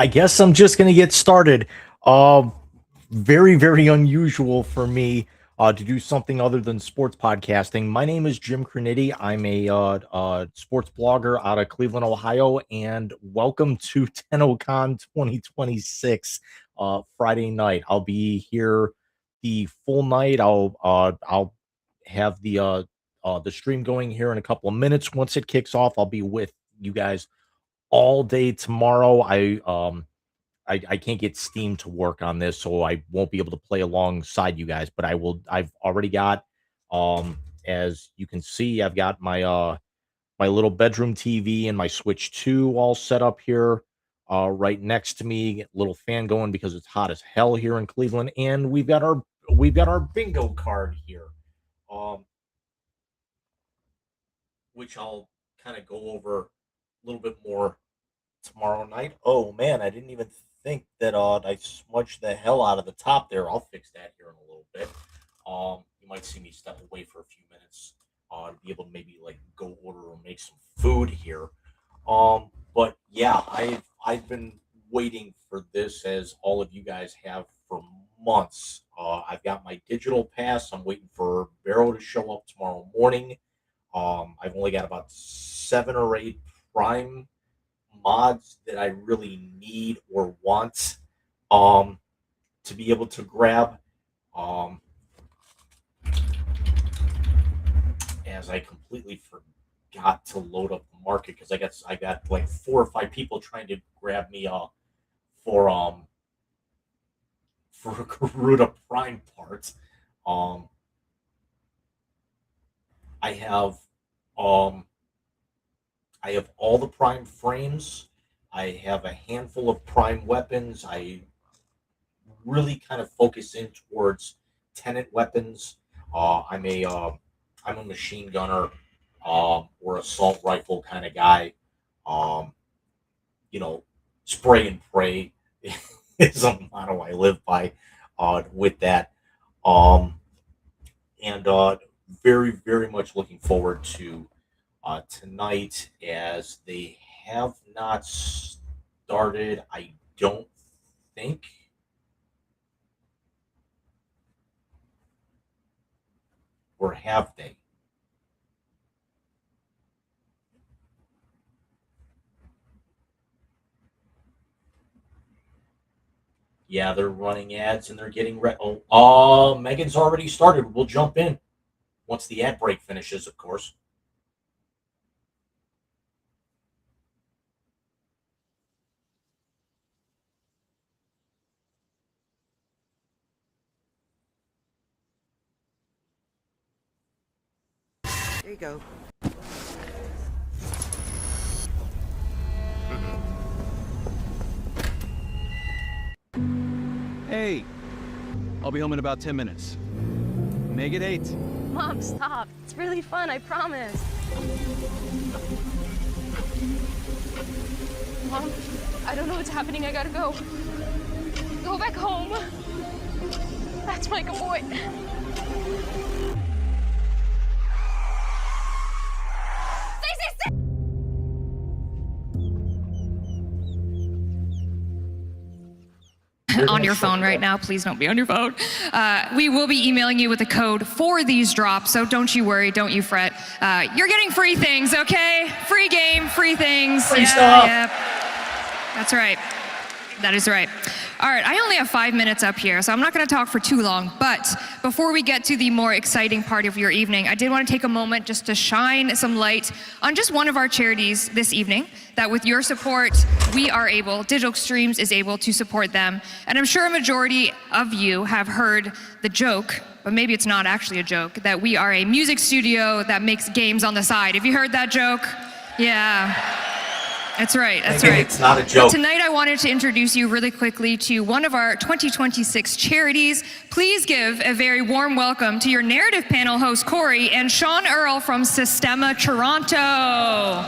I guess I'm just gonna get started. Um, Very, very unusual for me to do something other than sports podcasting. My name is Jim Cranitti. I'm a sports blogger out of Cleveland, Ohio, and welcome to TennoCon 2026 Friday night. I'll be here the full night. I'll have the stream going here in a couple of minutes. Once it kicks off, I'll be with you guys all day tomorrow. I can't get Steam to work on this, so I won't be able to play alongside you guys, but I will. I've already got, as you can see, I've got my little bedroom TV and my Switch 2 all set up here, right next to me. Little fan going because it's hot as hell here in Cleveland, and we've got our bingo card here, um, which I'll kind of go over a little bit more tomorrow night. Oh man, I didn't even think that I smudged the hell out of the top there. I'll fix that here in a little bit. You might see me step away for a few minutes to be able to maybe like go order or make some food here. But yeah, I've been waiting for this as all of you guys have for months. I've got my digital pass. I'm waiting for Barrow to show up tomorrow morning. I've only got about 7 or 8 Prime mods that I really need or want um to be able to grab, um as I completely forgot to load up the market because I got like 4 or 5 people trying to grab me for for a Garuda Prime part. um I have um I have all the Prime frames. I have a handful of Prime weapons. I really kind of focus in towards tenant weapons. Uh, I'm a uh, I'm a machine gunner, or assault rifle kind of guy. Um, you know, spray and pray is a motto I live by. With that, um, and very very much looking forward to tonight as they have not started. I don't think, or have they? Yeah, they're running ads and they're getting ready. Oh, Megan's already started. We'll jump in once the ad break finishes, of course. There you go. Hey, I'll be home in about 10 minutes. Make it 8. Mom, stop. It's really fun, I promise. Mom, I don't know what's happening. I gotta go. Go back home. That's my good boy. Stay. on your phone right now. Please don't be on your phone. We will be emailing you with a code for these drops, so don't you worry, don't you fret. You're getting free things, okay? Free game, free things. Free stuff. Yeah. That's right. That is right. All right, I only have 5 minutes up here, so I'm not going to talk for too long. But before we get to the more exciting part of your evening, I did want to take a moment just to shine some light on just one of our charities this evening, that with your support, we are able, Digital Extremes is able to support them. And I'm sure a majority of you have heard the joke, but maybe it's not actually a joke, that we are a music studio that makes games on the side. Have you heard that joke? Yeah. That's right, that's right. It's not a joke. Tonight I wanted to introduce you really quickly to one of our 2026 charities. Please give a very warm welcome to your narrative panel host, Corey, and Sean Earl from Sistema Toronto.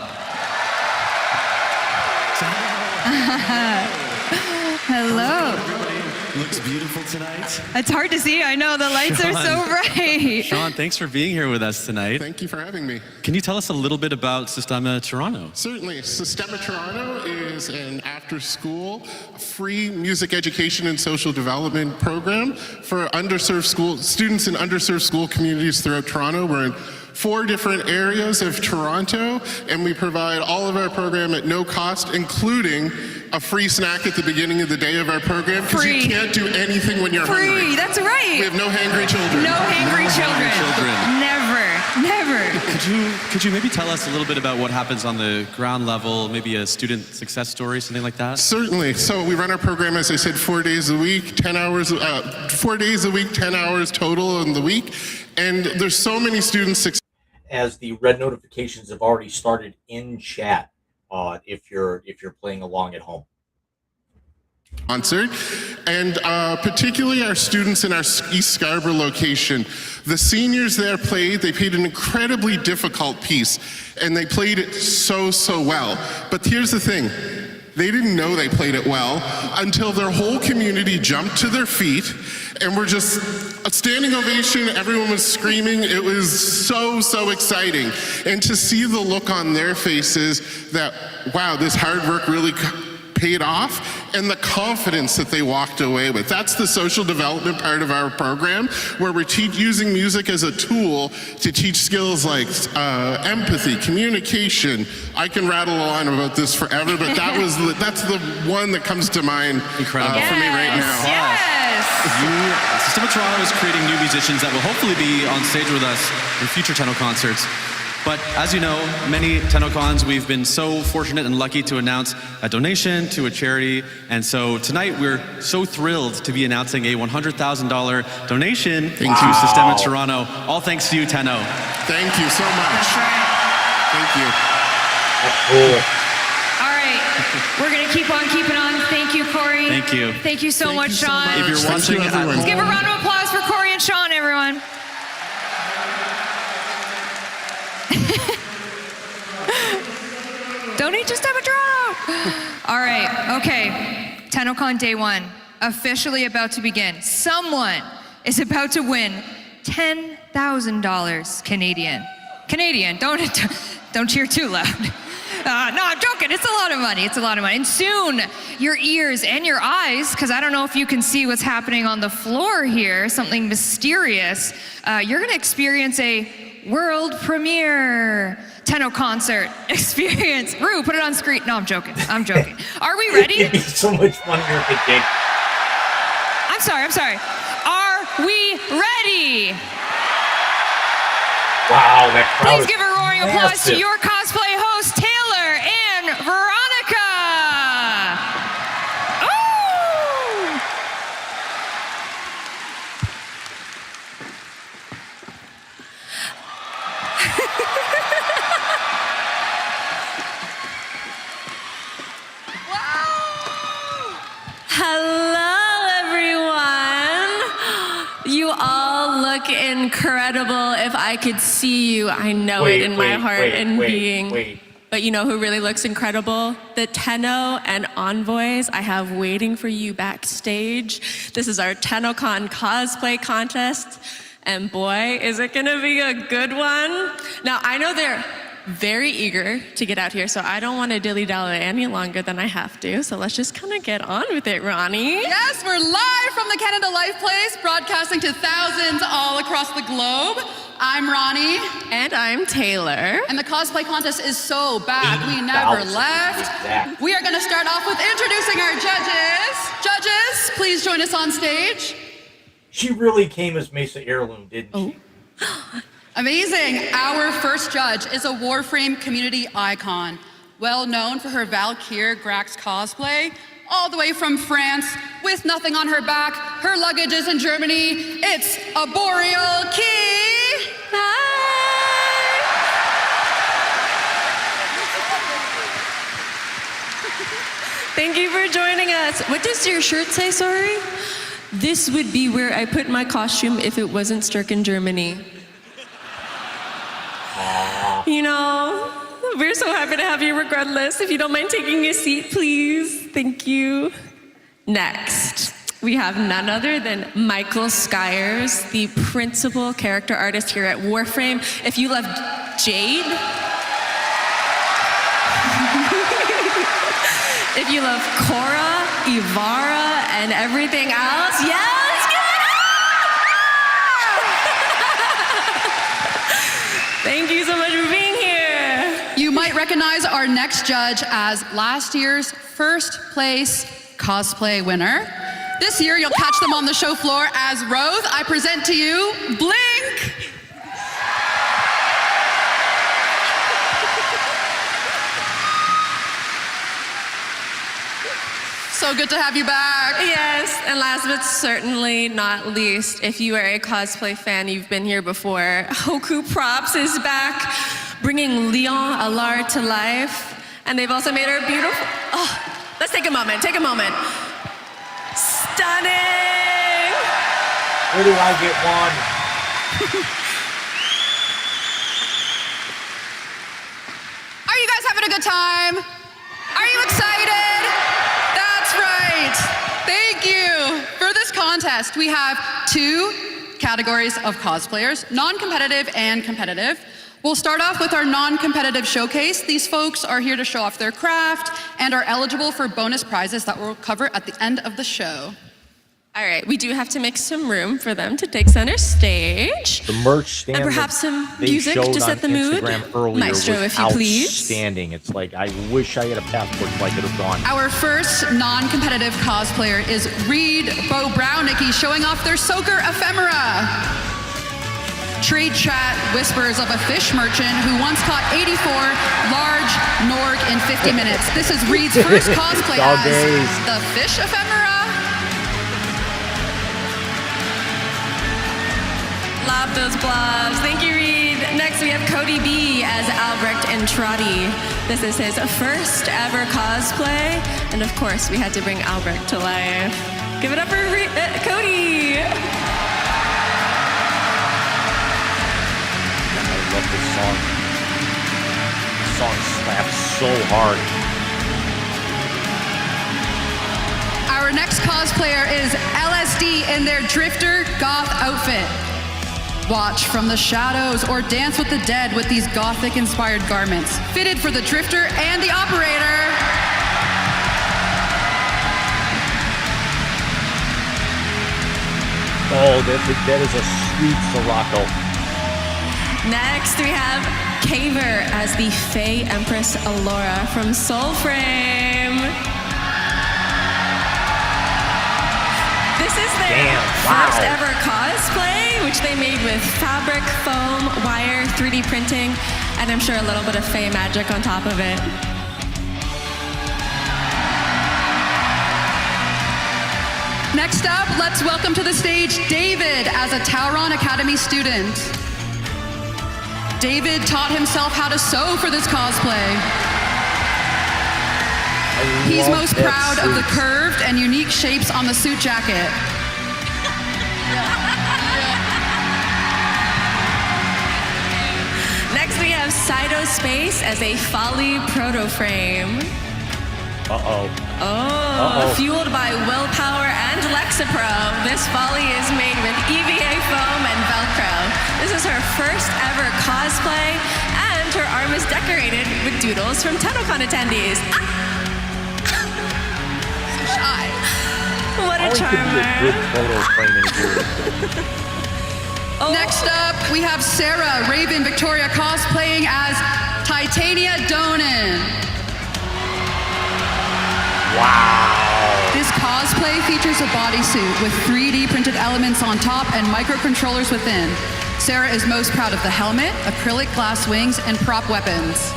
Hello. Looks beautiful tonight. It's hard to see, I know, the lights are so bright. Sean, thanks for being here with us tonight. Thank you for having me. Can you tell us a little bit about Sistema Toronto? Certainly. Sistema Toronto is an after-school free music education and social development program for underserved students in underserved school communities throughout Toronto. We're in 4 different areas of Toronto, and we provide all of our program at no cost, including a free snack at the beginning of the day of our program, because you can't do anything when you're hungry. Free, that's right. We have no hangry children. No hangry children. Never. Could you maybe tell us a little bit about what happens on the ground level, maybe a student success story, something like that? Certainly. So we run our program, as I said, 4 days a week, 10 hours, 4 days a week, 10 hours total in the week. And there's so many students. As the red notifications have already started in chat, if you're playing along at home. Concert, and particularly our students in our East Scarborough location. The seniors there played an incredibly difficult piece, and they played it so well. But here's the thing, they didn't know they played it well until their whole community jumped to their feet, and we're just a standing ovation, everyone was screaming. It was so exciting. And to see the look on their faces that, wow, this hard work really paid off, and the confidence that they walked away with. That's the social development part of our program, where we're using music as a tool to teach skills like empathy, communication. I can rattle on about this forever, but that's the one that comes to mind for me right now. Yes. Sistema Toronto is creating new musicians that will hopefully be on stage with us in future TennoConcerts. But as you know, many TennoCons, we've been so fortunate and lucky to announce a donation to a charity. And so tonight we're so thrilled to be announcing a $100,000 donation to Sistema Toronto. All thanks to you, Tenno. Thank you so much. That's right. Thank you. That's cool. All right, we're going to keep on keeping on. Thank you, Corey. Thank you. Thank you so much, Sean. If you're watching at home, Let's give a round of applause for Corey and Sean, everyone. Donate to Sistema Toronto. All right, okay. TennoCon Day 1, officially about to begin. Someone is about to win $10,000 Canadian. Canadian, don't cheer too loud. No, I'm joking, it's a lot of money, it's a lot of money. And soon, your ears and your eyes, because I don't know if you can see what's happening on the floor here, something mysterious, you're gonna experience a world premiere TennoConcert experience. Rue, put it on screen. No, I'm joking. Are we ready? It'd be so much fun here at the gig. I'm sorry. Are we ready? Wow, that crowd. Please give a roaring applause to massive. your cosplay hosts, Taylor and Veronica. Oh! Hello, everyone. You all look incredible. If I could see you, I know it in my heart and being. But you know who really looks incredible? The Tenno and Envoys I have waiting for you backstage. This is our TennoCon cosplay contest. And boy, is it gonna be a good one. Now, I know very eager to get out here, so I don't want to dilly-dally any longer than I have to. So let's just kind of get on with it, Ronnie. Yes, we're live from the Canada Life Place, broadcasting to thousands all across the globe. I'm Ronnie. And I'm Taylor. And the cosplay contest is so back, we never left. Exactly. We are going to start off with introducing our judges. Judges, please join us on stage. She really came as Mesa Heirloom, didn't she? Amazing. Our first judge is a Warframe community icon, well known for her Valkyrie Grax cosplay, all the way from France, with nothing on her back. Her luggage is in Germany. It's a Boreal Key. Thank you for joining us. What does your shirt say, sorry? This would be where I put my costume if it wasn't stuck in Germany. You know, we're so happy to have you regardless. If you don't mind taking a seat, please. Thank you. Next, we have none other than Michael Skyers, the principal character artist here at Warframe. If you love Jade, if you love Korra, Ivara, and everything else, yes, give it up! Thank you so much for being here. You might recognize our next judge as last year's first place cosplay winner. This year, you'll catch them on the show floor as Rose. I present to you Blink. So good to have you back. Yes, and last but certainly not least, if you are a cosplay fan, you've been here before, Hoku Props is back, bringing Leon Alar to life, and they've also made her beautiful. Oh, let's take a moment, Stunning! Where do I get one? Are you guys having a good time? Are you excited? That's right. Thank you. For this contest, we have two categories of cosplayers, non-competitive and competitive. We'll start off with our non-competitive showcase. These folks are here to show off their craft and are eligible for bonus prizes that we'll cover at the end of the show. All right, we do have to make some room for them to take center stage. The merch stand and perhaps some they music showed to set the on mood. Instagram earlier Maestro, was if you please. outstanding. It's like I wish I had a passport so I could have gone. Our first non-competitive cosplayer is Reed Bo Brownicki, showing off their Soaker ephemera. Trade chat whispers of a fish merchant who once caught 84 large Norg in 50 minutes. This is Reed's first cosplay as the fish ephemera. Love those blobs. Thank you, Reed. Next, we have Cody B as Albrecht Entrati. This is his first ever cosplay. And of course, we had to bring Albrecht to life. Give it up for Cody. I love this song. This song slaps so hard. Our next cosplayer is LSD in their Drifter goth outfit. Watch from the shadows or dance with the dead with these gothic-inspired garments, fitted for the Drifter and the Operator. Oh, that is a sweet Sirocco. Next, we have Kaver as the Fey Empress Alora from Soulframe. This is their first ever cosplay, which they made with fabric, foam, wire, 3D printing, and I'm sure a little bit of Fey magic on top of it. Next up, let's welcome to the stage David as a Tauron Academy student. David taught himself how to sew for this cosplay. He's most proud of the curved and unique shapes on the suit jacket. Next, we have Cytospace as a Folly proto frame. Fueled by willpower and Lexapro, this Folly is made with EVA foam and Velcro. This is her first ever cosplay, and and her arm is decorated with doodles from TennoCon attendees. Shy. What a Always could be a good charmer. photo frame in here. Next up, we have Sarah Raven Victoria cosplaying as Titania Donan. Wow. This cosplay features a bodysuit with 3D printed elements on top and microcontrollers within. Sarah is most proud of the helmet, acrylic glass wings, and prop weapons.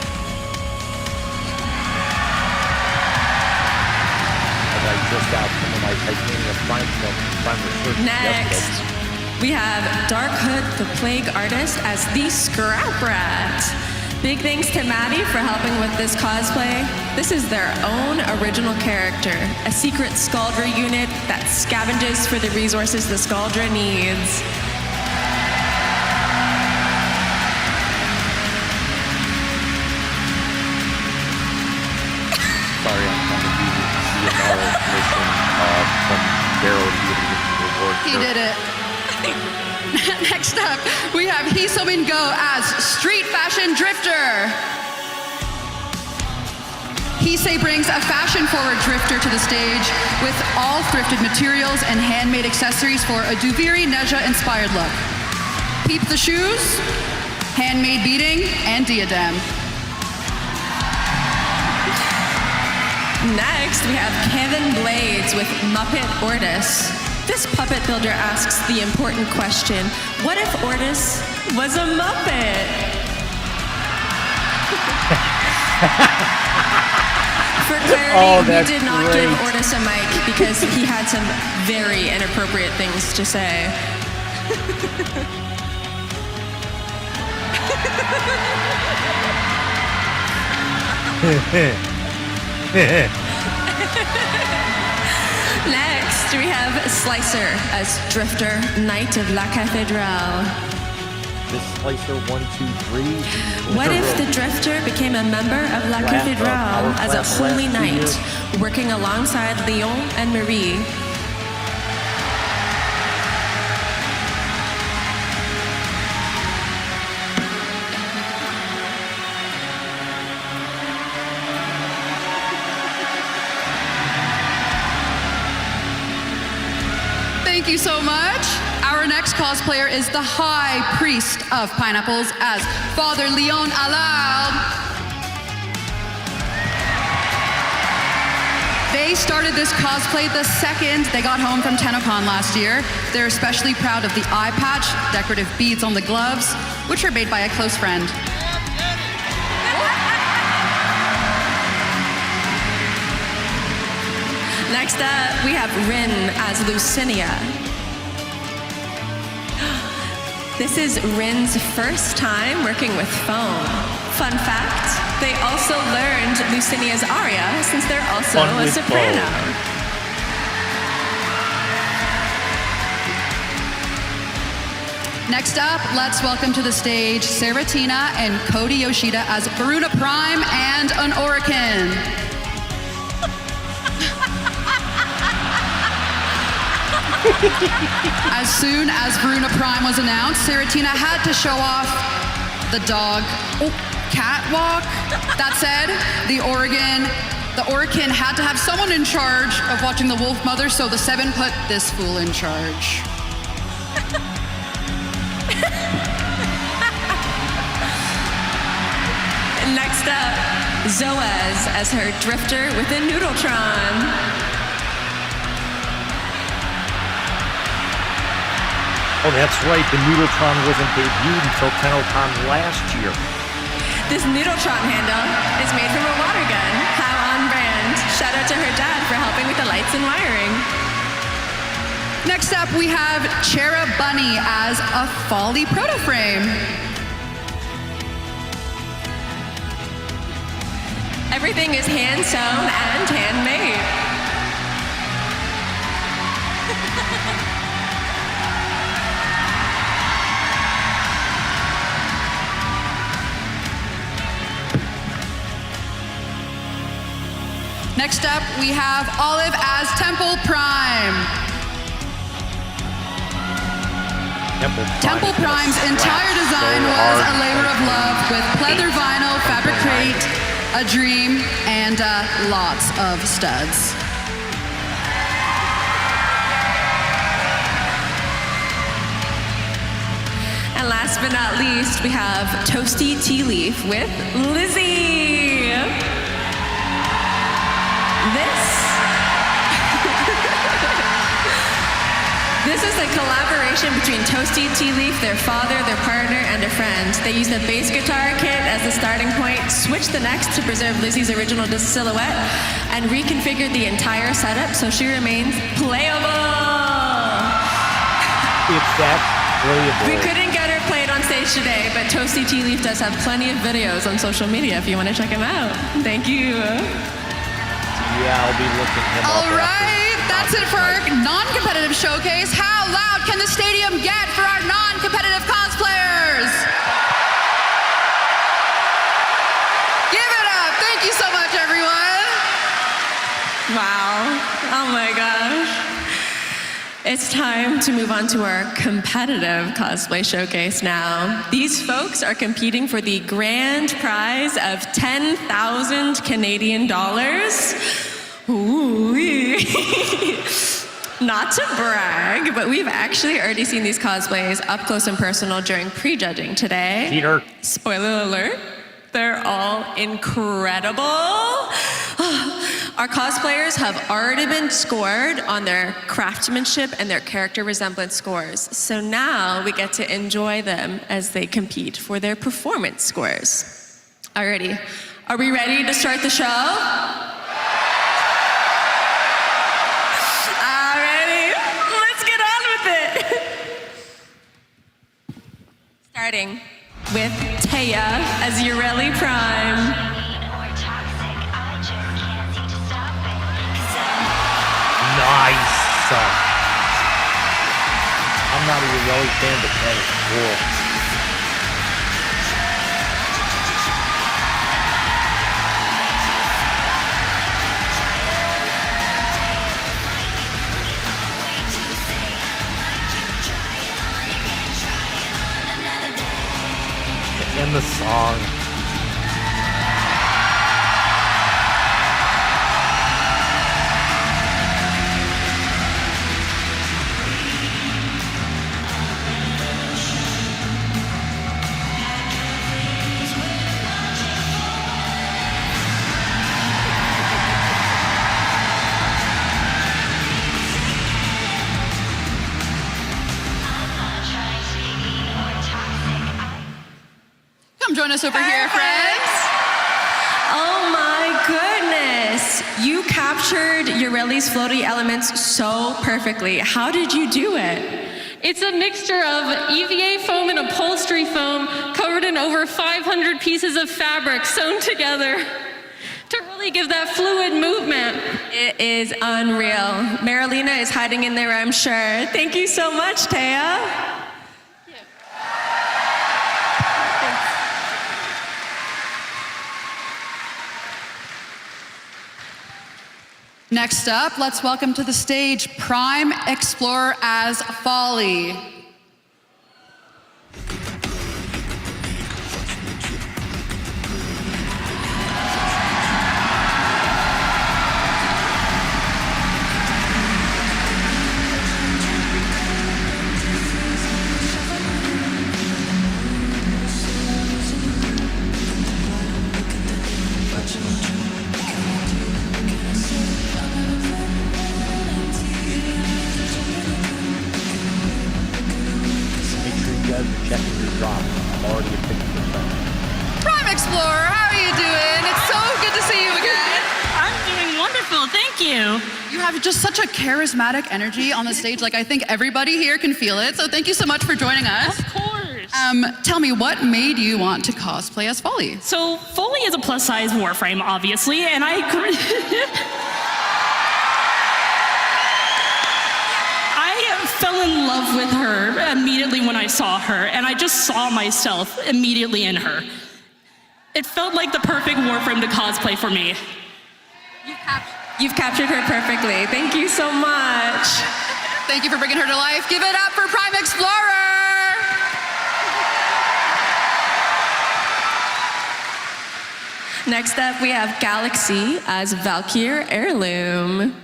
And I just got some of my titanium primer search Next, yesterday. we have Dark Hood, the Plague Artist, as the Scrap Rat. Big thanks to Maddie for helping with this cosplay. This is their own original character, a secret Scaldra unit that scavenges for the resources the Scaldra needs. Sorry, I'm trying to do the CMR mission from Daryl to get the reward. He did it. Next up, we have Heesomin Go as Street Fashion Drifter. Heesei brings a fashion-forward drifter to the stage with all thrifted materials and handmade accessories for a Duviri Neja-inspired look. Peep the shoes, handmade beading, and diadem. Next, we have Kevin Blades with Muppet Ortis. This puppet builder asks the important question, what if Ortis was a Muppet? For clarity, we did not give Ortis a mic because he had some very inappropriate things to say. Next, we have Slicer as Drifter, Knight of La Cathédrale. This Slicer 1, 2, 3. What if the Drifter became a member of La Cathédrale as a holy knight, working alongside Leon and Marie? Thank you so much. Our next cosplayer is the High Priest of Pineapples as Father Leon Alal. They started this cosplay the second they got home from TennoCon last year. They're especially proud of the eye patch, decorative beads on the gloves, which are made by a close friend. Next up, we have Rin as Lucinia. This is Rin's first time working with foam. Fun fact, they also learned Lucinia's aria since they're also a soprano. Next up, let's welcome to the stage Saratina and Cody Yoshida as Varuna Prime and an Orican. As soon as Varuna Prime was announced, Saratina had to show off the dog catwalk. That said, the Orican had to have someone in charge of watching the wolf mother, so the Seven put this fool in charge. Next up, Zoaz as her drifter with a Noodletron. Oh, that's right. The Noodletron wasn't debuted until TennoCon last year. This Noodletron handle is made from a water gun. How on brand. Shout out to her dad for helping with the lights and wiring. Next up, we have Chera Bunny as a Folly proto frame. Everything is hand sewn and handmade. Next up, we have Olive as Temple Prime. Temple Prime's entire design was a labor of love with pleather vine a dream, and lots of studs. And last but not least, we have Toasty Tea Leaf with Lizzie. This is a collaboration between Toasty Tea Leaf, their father, their partner, and a friend. They used a bass guitar kit as the starting point, switched the necks to preserve Lizzie's original silhouette, and reconfigured the entire setup so she remains playable. It's that playable. We couldn't get her played on stage today, but Toasty Tea Leaf does have plenty of videos on social media if you want to check them out. Thank you. Yeah, I'll be looking him up. All right, that's it for our non-competitive showcase. How loud can the stadium get for our non-competitive cosplayers? Give it up. Thank you so much, everyone. Wow. Oh my gosh. It's time to move on to our competitive cosplay showcase now. These folks are competing for the grand prize of 10,000 Canadian dollars. Ooh. Not to brag, but we've actually already seen these cosplays up close and personal during prejudging today. Peter. Spoiler alert, they're all incredible. Our cosplayers have already been scored on their craftsmanship and their character resemblance scores. So now we get to enjoy them as they compete for their performance scores. Alrighty, are we ready to start the show? Alrighty, let's get on with it. Starting with Taya as Ureli Prime. Nice. I'm not a Ureli fan, but that is cool. And the song. Come join us over here, friends. Oh my goodness. You captured Ureli's floaty elements so perfectly. How did you do it? It's a mixture of EVA foam and upholstery foam covered in over 500 pieces of fabric sewn together to really give that fluid movement. It is unreal. Marilena is hiding in there, I'm sure. Thank you so much, Taya. Next up, let's welcome to the stage Prime Explorer as Folly. Checking your drop. I'm already at 50%. Prime Explorer, how are you doing? It's so good to see you again. I'm doing wonderful, thank you. You have just such a charismatic energy on the stage. Like, I think everybody here can feel it. So thank you so much for joining us. Of course. Tell me, what made you want to cosplay as Folly? So Foley is a plus-size Warframe, obviously, and I fell in love with her immediately when I saw her, and I just saw myself immediately in her. It felt like the perfect Warframe to cosplay for me. You've captured her perfectly. Thank you so much. Thank you for bringing her to life. Give it up for Prime Explorer. Next up, we have Galaxy as Valkyr Heirloom.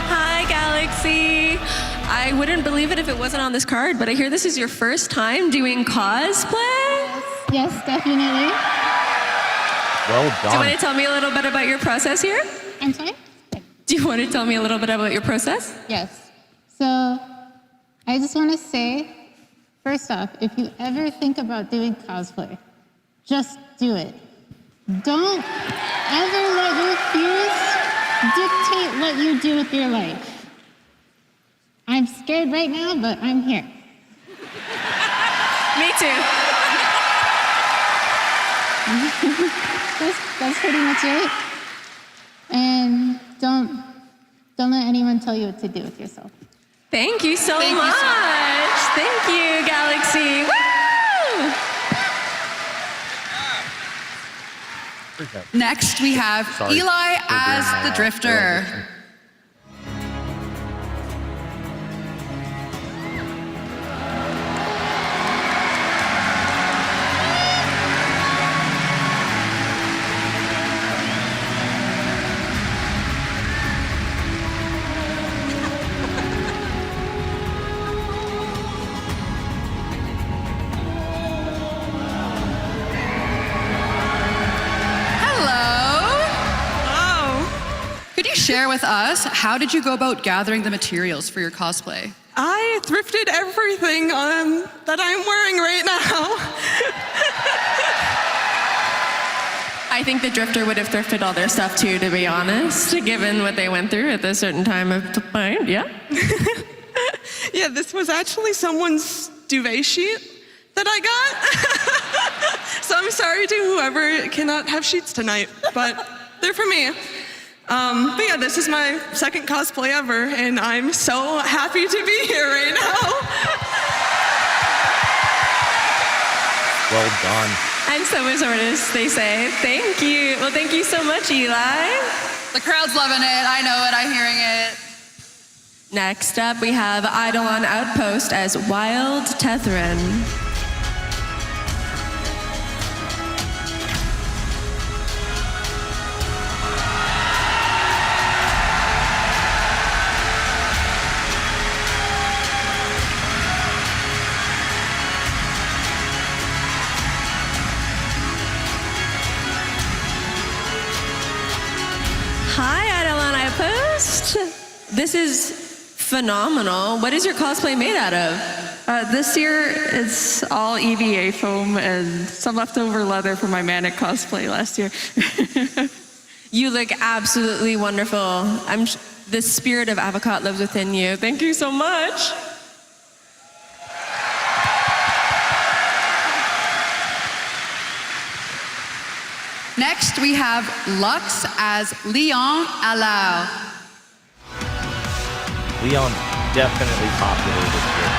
Hi, Galaxy. I wouldn't believe it if it wasn't on this card, but I hear this is your first time doing cosplay? Yes, definitely. Well done. Do you want to tell me a little bit about your process here? I'm sorry? Do you want to tell me a little bit about your process? Yes. So I just want to say, first off, if you ever think about doing cosplay, just do it. Don't ever let your fears dictate what you do with your life. I'm scared right now, but I'm here. Me too. That's pretty much it. And don't let anyone tell you what to do with yourself. Thank you so much. Thank you, Galaxy. Woo! Next, we have Eli as the Drifter. Share with us, how did you go about gathering the materials for your cosplay? I thrifted everything that I'm wearing right now. I think the Drifter would have thrifted all their stuff too, to be honest, given what they went through at a certain time of the point. Yeah. Yeah, this was actually someone's duvet sheet that I got. So I'm sorry to whoever cannot have sheets tonight, but they're for me. But yeah, this is my second cosplay ever, and I'm so happy to be here right now. Well done. And so is artists, they say. Thank you. Well, thank you so much, Eli. The crowd's loving it. I know it. I'm hearing it. Next up, we have Eidolon Outpost as Wild Tethran. Hi, Eidolon Outpost. This is phenomenal. What is your cosplay made out of? This year, it's all EVA foam and some leftover leather from my Manic cosplay last year. You look absolutely wonderful. The spirit of Avocot lives within you. Thank you so much. Next, we have Lux as Leon Alao. Leon definitely popular this year.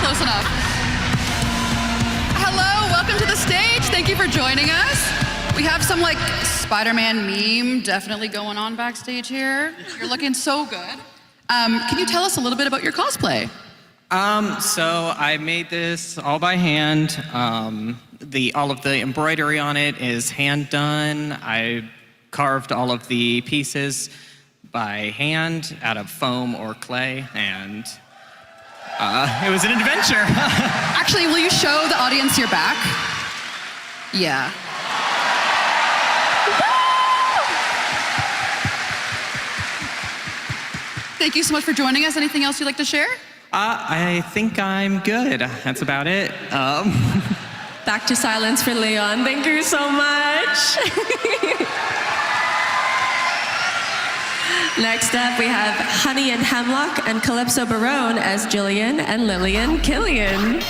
Close enough. Hello, welcome to the stage. Thank you for joining us. We have some like Spider-Man meme definitely going on backstage here. You're looking so good. Can you tell us a little bit about your cosplay? So I made this all by hand. All of the embroidery on it is hand done. I carved all of the pieces by hand out of foam or clay, and it was an adventure. Actually, will you show the audience your back? Yeah. Thank you so much for joining us. Anything else you'd like to share? I think I'm good. That's about it. Back to silence for Leon. Thank you so much. Next up, we have Honey and Hemlock and Calypso Barone as Jillian and Lillian Killian.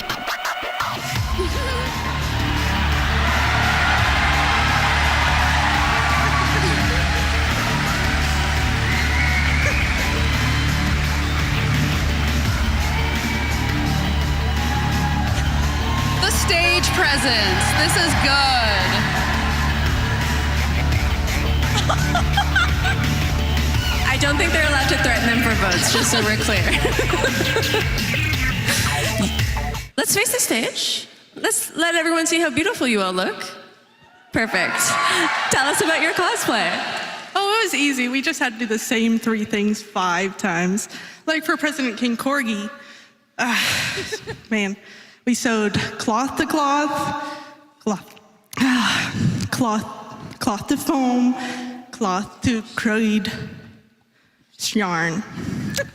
presents. This is good. I don't think they're allowed to threaten them for votes, just so we're clear. Let's face the stage. Let's let everyone see how beautiful you all look. Perfect. Tell us about your cosplay. Oh, it was easy. We just had to do the same 3 things 5 times. Like for President King Corgi, man, we sewed cloth to cloth, cloth to foam, cloth to crochet yarn,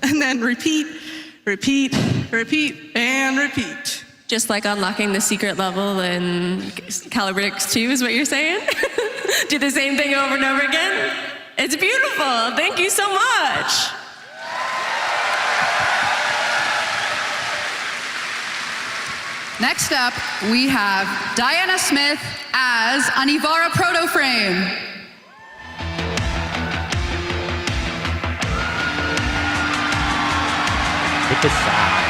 and then repeat, and repeat. Just like unlocking the secret level in Calibrix 2 is what you're saying? Do the same thing over and over again? It's beautiful. Thank you so much. Next up, we have Diana Smith as Anivara Protoframe. Hit the sound.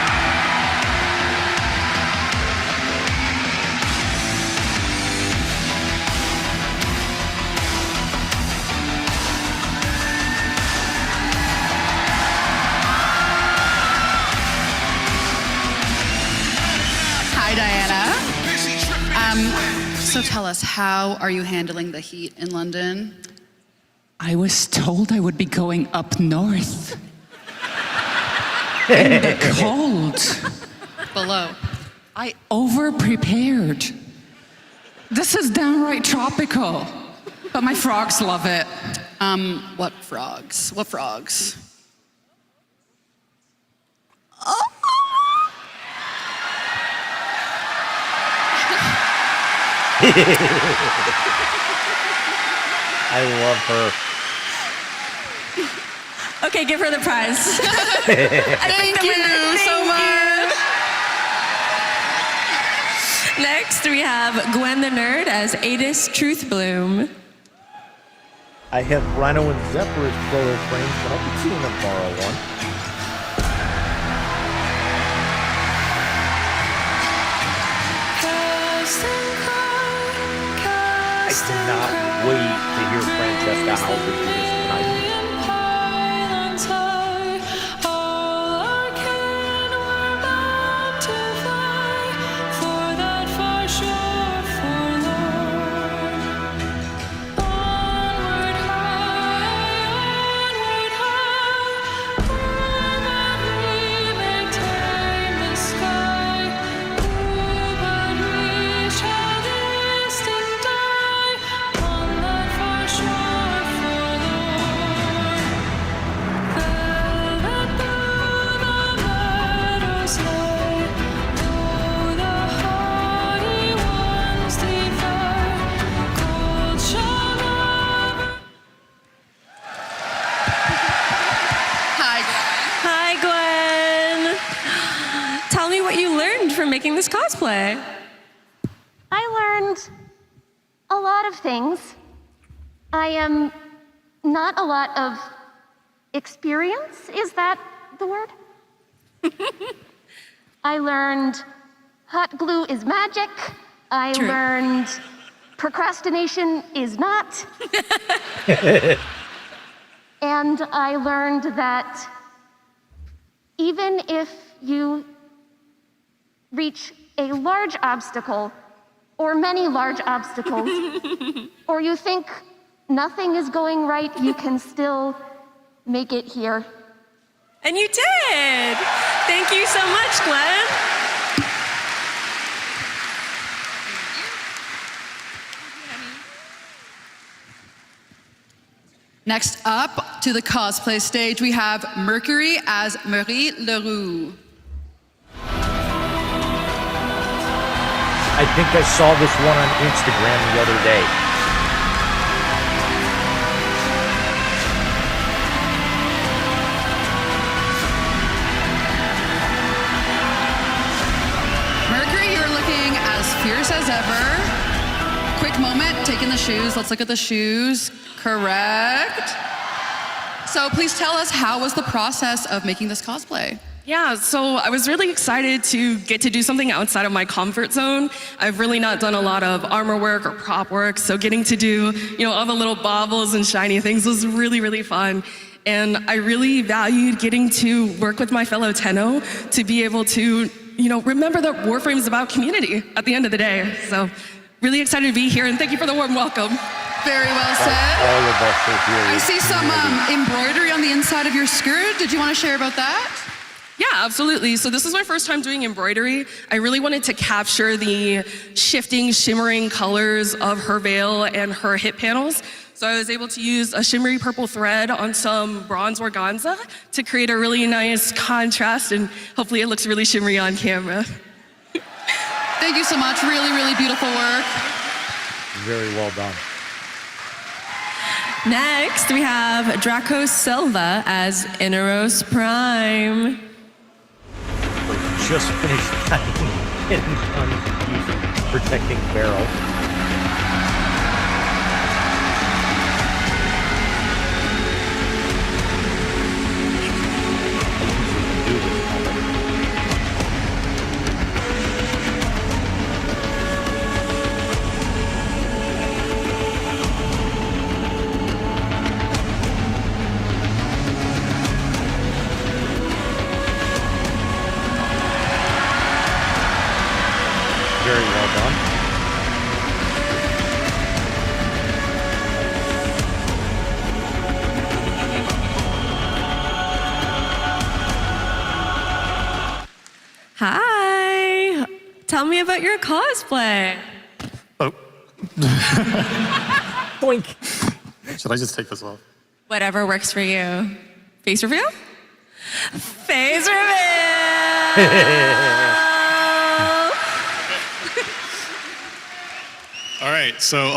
Hi, Diana. So tell us, how are you handling the heat in London? I was told I would be going up north. In the cold. Below. I over-prepared. This is downright tropical, but my frogs love it. What frogs? What frogs? I love her. Okay, give her the prize. Thank you so much. Next, we have Gwen the Nerd as Adis Truthbloom. I have Rhino and Zephyr as proto frames, but I'll be seeing them borrow one. I cannot wait to hear Francesca Hauser do this tonight. Making this cosplay? I learned a lot of things. I am not a lot of experience. Is that the word? I learned hot glue is magic. I True. learned procrastination is not. And I learned that even if you reach a large obstacle, or many large obstacles, or you think nothing is going right, you can still make it here. And you did! Thank you so much, Glenn. Next up to the cosplay stage, we have Mercury as Marie Leroux. I think I saw this one on Instagram the other day. Mercury, you're looking as fierce as ever. Quick moment, taking the shoes. Let's look at the shoes. Correct. So please tell us, how was the process of making this cosplay? Yeah, so I was really excited to get to do something outside of my comfort zone. I've really not done a lot of armor work or prop work, so getting to do, all the little baubles and shiny things was really, really fun. And I really valued getting to work with my fellow Tenno to be able to, remember that Warframe is about community at the end of the day. So really excited to be here, and thank you for the warm welcome. Very well said. All of us are here. I see some embroidery on the inside of your skirt. Did you want to share about that? Yeah, absolutely. So this is my first time doing embroidery. I really wanted to capture the shifting, shimmering colors of her veil and her hip panels. So I was able to use a shimmery purple thread on some bronze organza to create a really nice contrast, and hopefully it looks really shimmery on camera. Thank you so much. Really, really beautiful work. Very well done. Next, we have Draco Silva as Inaros Prime. Just finished getting done protecting Barrel. Very well done. Hi. Tell me about your cosplay. Oh. Boink. Should I just take this off? Whatever works for you. Face reveal? Face reveal! All right, so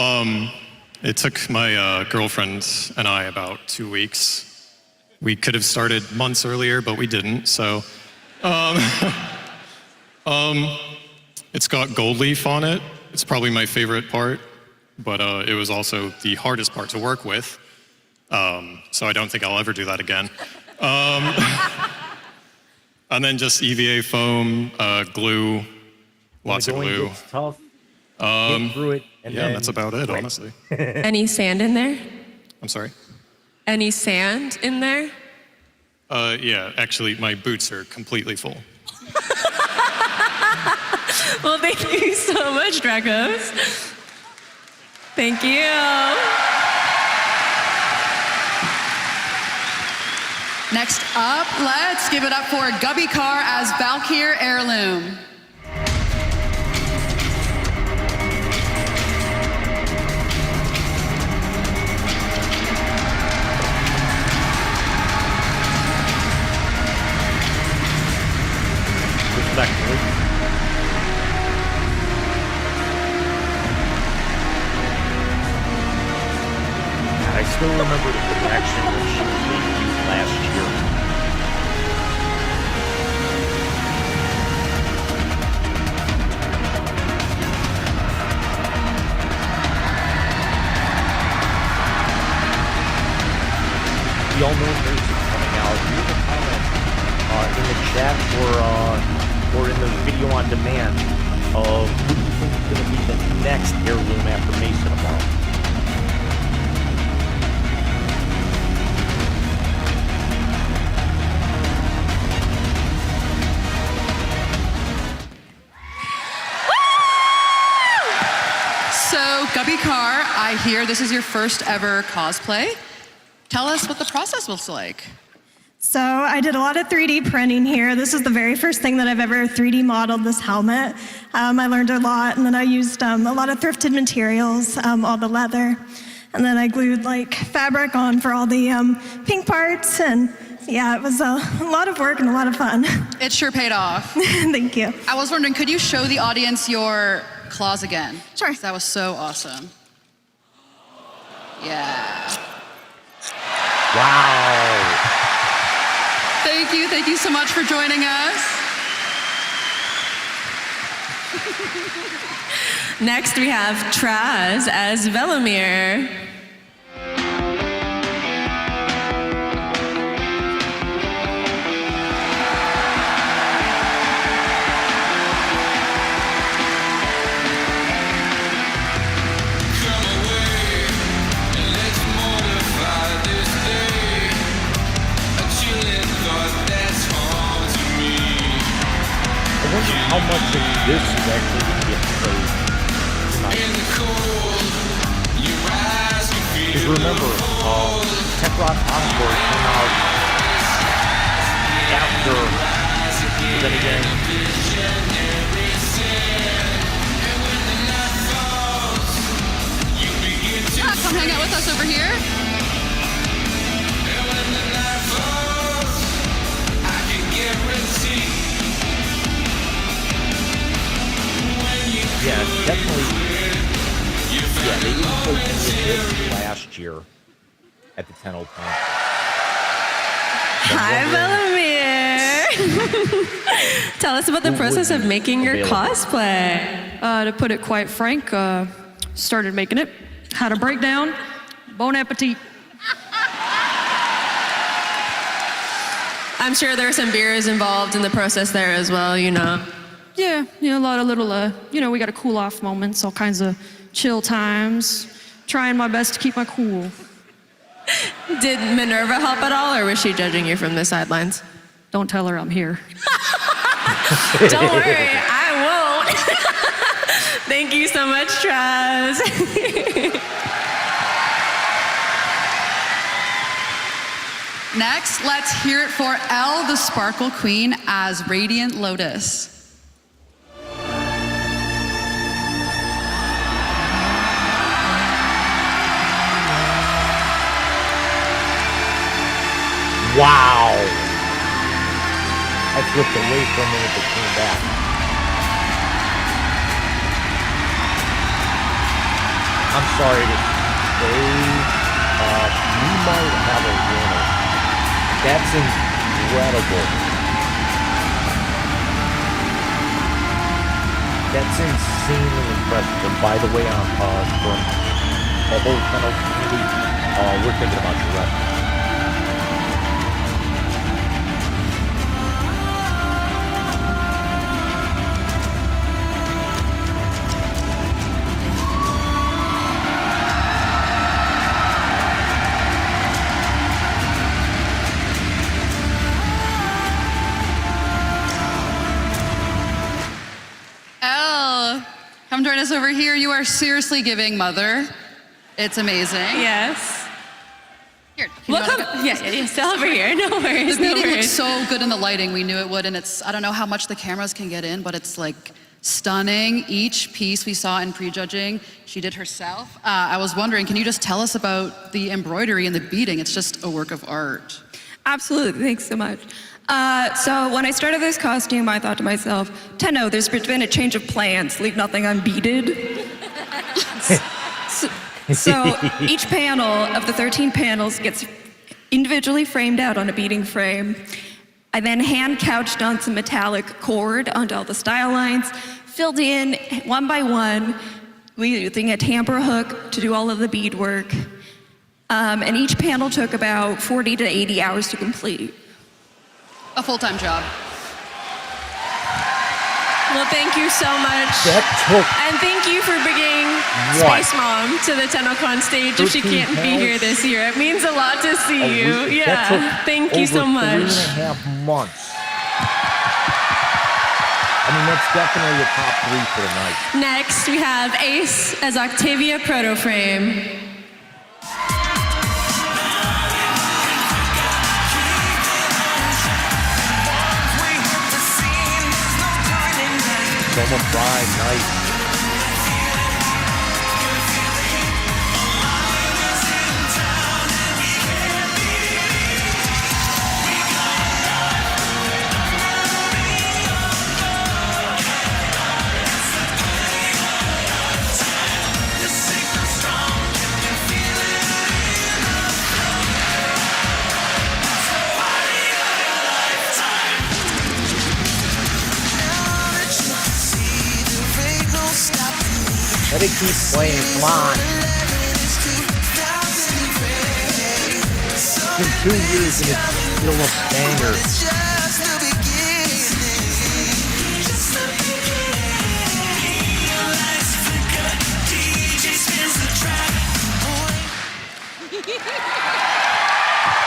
it took my girlfriend and I about 2 weeks. We could have started months earlier, but we didn't. So, it's got gold leaf on it. It's probably my favorite part, but it was also the hardest part to work with. So I don't think I'll ever do that again. And then just EVA foam, glue, lots of glue. It's tough. Get through it. And yeah, then that's about it, honestly. Any sand in there? I'm sorry? Any sand in there? Yeah, actually, my boots are completely full. Well, thank you so much, Dracos. Thank you. Next up, let's give it up for Gubby Carr as Valkyr Heirloom. Respectfully. I still remember the collection that she used last year. We all know news is coming out. Leave a comment in the chat or in the video on demand of who you think is going to be the next heirloom after Mason tomorrow. So, Gubby Carr, I hear this is your first ever cosplay. Tell us what the process was like. So I did a lot of 3D printing here. This is the very first thing that I've ever 3D modeled this helmet. I learned a lot, and then I used a lot of thrifted materials, all the leather. And then I glued fabric on for all the pink parts, and yeah, it was a lot of work and a lot of fun. It sure paid off. Thank you. I was wondering, could you show the audience your claws again? Sure. That was so awesome. Yeah. Wow. Thank you so much for joining us. Next, we have Traz as Velomir. remember, TechRock Encore came out after, but then again, Come hang out with us over here. yeah, definitely. Yeah, they even played this last year at the TennoCon. Hi, Bellamere. Tell us about the process of making your cosplay. To put it quite frank, started making it, had a breakdown, bon appetit. I'm sure there are some beers involved in the process there as well, you know. Yeah, a lot of little, we got to cool off moments, all kinds of chill times, trying my best to keep my cool. Did Minerva help at all, or was she judging you from the sidelines? Don't tell her I'm here. Don't worry, I won't. Thank you so much, Traz. Next, let's hear it for Elle, the Sparkle Queen, as Radiant Lotus. Wow! I flipped away for a minute but came back. I'm sorry to say, we might have a winner. That's incredible. That's insanely impressive. And by the way, from the whole Tenno community, we're thinking about your record. Come join us over here. You are seriously giving, Mother. It's amazing. Yes. Here. Yeah, still over here. No worries. The meeting no looked worries. so good in the lighting. We knew it would, and I don't know how much the cameras can get in, but it's like stunning. Each piece we saw in prejudging, she did herself. I was wondering, can you just tell us about the embroidery and the beading? It's just a work of art. Absolutely, thanks so much. So when I started this costume, I thought to myself, Tenno, there's been a change of plans, leave nothing unbeaded. So each panel of the 13 panels gets individually framed out on a beading frame. I then hand couched on some metallic cord onto all the style lines, filled in one by one, using a tamper hook to do all of the beadwork. And each panel took about 40 to 80 hours to complete. A full-time job. Well, thank you so much. And thank you for bringing Space Mom to the TennoCon stage if she can't be here this year. It means a lot to see you. Yeah, thank you so much. 3.5 months. I mean, that's definitely a top 3 for the night. Next, we have Ace as Octavia Protoframe. Summer Pride, nice. Let it keep playing, come on. It's been 2 years and it's still a banger.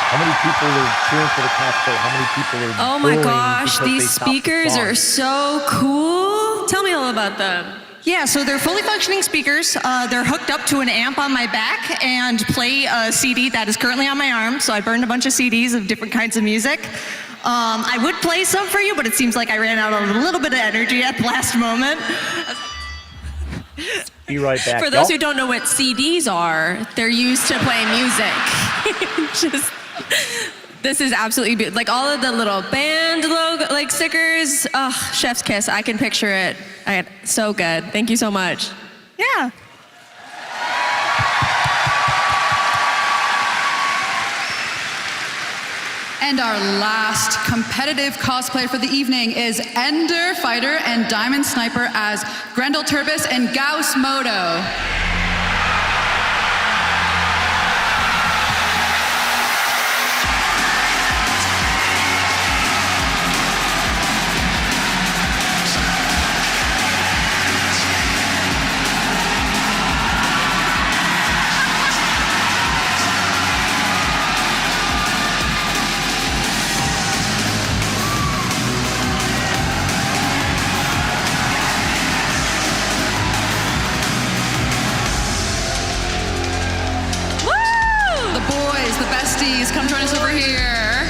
How many people are cheering for the cosplay? How many people are Oh my gosh, these speakers are so cool. Tell me all about them. Yeah, so they're fully functioning speakers. They're hooked up to an amp on my back and play a CD that is currently on my arm. So I burned a bunch of CDs of different kinds of music. I would play some for you, but it seems like I ran out of a little bit of energy at the last moment. Be right back. For those who don't know what CDs are, they're used to play music. This is absolutely like all of the little band logo, like stickers. Oh, chef's kiss. I can picture it. So good. Thank you so much. Yeah. And our last competitive cosplay for the evening is Ender Fighter and Diamond Sniper as Grendel Turbis and Gauss Moto. Come join us over here.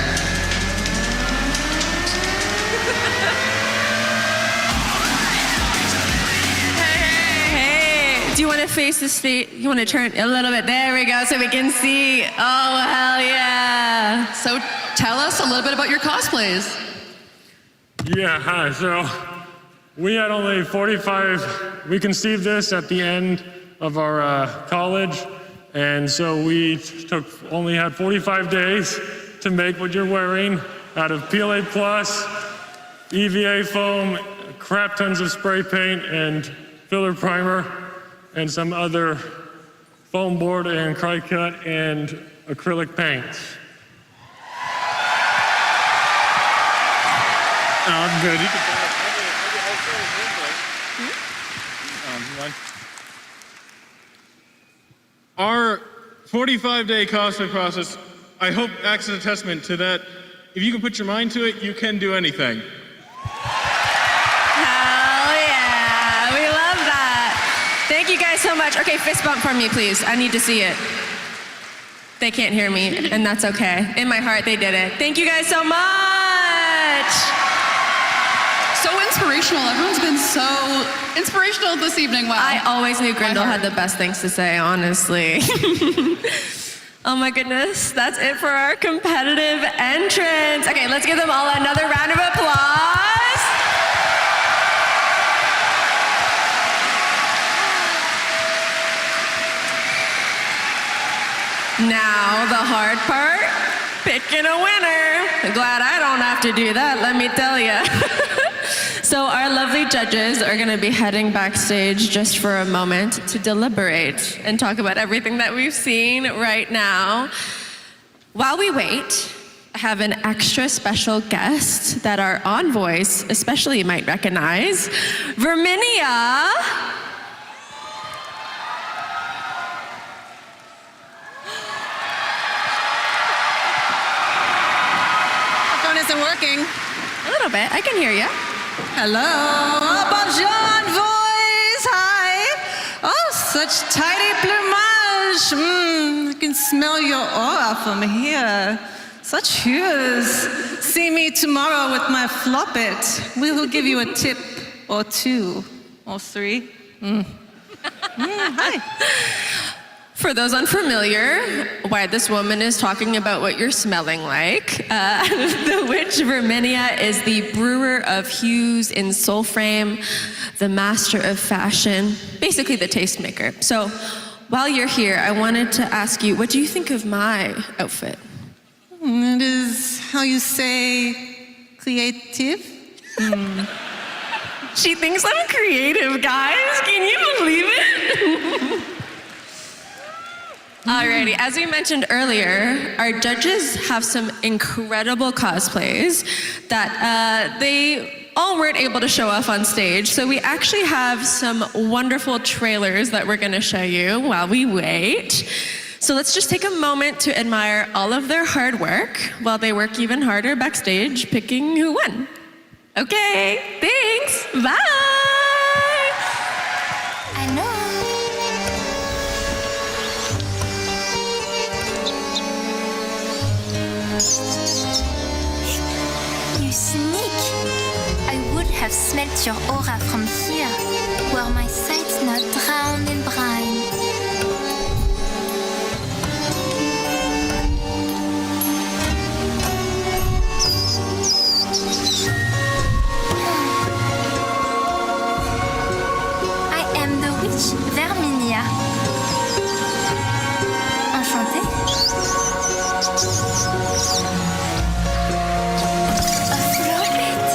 Hey, do you want to face the stage? You want to turn a little bit? There we go, so we can see. Oh, hell yeah. So tell us a little bit about your cosplays. Yeah, hi. So we had only 45, we conceived this at the end of our college. And so we only had 45 days to make what you're wearing out of PLA Plus, EVA foam, crap tons of spray paint and filler primer, and some other foam board and Cry-Cut and acrylic paints. No, I'm good. You can Our 45-day cosplay process, I hope, acts as a testament to that. If you can put your mind to it, you can do anything. Hell yeah, we love that. Thank you guys so much. Okay, fist bump from me, please. I need to see it. They can't hear me, and that's okay. In my heart, they did it. Thank you guys so much. So inspirational. Everyone's been so inspirational this evening. Wow. I always knew Grendel had the best things to say, honestly. Oh my goodness, that's it for our competitive entrance. Okay, let's give them all another round of applause. Now the hard part, picking a winner. Glad I don't have to do that, let me tell you. So our lovely judges are going to be heading backstage just for a moment to deliberate and talk about everything that we've seen right now. While we wait, I have an extra special guest that our envoys especially might recognize, Verminia. The phone isn't working. A little bit, I can hear you. Hello, bonjour, envoys, hi. Oh, such tidy plumage. I can smell your aura from here. Such hues. See me tomorrow with my floppet. We will give you a tip or two or three. Hi. For those unfamiliar, why this woman is talking about what you're smelling like, the witch Verminia is the brewer of hues in Soulframe, the master of fashion, basically the tastemaker. So while you're here, I wanted to ask you, what do you think of my outfit? It is how you say creative. She thinks I'm creative, guys. Can you believe it? Alrighty, as we mentioned earlier, our judges have some incredible cosplays that they all weren't able to show off on stage. So we actually have some wonderful trailers that we're gonna show you while we wait. So let's just take a moment to admire all of their hard work while they work even harder backstage picking who won. Okay, thanks, bye. reflect your aura from here, where my sight's not drowned in brine. I am the witch Verminia. Enchantée. A floret.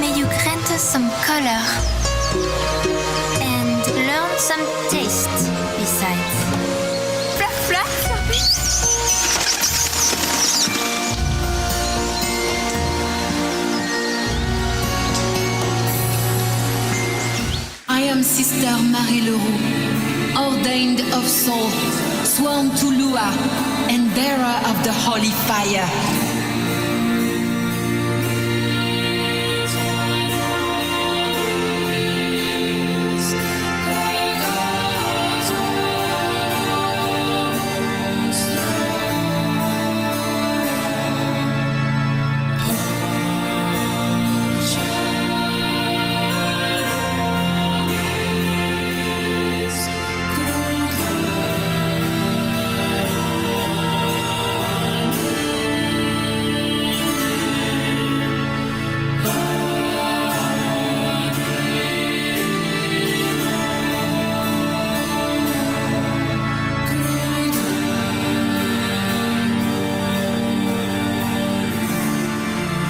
May you grant us some color and learn some taste besides. Fluff, fluff. I am Sister Marie Leroux, ordained of soul, sworn to Lua, and bearer of the holy fire.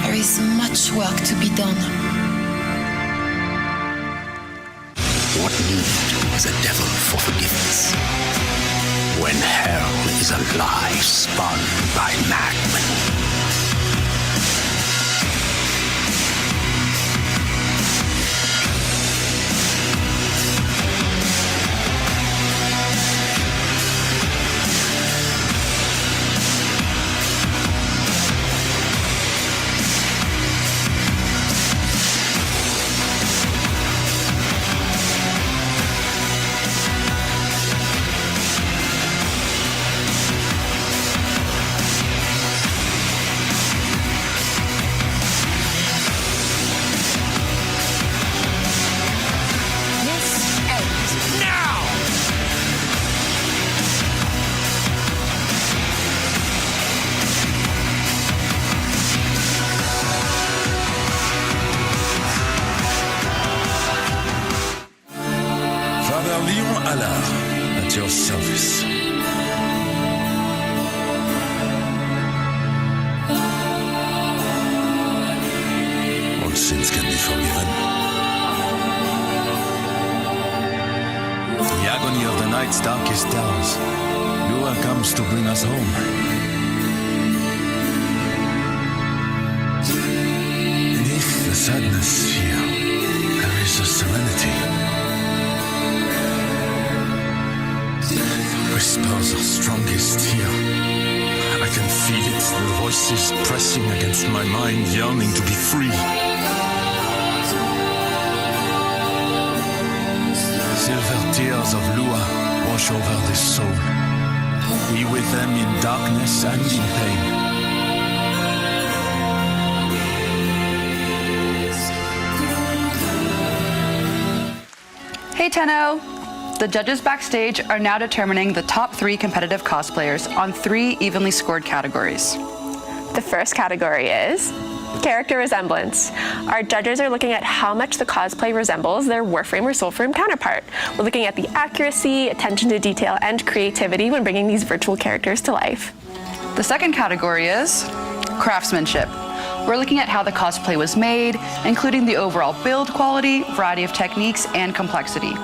There is much work to be done. What need is a devil for forgiveness? When hell is a lie spun by madmen. At your service. All sins can be forgiven. The agony of the night's darkest hours. Lua comes to bring us home. Beneath the sadness here, there is a serenity. Whispers are strongest here. I can feel it, the voices pressing against my mind, yearning to be free. Silver tears of Lua wash over this soul. We with them in darkness and in pain. Hey Tenno! The judges backstage are now determining the top 3 competitive cosplayers on 3 evenly scored categories. The first category is character resemblance. Our judges are looking at how much the cosplay resembles their Warframe or Soulframe counterpart. We're looking at the accuracy, attention to detail, and creativity when bringing these virtual characters to life. The second category is craftsmanship. We're looking at how the cosplay was made, including the overall build quality, variety of techniques, and complexity.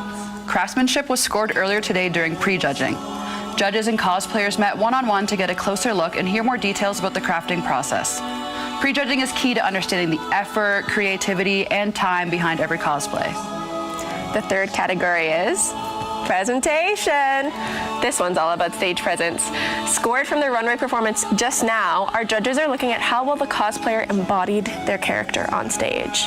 Craftsmanship was scored earlier today during pre-judging. Judges and cosplayers met one-on-one to get a closer look and hear more details about the crafting process. Pre-judging is key to understanding the effort, creativity, and time behind every cosplay. The third category is presentation. This one's all about stage presence. Scored from their runway performance just now, our judges are looking at how well the cosplayer embodied their character on stage.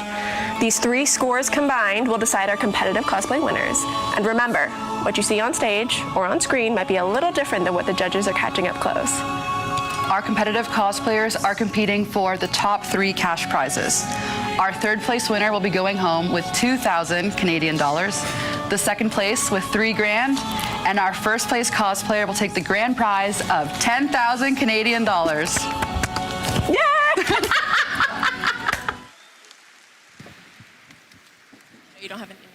These 3 scores combined will decide our competitive cosplay winners. And remember, what you see on stage or on screen might be a little different than what the judges are catching up close. Our competitive cosplayers are competing for the top 3 cash prizes. Our third place winner will be going home with 2,000 Canadian dollars, the second place with $3,000, and our first place cosplayer will take the grand prize of 10,000 Canadian dollars. Yeah! You don't have it in here.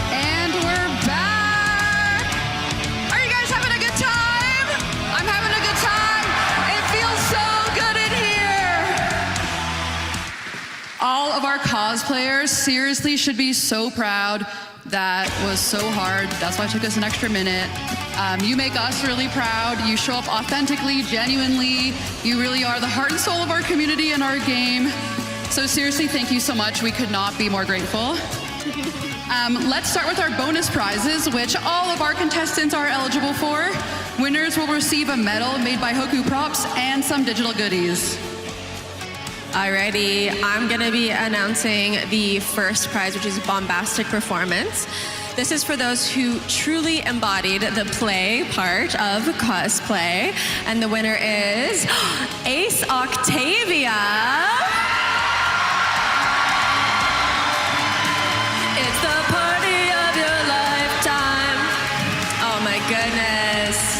And we're back. Are you guys having a good time? I'm having a good time. It feels so good in here. All of our cosplayers seriously should be so proud. That was so hard. That's why it took us an extra minute. You make us really proud. You show up authentically, genuinely. You really are the heart and soul of our community and our game. So seriously, thank you so much. We could not be more grateful. Let's start with our bonus prizes, which all of our contestants are eligible for. Winners will receive a medal made by Hoku Props and some digital goodies. Alrighty, I'm gonna be announcing the first prize, which is Bombastic Performance. This is for those who truly embodied the play part of cosplay. And the winner is Ace Octavia. It's the party of your lifetime. Oh my goodness.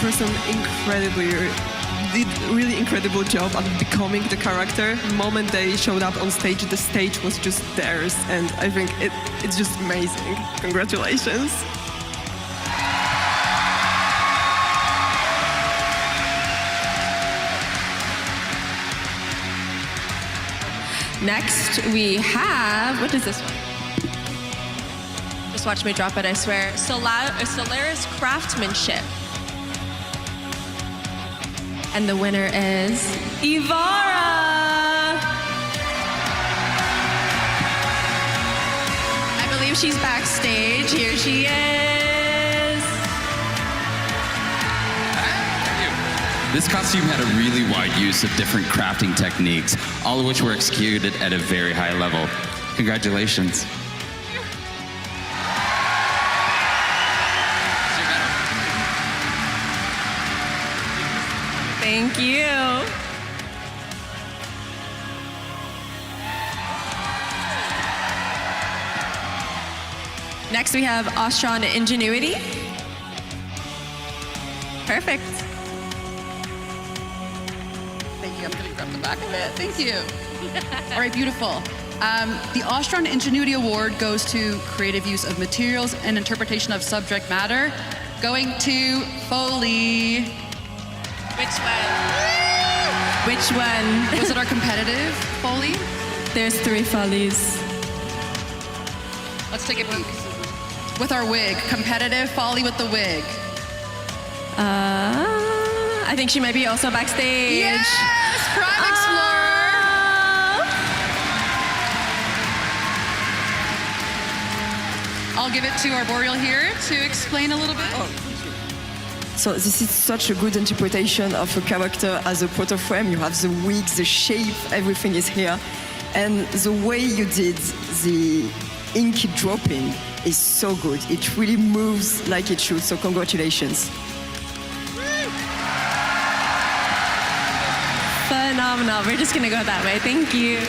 Person did really incredible job at becoming the character. The moment they showed up on stage, the stage was just theirs, and I think it's just amazing. Congratulations. Next, we have, what is this one? Just watch me drop it, I swear. Solaris Craftsmanship. And the winner is Ivara. I believe she's backstage. Here she is. This costume had a really wide use of different crafting techniques, all of which were executed at a very high level. Congratulations. Thank you. Next, we have Austron Ingenuity. Perfect. Thank you. I'm going to grab the back of it. Thank you. All right, beautiful. The Austron Ingenuity Award goes to creative use of materials and interpretation of subject matter. Going to Foley. Which one? Which one? Was it our competitive Foley? There's 3 Follies. Let's take a peek. With our wig. Competitive Foley with the wig. I think she might be also backstage. Yes! Prime Explorer! I'll give it to our Boreal here to explain a little bit. So this is such a good interpretation of a character as a proto frame. You have the wig, the shape, everything is here. And the way you did the ink dropping is so good. It really moves like it should, so congratulations. Phenomenal. We're just gonna go that way. Thank you.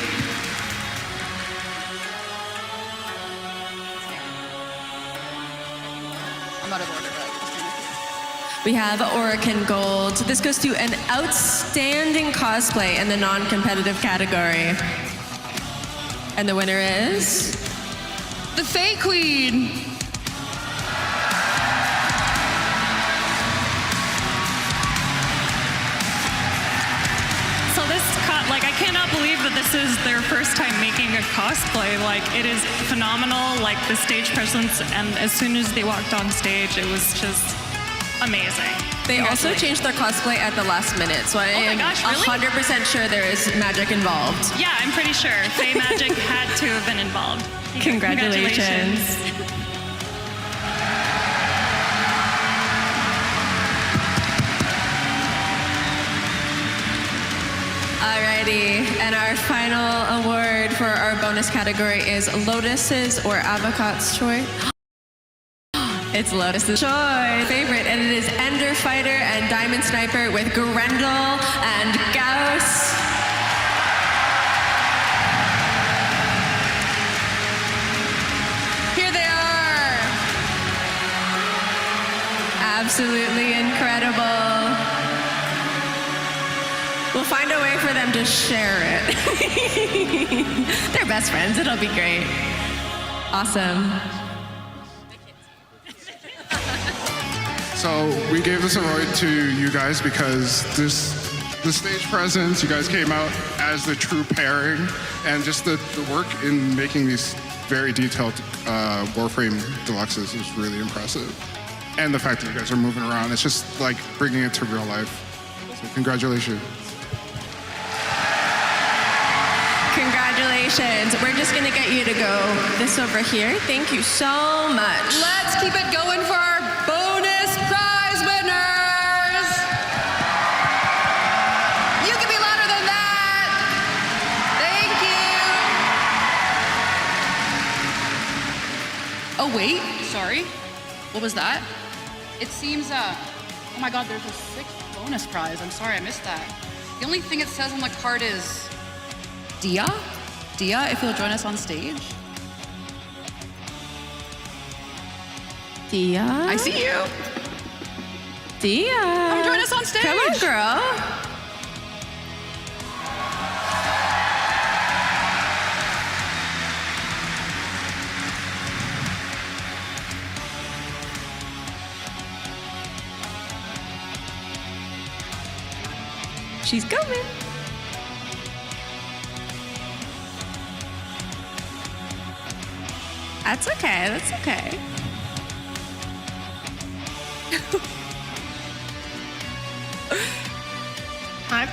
We have Oracan Gold. This goes to an outstanding cosplay in the non-competitive category. And the winner is... the Fate Queen. So this, like, I cannot believe that this is their first time making a cosplay. Like, it is phenomenal, like, the stage presence, and as soon as they walked on stage, it was just amazing. They also changed their cosplay at the last minute, so I am 100% sure there is magic involved. Yeah, I'm pretty sure. Fey magic had to have been involved. Congratulations. Alrighty, and our final award for our bonus category is Lotus's or Avocat's Choice. It's Lotus's Choice favorite, and it is Ender Fighter and Diamond Sniper with Grendel and Gauss. Here they are. Absolutely incredible. We'll find a way for them to share it. They're best friends. It'll be great. Awesome. So we gave this award to you guys because the stage presence, you guys came out as the true pairing, and just the work in making these very detailed Warframe Deluxes is really impressive. And the fact that you guys are moving around, it's just like bringing it to real life. So congratulations. Congratulations. We're just going to get you to go this over here. Thank you so much. Let's keep it going for our bonus prize winners. You can be louder than that. Thank you. Oh, wait, sorry. What was that? It seems, oh my God, there's a 6th bonus prize. I'm sorry, I missed that. The only thing it says on the card is Dia? Dia, if you'll join us on stage. Dia? I see you. Dia. Come join us on stage. Come on, girl. She's coming. That's okay, that's okay. Hi.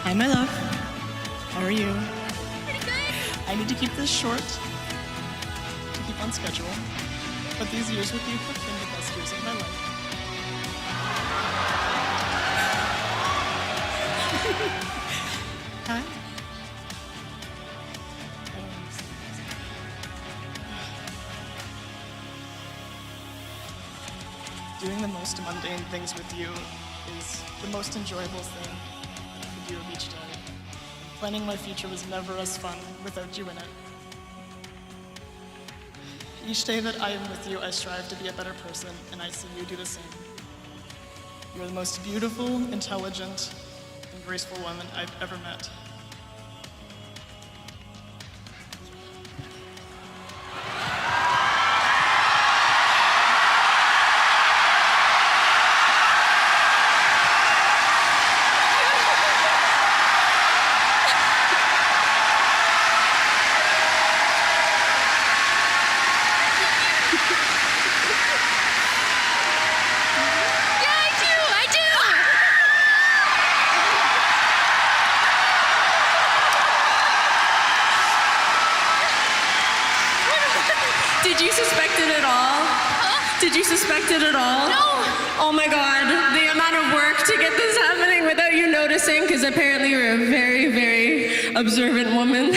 Hi, my love. How are you? Pretty good. I need to keep this short to keep on schedule. But these years with you have been the best years of my life. Hi. Doing the most mundane things with you is the most enjoyable thing I could do of each day. Planning my future was never as fun without you in it. Each day that I am with you, I strive to be a better person, and I see you do the same. You are the most beautiful, intelligent, and graceful woman I've ever met. Did you suspect it at all? Huh? Did you suspect it at all? No! Oh my God, the amount of work to get this happening without you noticing, because apparently you're a very, very observant woman.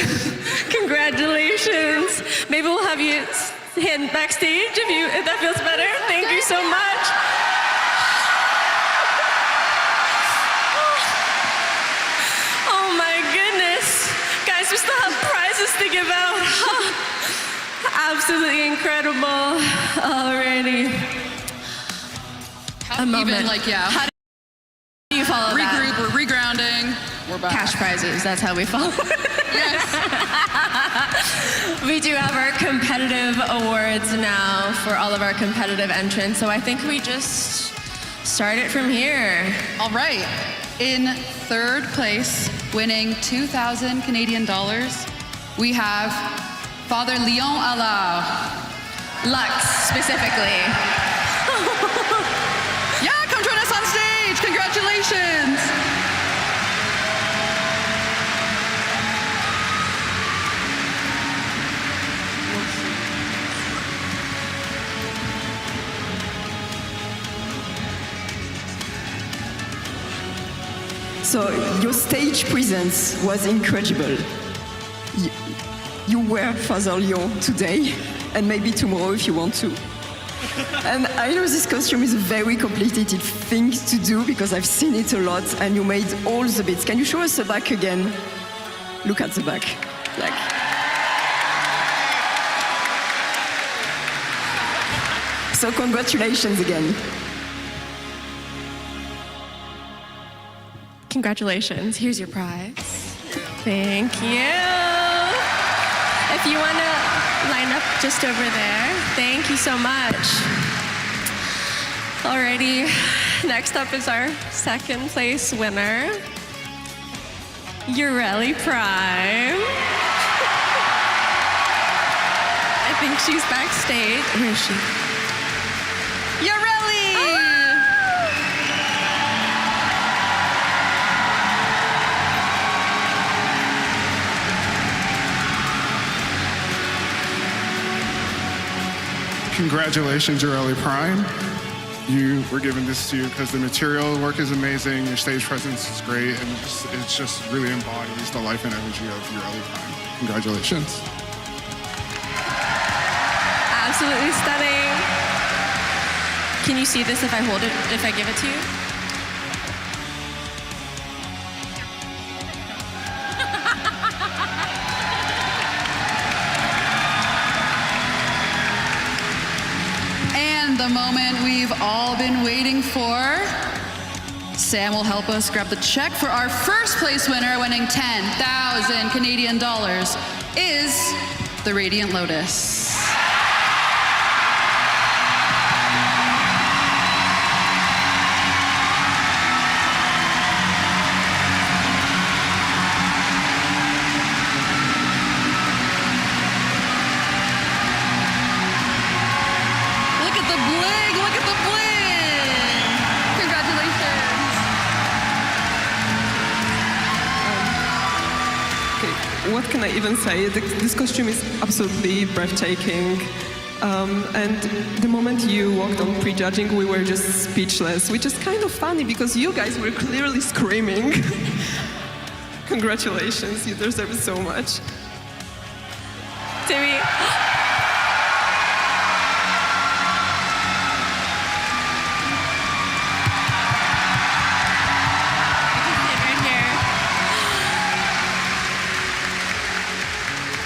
Congratulations. Maybe we'll have you head backstage if that feels better. Thank you so much. Oh my goodness. Guys, we still have prizes to give out. Absolutely incredible. Alrighty. How A moment. How do you follow that? Regroup, we're regrounding, we're back. Cash prizes, that's how we follow. Yes. We do have our competitive awards now for all of our competitive entrants, so I think we just start it from here. All right. In third place, winning 2,000 Canadian dollars, we have Father Leon Allard. Lux, specifically. Yeah, come join us on stage. Congratulations. So your stage presence was incredible. You were Father Leon today, and maybe tomorrow if you want to. And I know this costume is a very complicated thing to do because I've seen it a lot, and you made all the bits. Can you show us the back again? Look at the back. So congratulations again. Congratulations. Here's your prize. Thank you. If you want to line up just over there. Thank you so much. Alrighty. Next up is our second place winner, Ureli Prime. I think she's backstage. Where is she? Ureli! Congratulations, Ureli Prime. You were given this to you because the material work is amazing, your stage presence is great, and it just really embodies the life and energy of Ureli Prime. Congratulations. Absolutely stunning. Can you see this if I hold it, if I give it to you? And the moment we've all been waiting for. Sam will help us grab the check for our first place winner, winning 10,000 Canadian dollars, is the Radiant Lotus. What can I even say? This costume is absolutely breathtaking. And the moment you walked on prejudging, we were just speechless, which is kind of funny because you guys were clearly screaming. Congratulations, you deserve so much. Timmy.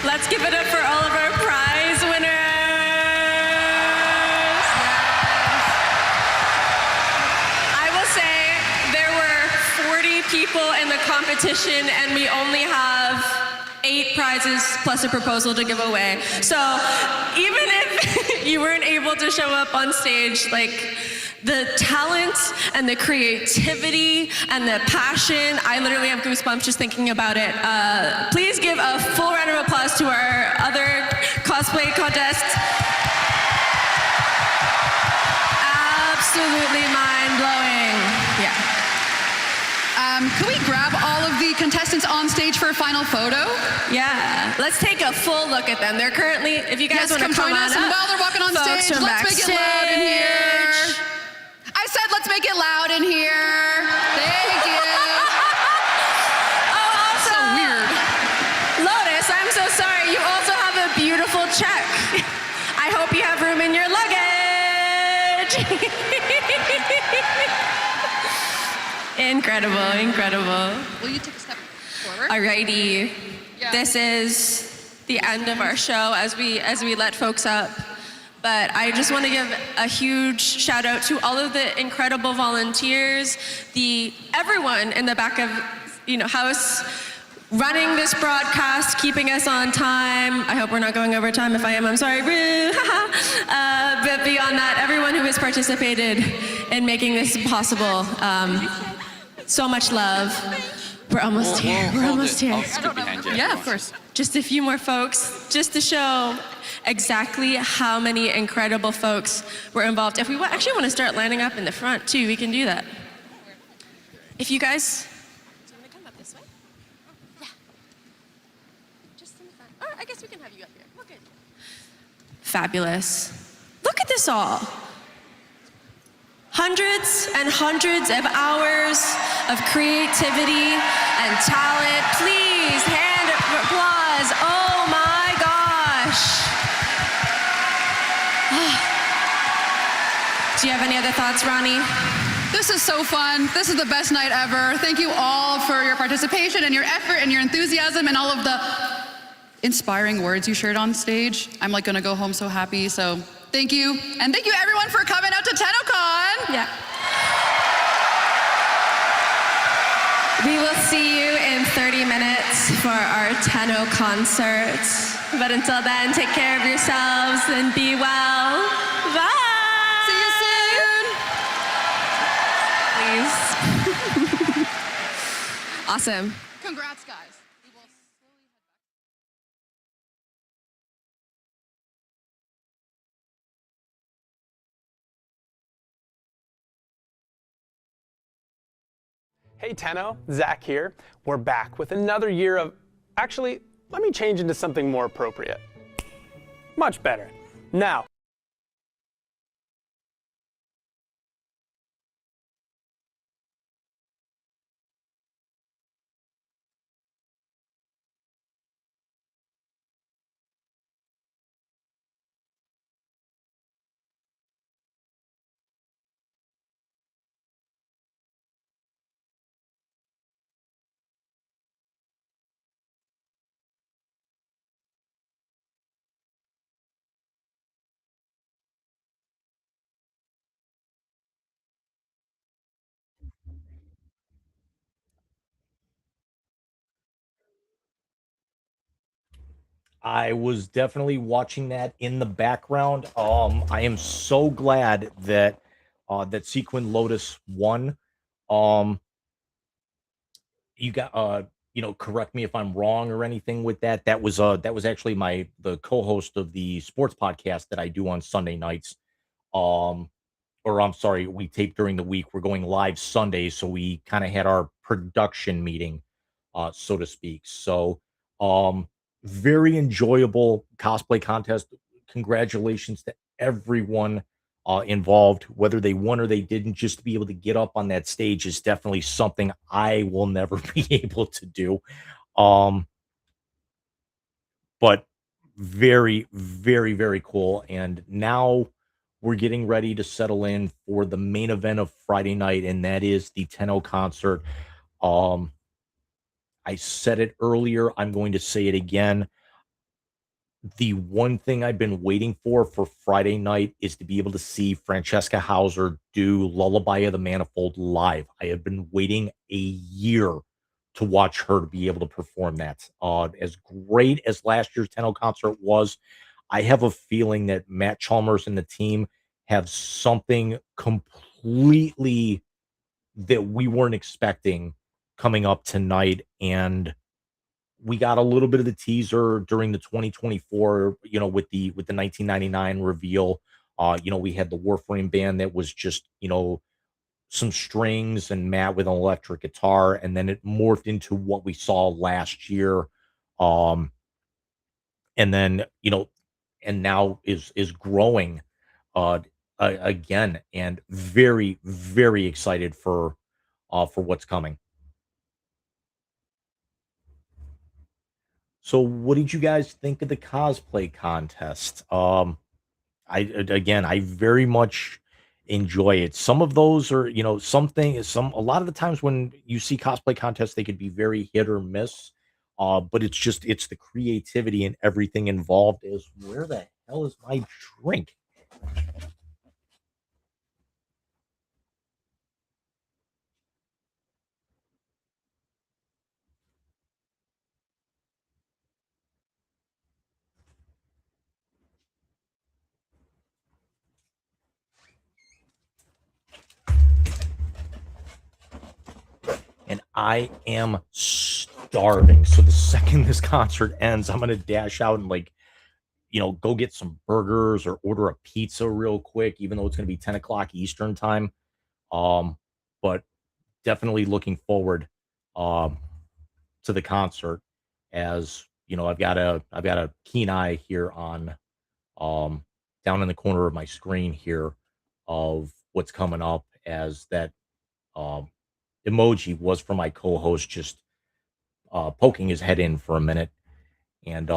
Let's give it up for all of our prize winners. I will say there were 40 people in the competition and we only have 8 prizes plus a proposal to give away. So even if you weren't able to show up on stage, like, the talent and the creativity and the passion, I literally have goosebumps just thinking about it. Please give a full round of applause to our other cosplay contests. Absolutely mind-blowing. Yeah. Could we grab all of the contestants on stage for a final photo? Yeah. Let's take a full look at them. They're currently, if you guys want to come join on us, up, and while they're walking on folks stage, from let's make it loud in here. backstage. I said let's make it loud in here. Thank you. Oh, also, so weird. Lotus, I'm so sorry. You also have a beautiful check. I hope you have room in your luggage. Incredible, incredible. Will you take a step forward? Alrighty. Yeah. This is the end of our show as we let folks up. But I just want to give a huge shout out to all of the incredible volunteers, everyone in the back of house running this broadcast, keeping us on time. I hope we're not going over time. If I am, I'm sorry. But beyond that, everyone who has participated in making this possible, so much love. We're almost here. We're almost here. I'll scoot behind you. Yeah, of course. Just a few more folks, just to show exactly how many incredible folks were involved. If we actually want to start lining up in the front too, we can do that. If you guys, do you want to come up this way? Yeah. Just in the front. Or I guess we can have you up here. We're good. Fabulous. Look at this all. Hundreds and hundreds of hours of creativity and talent. Please, hand of applause. Oh my gosh. Do you have any other thoughts, Ronnie? This is so fun. This is the best night ever. Thank you all for your participation and your effort and your enthusiasm and all of the inspiring words you shared on stage. I'm like gonna go home so happy, so thank you. And thank you everyone for coming out to TennoCon. Yeah. We will see you in 30 minutes for our TennoConcert. But until then, take care of yourselves and be well. Bye. See you soon. Please. Awesome. Congrats, guys. Hey Tenno, Zach here. We're back with another year of, actually, let me change into something more appropriate. Much better. Now, I was definitely watching that in the background. I am so glad that that Sequin Lotus won. Um, you got correct me if I'm wrong or anything with that. That was actually the co-host of the sports podcast that I do on Sunday nights. Um, or I'm sorry, we tape during the week. We're going live Sunday, so we kind of had our production meeting, so to speak. So, very enjoyable cosplay contest. Congratulations to everyone involved, whether they won or they didn't. Just to be able to get up on that stage is definitely something I will never be able to do. Um, but very, very, very cool. And now we're getting ready to settle in for the main event of Friday night, and that is the TennoConcert. Um, I said it earlier. I'm going to say it again. The one thing I've been waiting for Friday night is to be able to see Francesca Hauser do Lullaby of the Manifold live. I have been waiting a year to watch her to be able to perform that. As great as last year's TennoConcert was, I have a feeling that Matt Chalmers and the team have something completely that we weren't expecting coming up tonight. And we got a little bit of the teaser during the 2024, with the 1999 reveal. We had the Warframe band that was just, some strings and Matt with an electric guitar, and then it morphed into what we saw last year. Um, and then, and now is growing uh again, and very, very excited for what's coming. So what did you guys think of the cosplay contest? Again, I very much enjoy it. Some of those are, a lot of the times when you see cosplay contests, they could be very hit or miss. But it's the creativity and everything involved. Is where the hell is my drink? And I am starving. So the second this concert ends, I'm gonna dash out and go get some burgers or order a pizza real quick, even though it's gonna be 10 o'clock Eastern time. But definitely looking forward um to the concert, as I've got a keen eye here on um down in the corner of my screen here of what's coming up, as that um emoji was for my co-host just poking his head in for a minute. And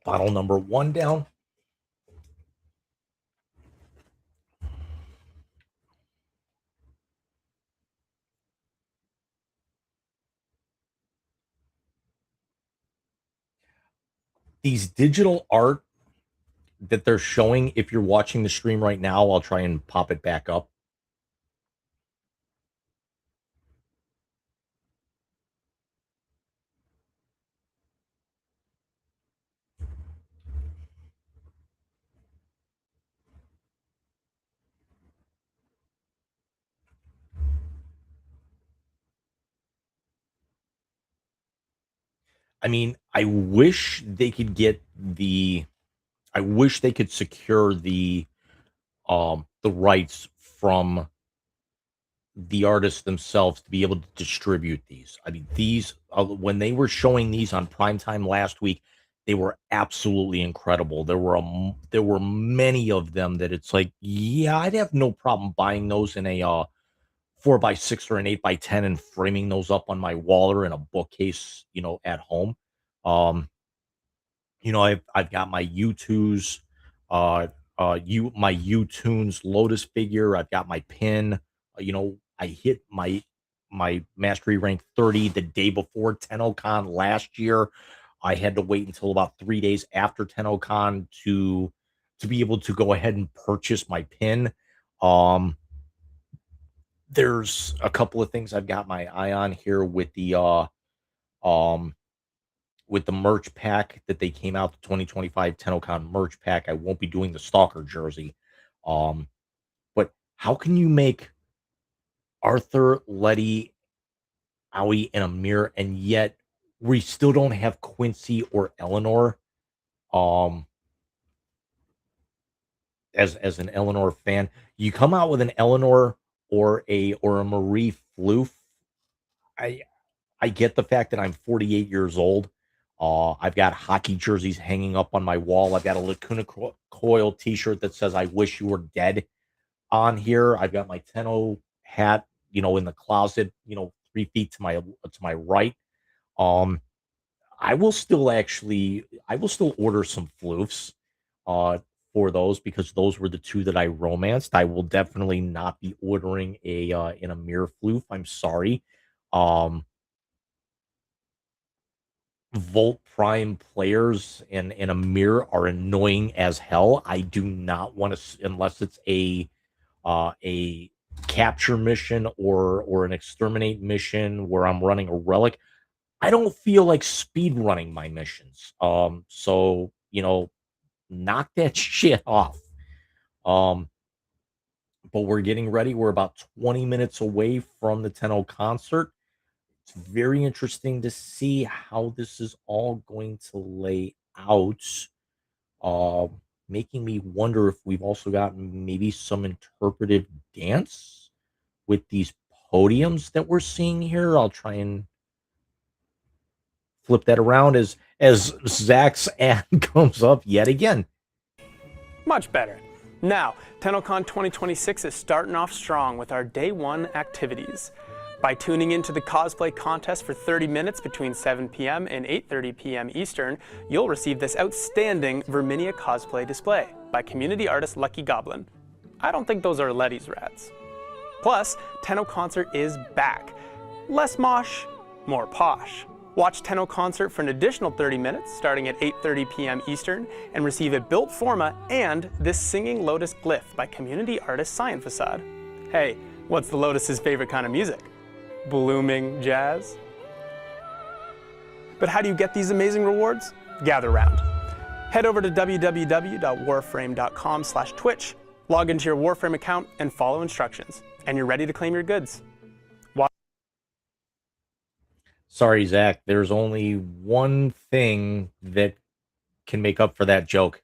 bottle number one down. These digital art that they're showing, if you're watching the stream right now, I'll try and pop it back up. I mean, I wish they could secure the rights from the artists themselves to be able to distribute these. I mean, these when they were showing these on primetime last week, they were absolutely incredible. There were many of them that it's like, yeah, I'd have no problem buying those in a 4x6 or an 8x10 and framing those up on my wall or in a bookcase, at home. Um, I've got my U2's my U-Tunes Lotus figure. I've got my pin. I hit my mastery rank 30 the day before TennoCon last year. I had to wait until about 3 days after TennoCon to be able to go ahead and purchase my pin. Um, there's a couple of things I've got my eye on here um with the merch pack that they came out, the 2025 TennoCon merch pack. I won't be doing the Stalker jersey. Um, but how can you make Arthur, Letty, Owie, and Amir, and yet we still don't have Quincy or Eleanor? Um, as an Eleanor fan, you come out with an Eleanor or a Marie Floof. I I get the fact that I'm 48 years old. I've got hockey jerseys hanging up on my wall. I've got a Lacuna Coil T-shirt that says "I wish you were dead" on here. I've got my Tenno hat, in the closet, 3 feet to my right. Um, I will still order some floofs, uh, for those, because those were the two that I romanced. I will definitely not be ordering an Amir floof. I'm sorry. Um, Volt Prime players and a mirror are annoying as hell. I do not want to, unless it's a capture mission or an exterminate mission where I'm running a relic. I don't feel like speed running my missions. So knock that shit off. Um, but we're getting ready. We're about 20 minutes away from the Tenno concert. It's very interesting to see how this is all going to lay out. Uh, Making me wonder if we've also got maybe some interpretive dance with these podiums that we're seeing here. I'll try and flip that around as Zach's ad comes up yet again. Much better. Now, TennoCon 2026 is starting off strong with our day one activities. By tuning into the cosplay contest for 30 minutes between 7 p.m. and 8:30 p.m. Eastern, you'll receive this outstanding Verminia cosplay display by community artist Lucky Goblin. I don't think those are Letty's rats. Plus, TennoConcert is back. Less mosh, more posh. Watch TennoConcert for an additional 30 minutes starting at 8:30 p.m. Eastern and receive a built forma and this Singing Lotus glyph by community artist Cyan Facade. Hey, what's the Lotus's favorite kind of music? Blooming jazz? But how do you get these amazing rewards? Gather round. Head over to www.warframe.com/Twitch, log into your Warframe account and follow instructions, and you're ready to claim your goods. Sorry, Zach, there's only one thing that can make up for that joke.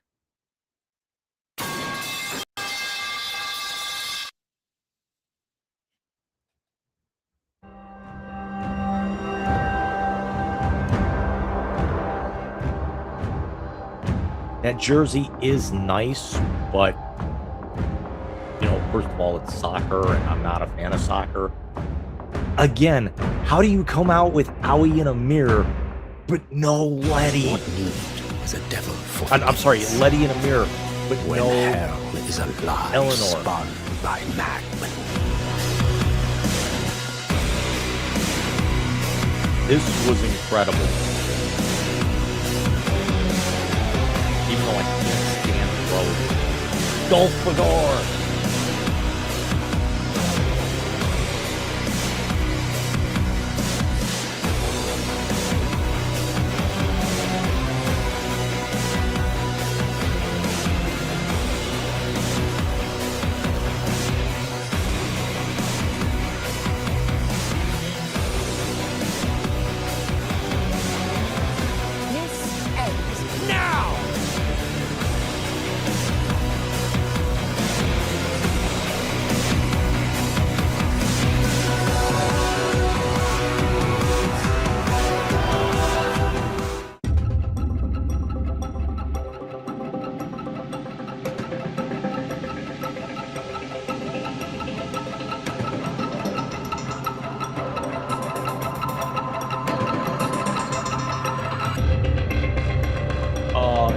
That jersey is nice, but, you know, first of all, it's soccer, and I'm not a fan of soccer. Again, how do you come out with Owie in a mirror, but no Letty? What need is a devil for I'm sorry, Letty in a mirror, but when no hell is a lie Eleanor. spun by madmen. This was incredible. Even though I can't stand Rose. Dolphador!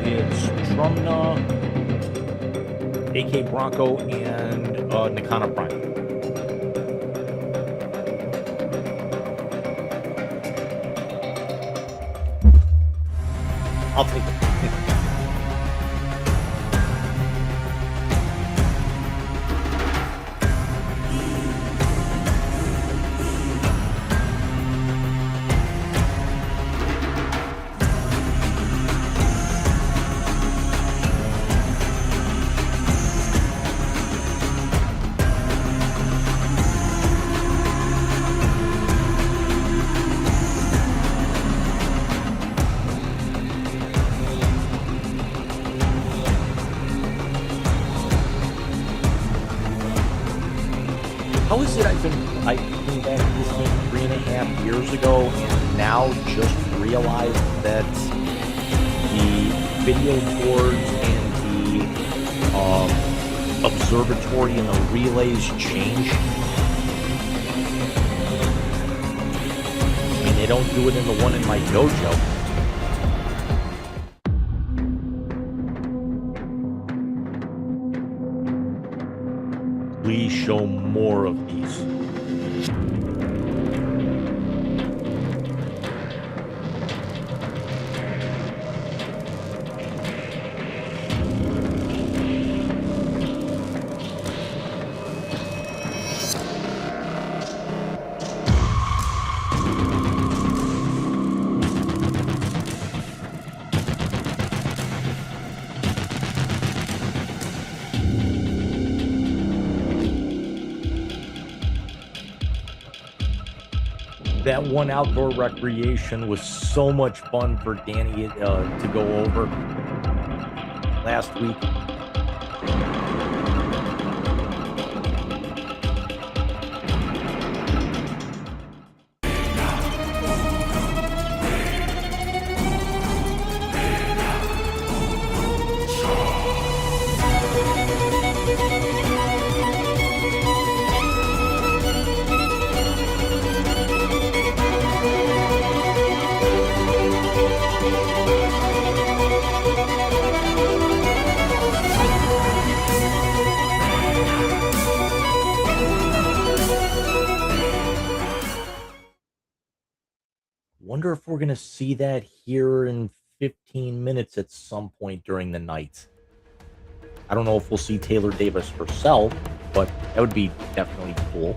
It's Trumna, AK Bronco, and Nikana Prime. I'll take it. How is it I came back to this game 3.5 years ago and now just realized that the video boards and the observatory and the relays change? I mean, they don't do it in the one in my dojo. Please show more of these. That one outdoor recreation was so much fun for Danny to go over last week. Wonder if we're gonna see that here in 15 minutes at some point during the night. I don't know if we'll see Taylor Davis herself, but that would be definitely cool.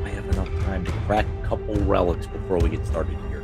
I have enough time to crack a couple relics before we get started here.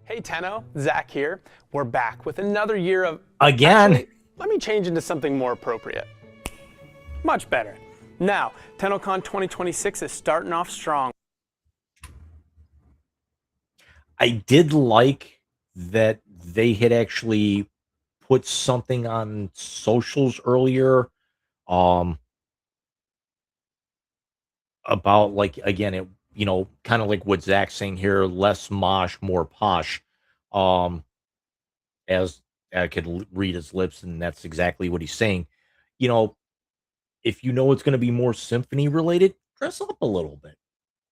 Hey Tenno, Zach here. We're back with another year of... Again? Actually, let me change into something more appropriate. Much better. Now, TennoCon 2026 is starting off strong. I did like that they had actually put something on socials earlier, about, like, again, it, kind of like what Zach's saying here, less mosh, more posh. Um, as I could read his lips, and that's exactly what he's saying. You know, if you know it's going to be more symphony related, dress up a little bit.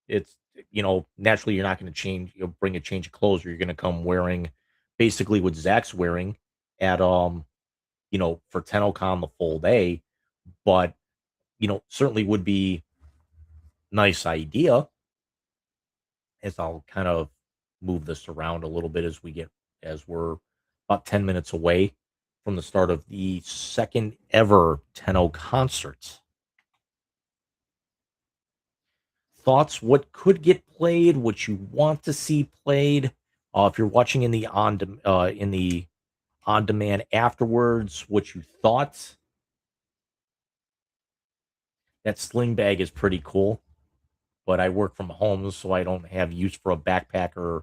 It's, naturally you're not going to change, bring a change of clothes, or you're going to come wearing basically what Zach's wearing at for TennoCon the full day. But certainly would be nice idea, as I'll kind of move this around a little bit as we're about 10 minutes away from the start of the second ever Tenno concert. Thoughts? What could get played? What you want to see played? If you're watching in the on demand afterwards, what you thought? That sling bag is pretty cool, but I work from home, so I don't have use for a backpack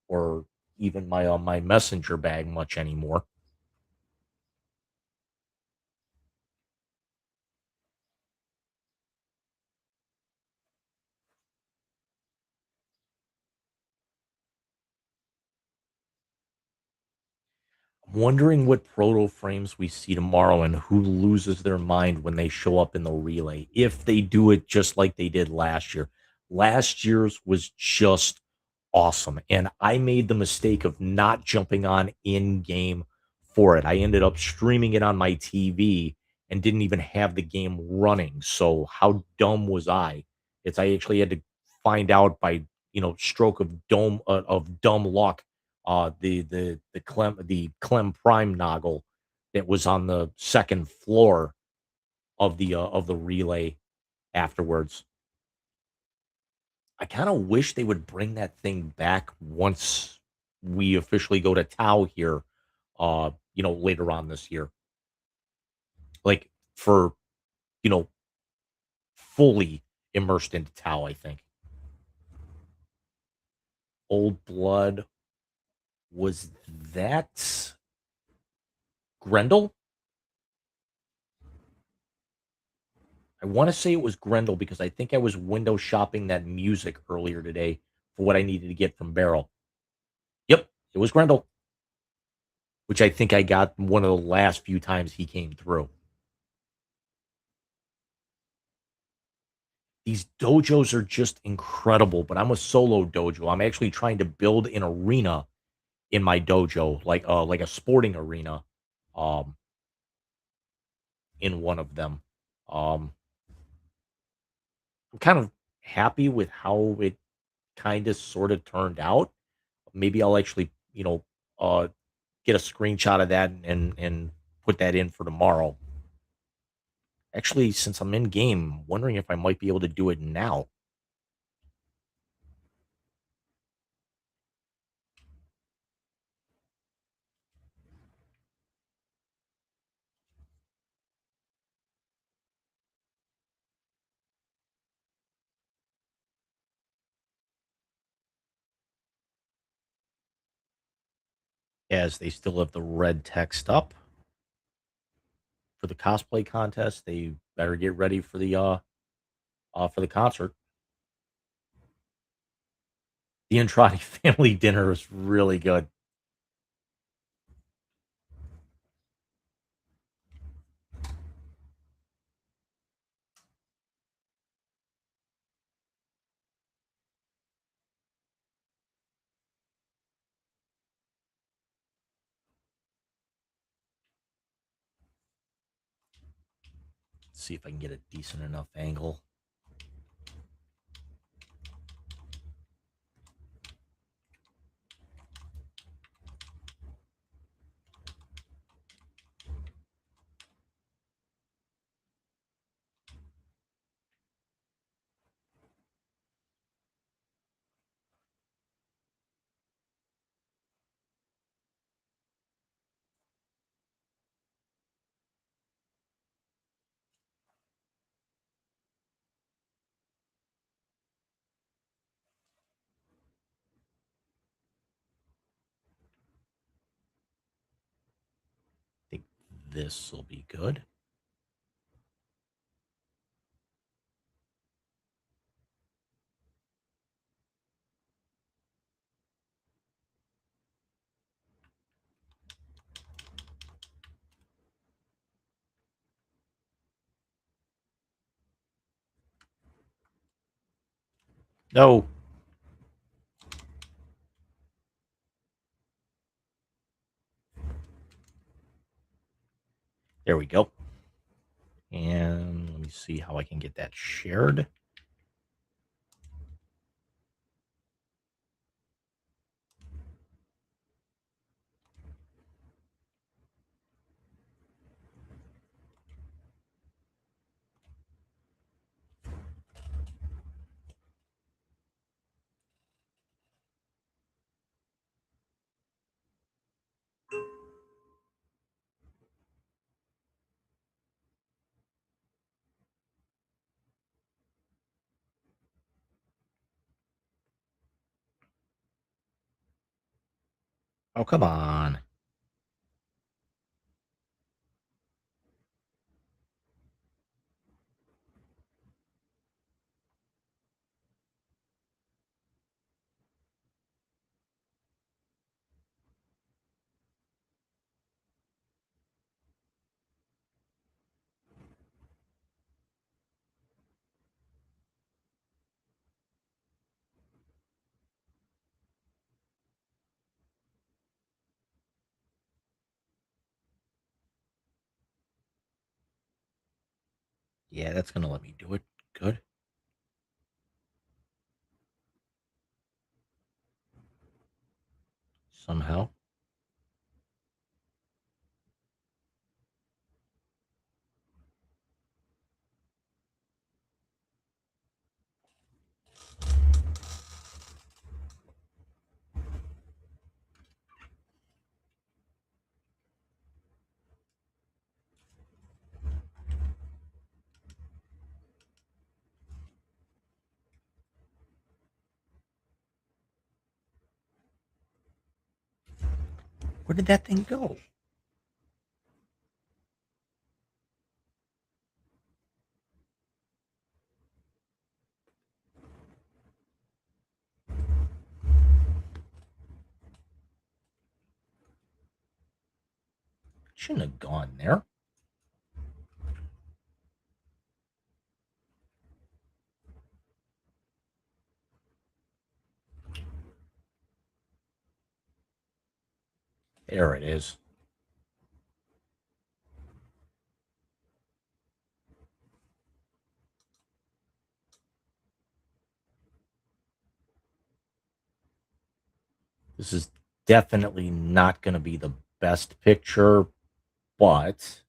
or even my messenger bag much anymore. I'm wondering what proto frames we see tomorrow and who loses their mind when they show up in the relay, if they do it just like they did last year. Last year's was just awesome, and I made the mistake of not jumping on in game for it. I ended up streaming it on my TV and didn't even have the game running. So how dumb was I? I actually had to find out by stroke of dumb luck, the Clem Prime Noggle that was on the second floor of the relay. afterwards. I kind of wish they would bring that thing back once we officially go to Tau here, later on this year. Like for, you know, fully immersed into Tau, I think. Old Blood, was that Grendel? I want to say it was Grendel because I think I was window shopping that music earlier today for what I needed to get from Beryl. Yep, it was Grendel, which I think I got one of the last few times he came through. These dojos are just incredible, but I'm a solo dojo. I'm actually trying to build an arena in my dojo, like a sporting arena, um, in one of them. Um, I'm kind of happy with how it kind of sort of turned out. Maybe I'll actually, uh, get a screenshot of that and put that in for tomorrow. Actually, since I'm in game, wondering if I might be able to do it now. As they still have the red text up for the cosplay contest, they better get ready for the concert. The Andrade family dinner is really good. Let's see if I can get a decent enough angle. I think this will be good. No. There we go. And let me see how I can get that shared. Oh, come on. Yeah, that's going to let me do it. Good. Somehow. Where did that thing go? Shouldn't have gone there. There it is. This is definitely not going to be the best picture, but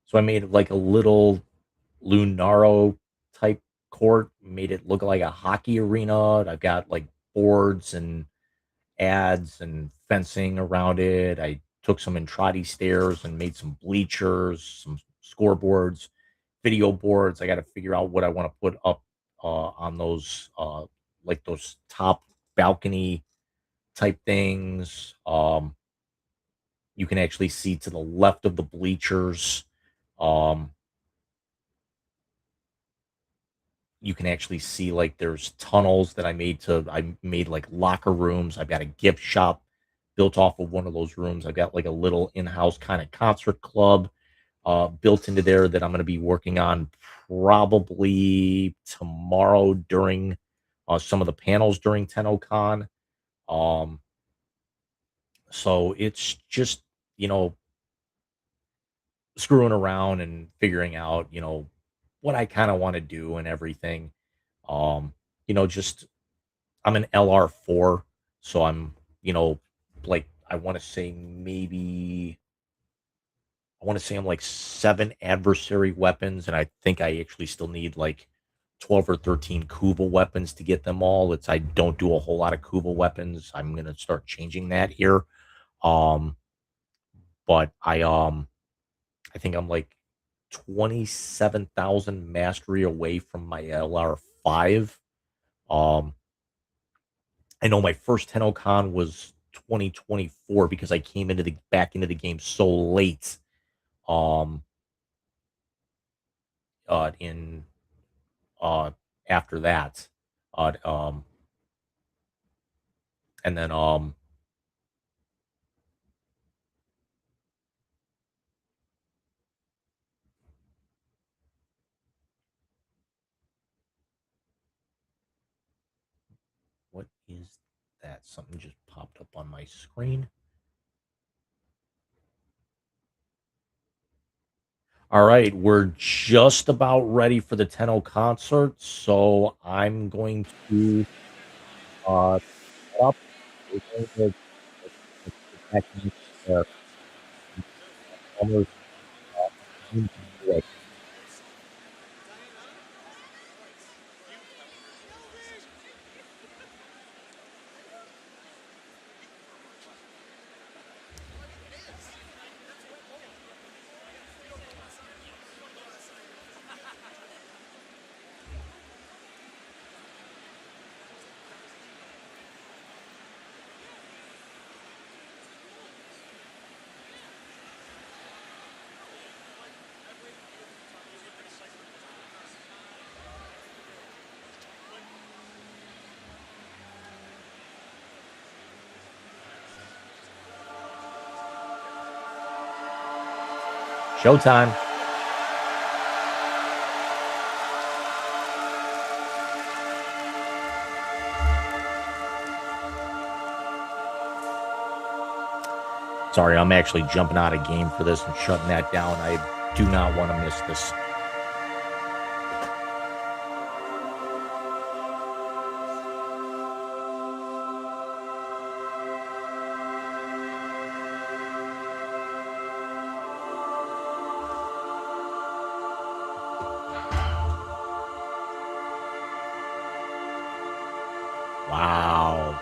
so I made like a little Lunaro type court, made it look like a hockey arena. I've got like boards and ads and fencing around it. I took some Entrati stairs and made some bleachers, some scoreboards, video boards. I got to figure out what I want to put up on those, like those top balcony type things. You can actually see to the left of the bleachers. Um, you can actually see like there's tunnels that I made like locker rooms. I've got a gift shop built off of one of those rooms. I've got like a little in-house kind of concert club built into there that I'm going to be working on probably tomorrow during some of the panels during TennoCon. Um, so it's just, you know, screwing around and figuring out, what I kind of want to do and everything. Um, just I'm an LR4, so I'm, like I want to say maybe I want to say I'm like 7 adversary weapons, and I think I actually still need like 12 or 13 Kuva weapons to get them all. I don't do a whole lot of Kuva weapons. I'm gonna start changing that here. Um, but I think I'm like 27,000 mastery away from my LR5. Um, I know my first TennoCon was 2024 because I came back into the game so late. Um, in uh after that, uh, um, and then what is that? Something just popped up on my screen. All right, we're just about ready for the Tenno concert, so I'm going to set up. We're going to get back into there. Almost, uh, Showtime. Sorry, I'm actually jumping out of game for this and shutting that down. I do not want to miss this. Wow.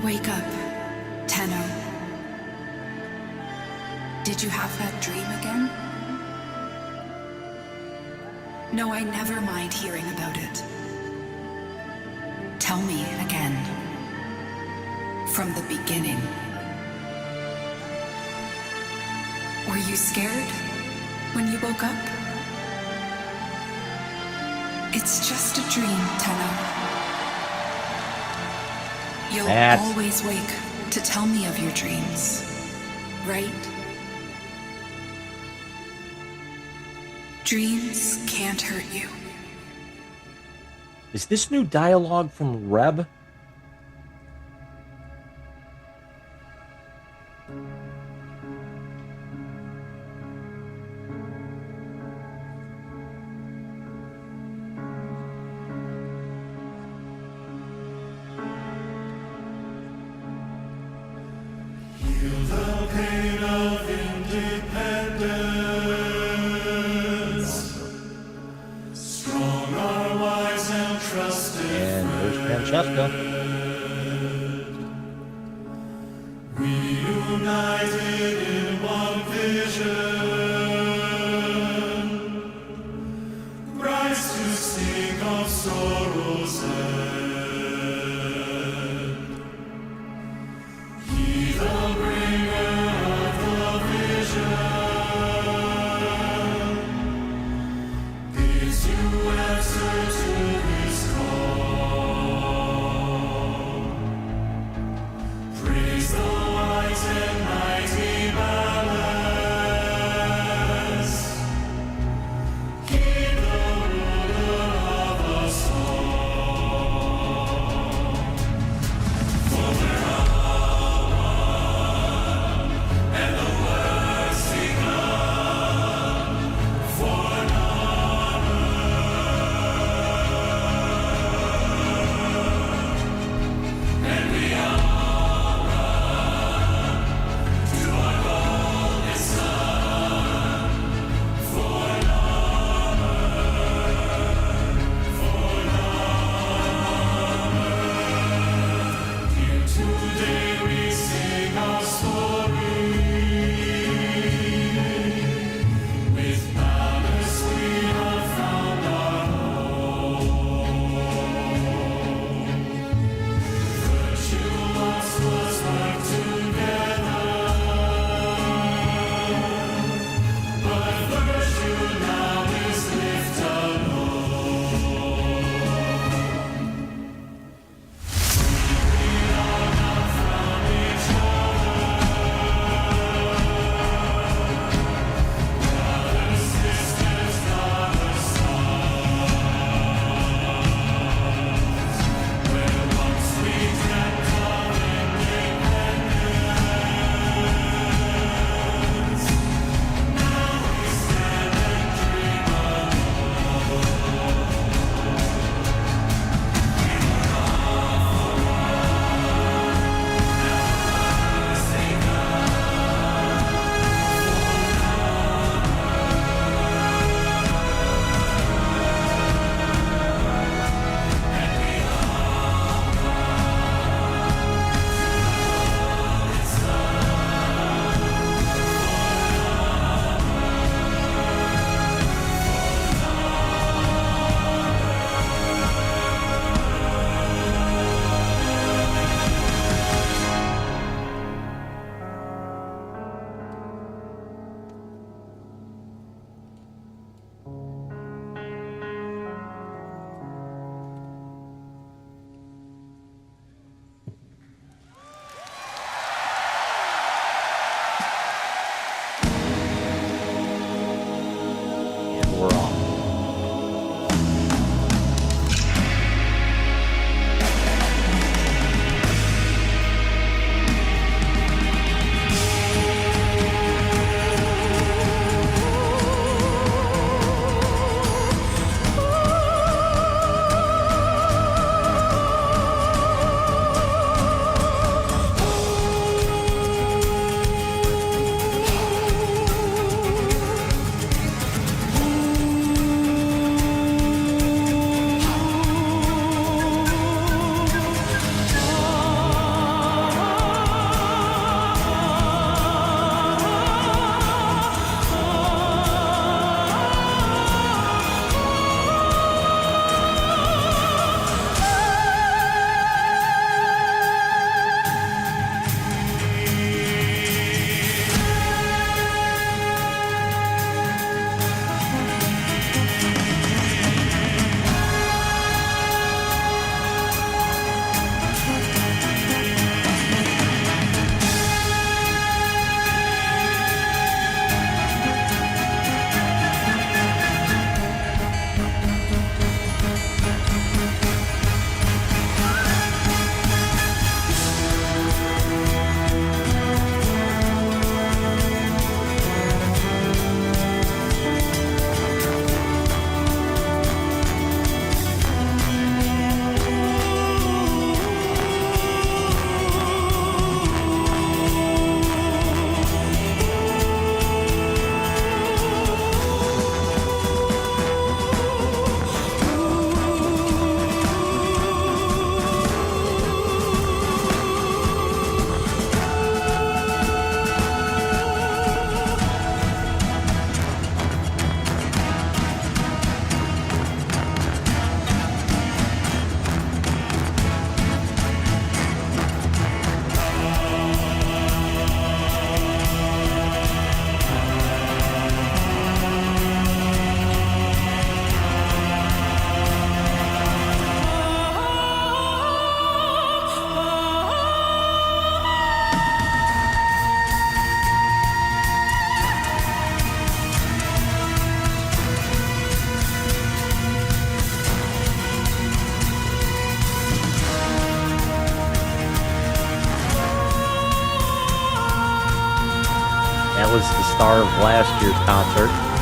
Wake up, Tenno. Did you have that dream again? No, I never mind hearing about it. Tell me again. From the beginning. Were you scared when you woke up? It's just a dream, Tenno. You'll always wake to tell me of your dreams, right? Dreams can't hurt you. Is this new dialogue from Reb? Reunited in one vision, rise to sing of sorrow's end. He, the bringer of the vision, bids you answer to his call. Praise the wise and mighty man. That was the star of last year's concert.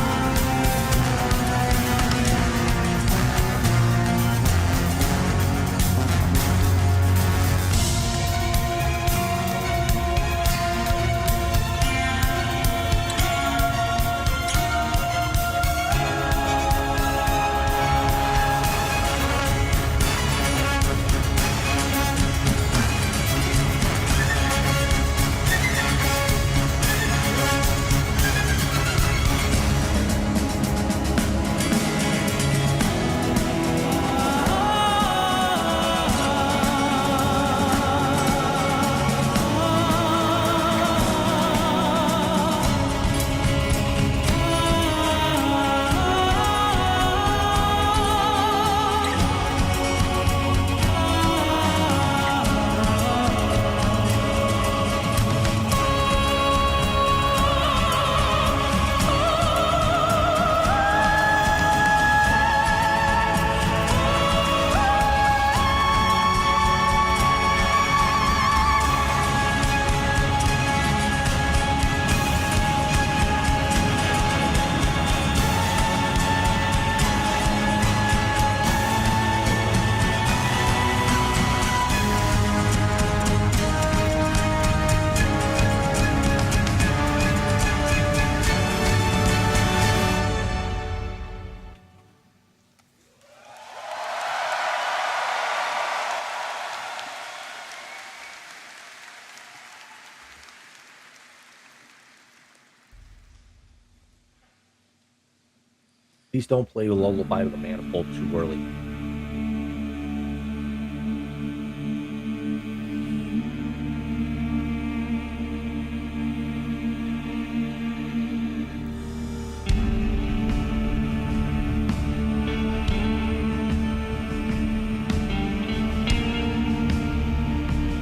Please don't play Lullaby to the Manifold too early.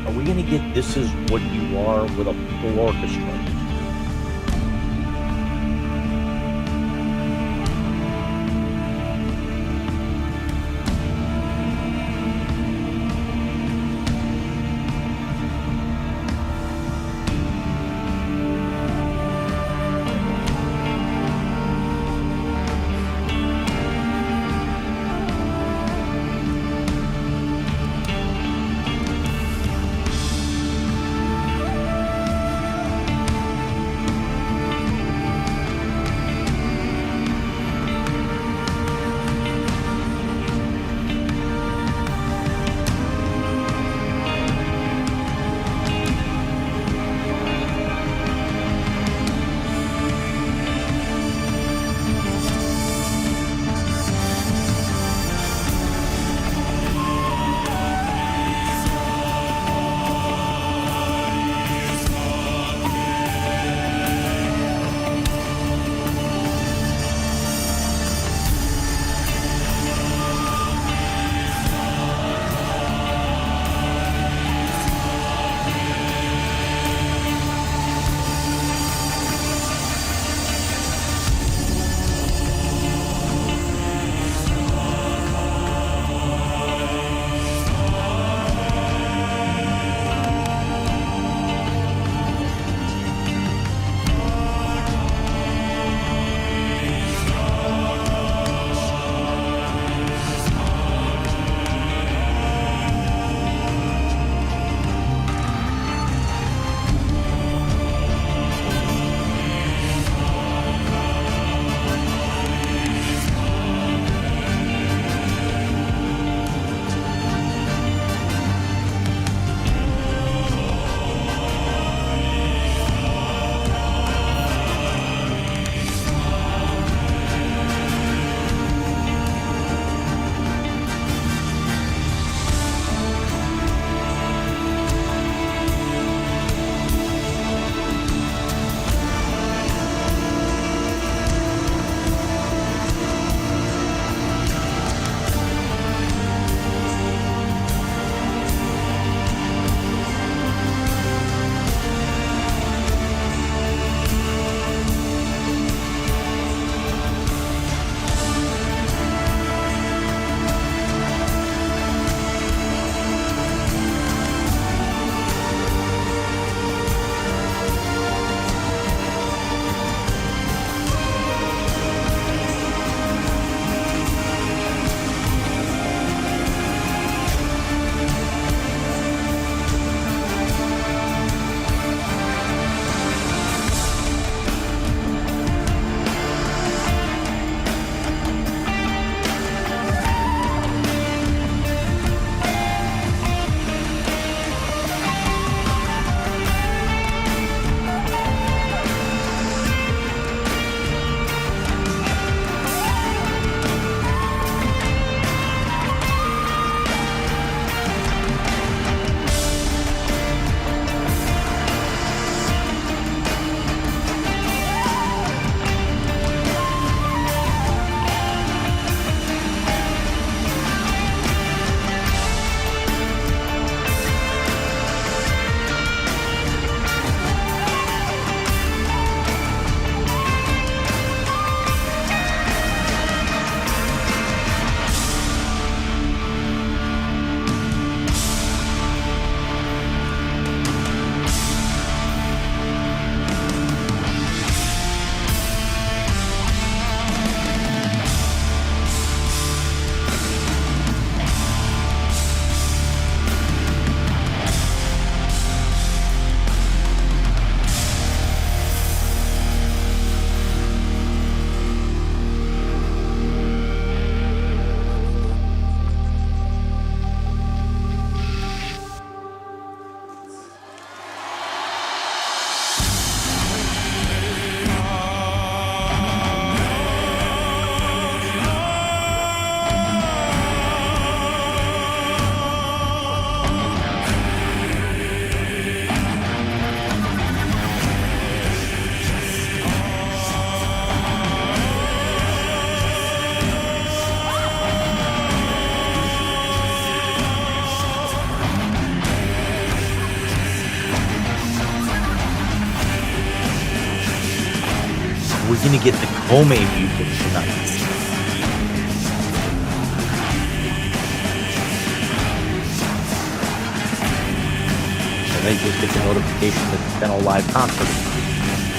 Are we gonna get This Is What You Are with a full orchestra? we're gonna get the Kome music tonight. And they just get the notification that the Tenno Live concert is on.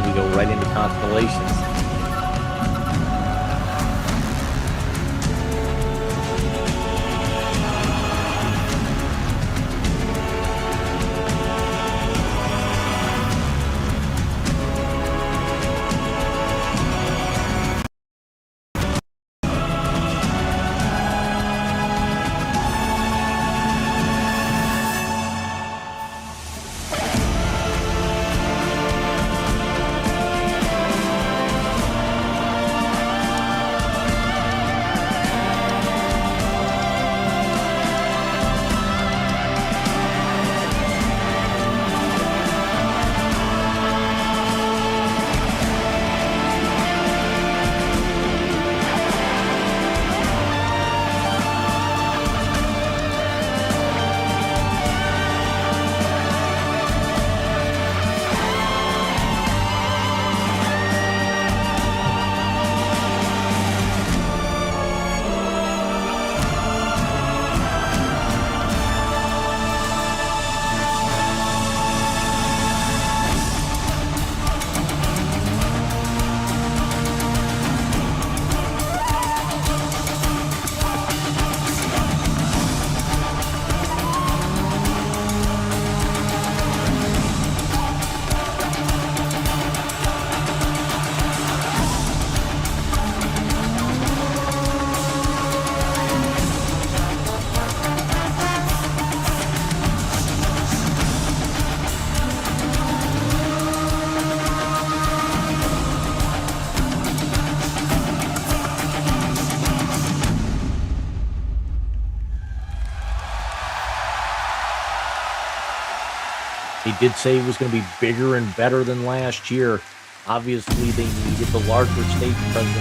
we go right into constellations. He did say it was going to be bigger and better than last year. Obviously, they needed the larger stage presence.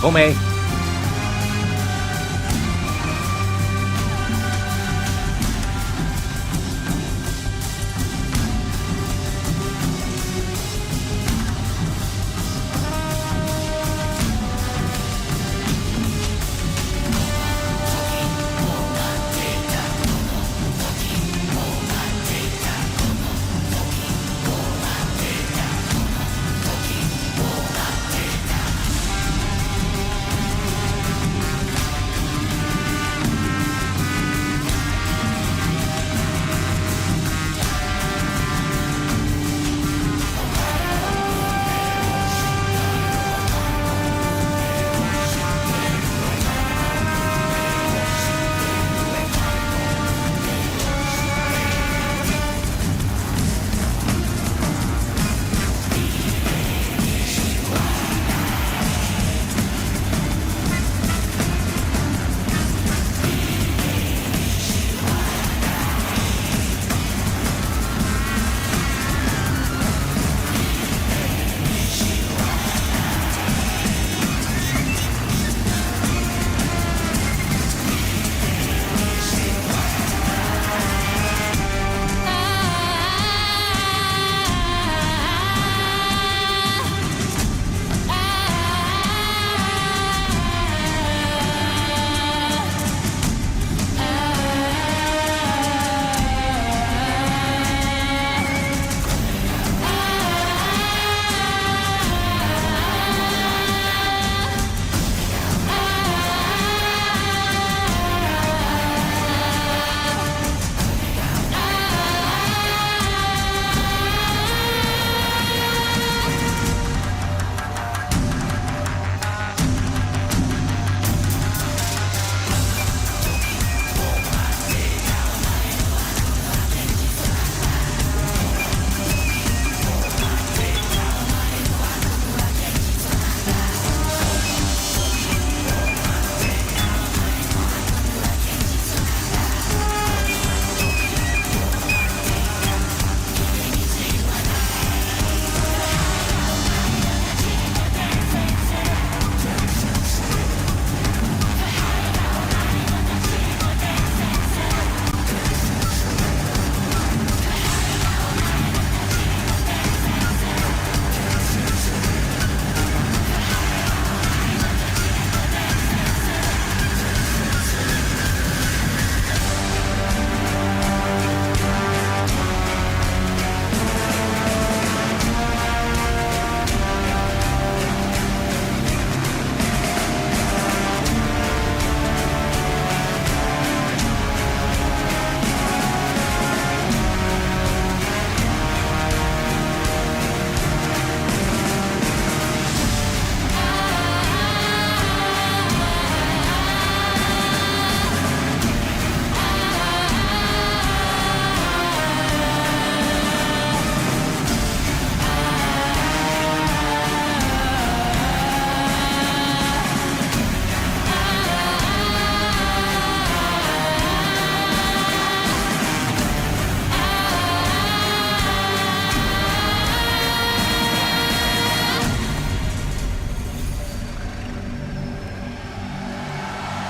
Home.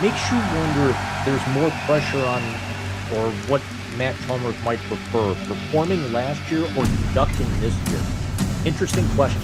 makes you wonder if there's more pressure on, or what Matt Chalmers might prefer, performing last year or conducting this year. Interesting question.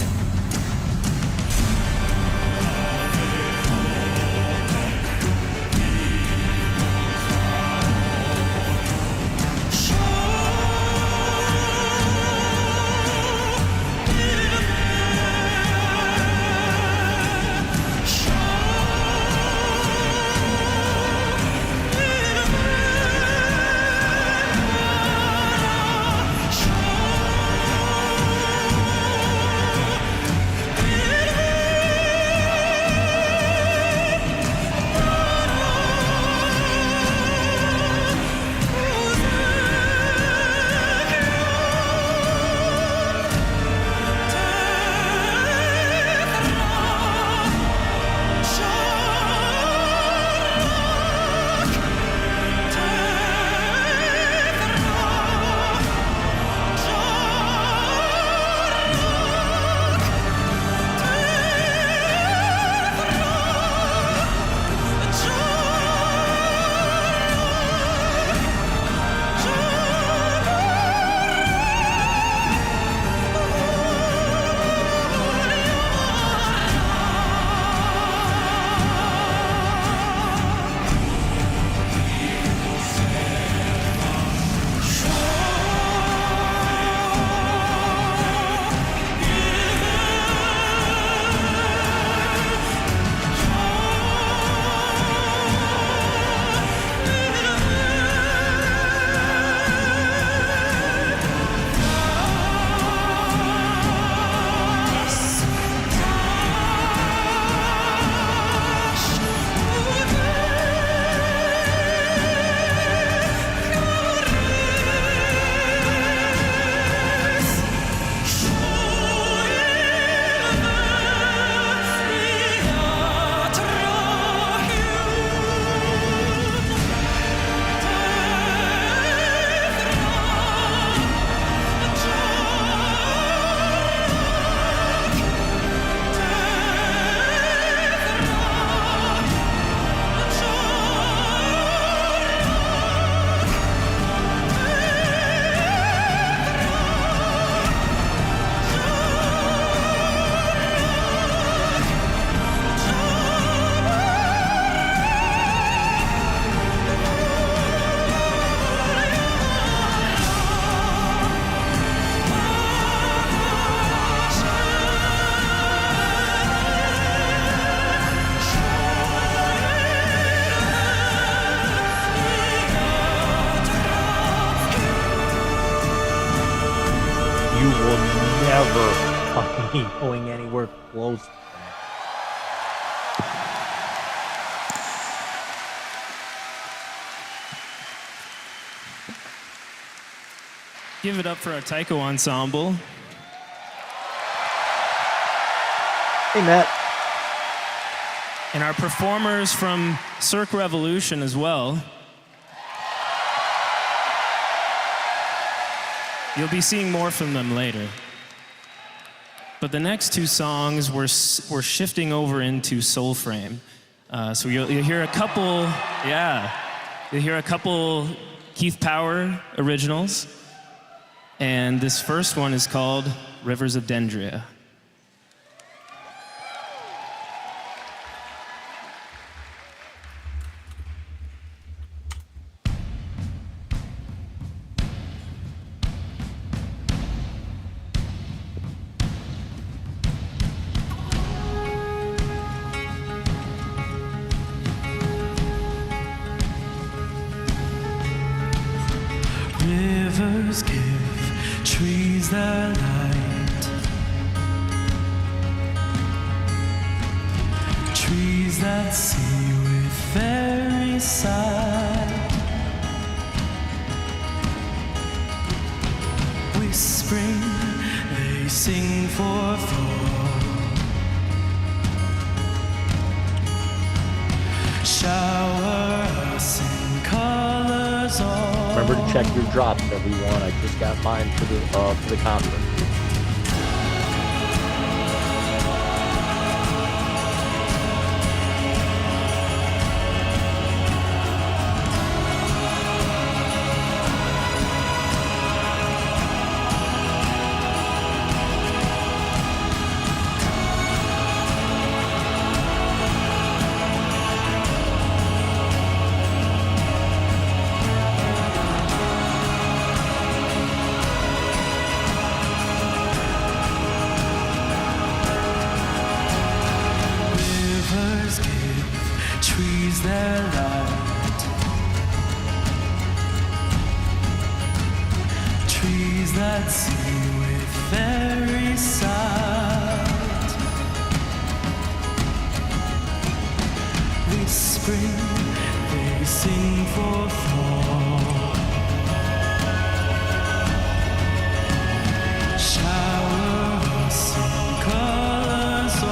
Going anywhere close to that. Give it up for our taiko ensemble. Hey, Matt. And our performers from Cirque Revolution as well. You'll be seeing more from them later. But the next two songs, we're shifting over into Soul Frame. So you'll hear a couple, you'll hear a couple Keith Power originals. And this first one is called Rivers of Dendria. Rivers give trees their light. Trees that see with very sight. Whispering, they sing for fall. Shower us in colors all. Remember to check your drops, everyone. I just got mine for the conference. at sea with very sad, whispering they sing for thought. Shower us in colors all.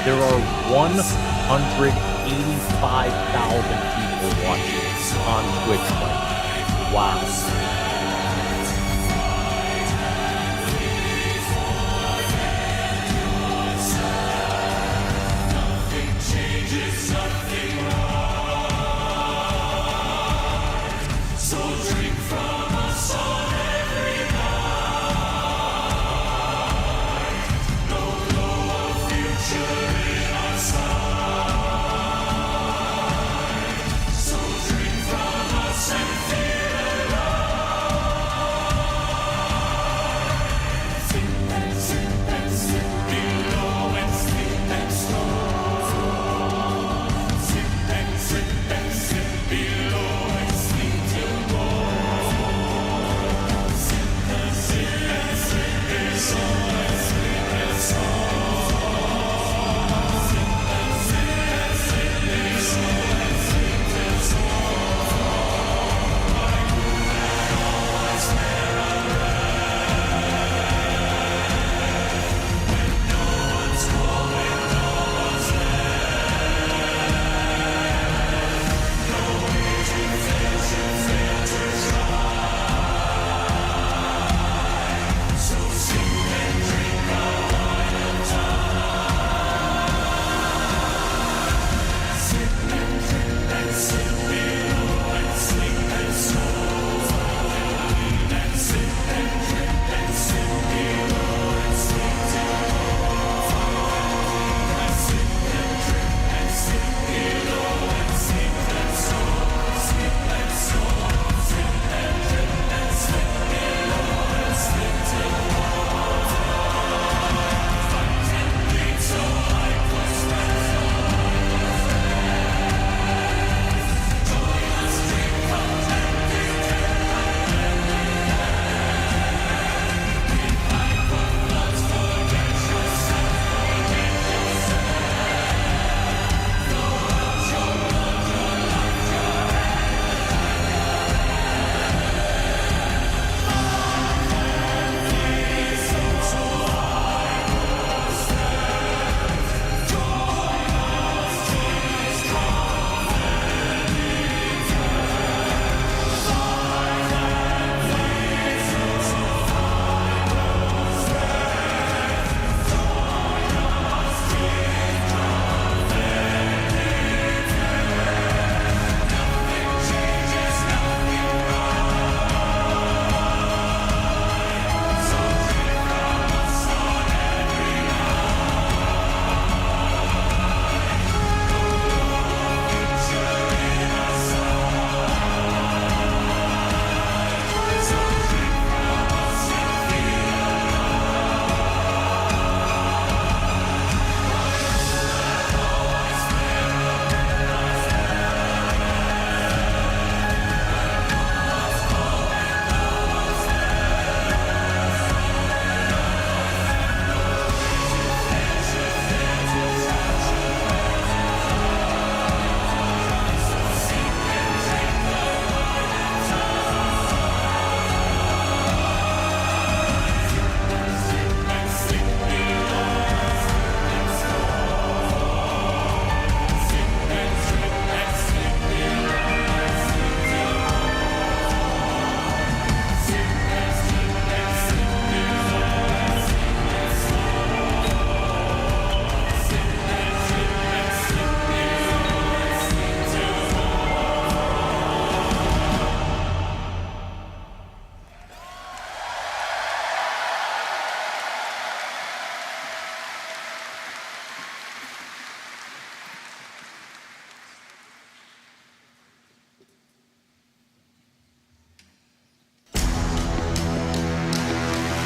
There are 185,000 people watching on Twitch right now. Wow.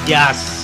Yes.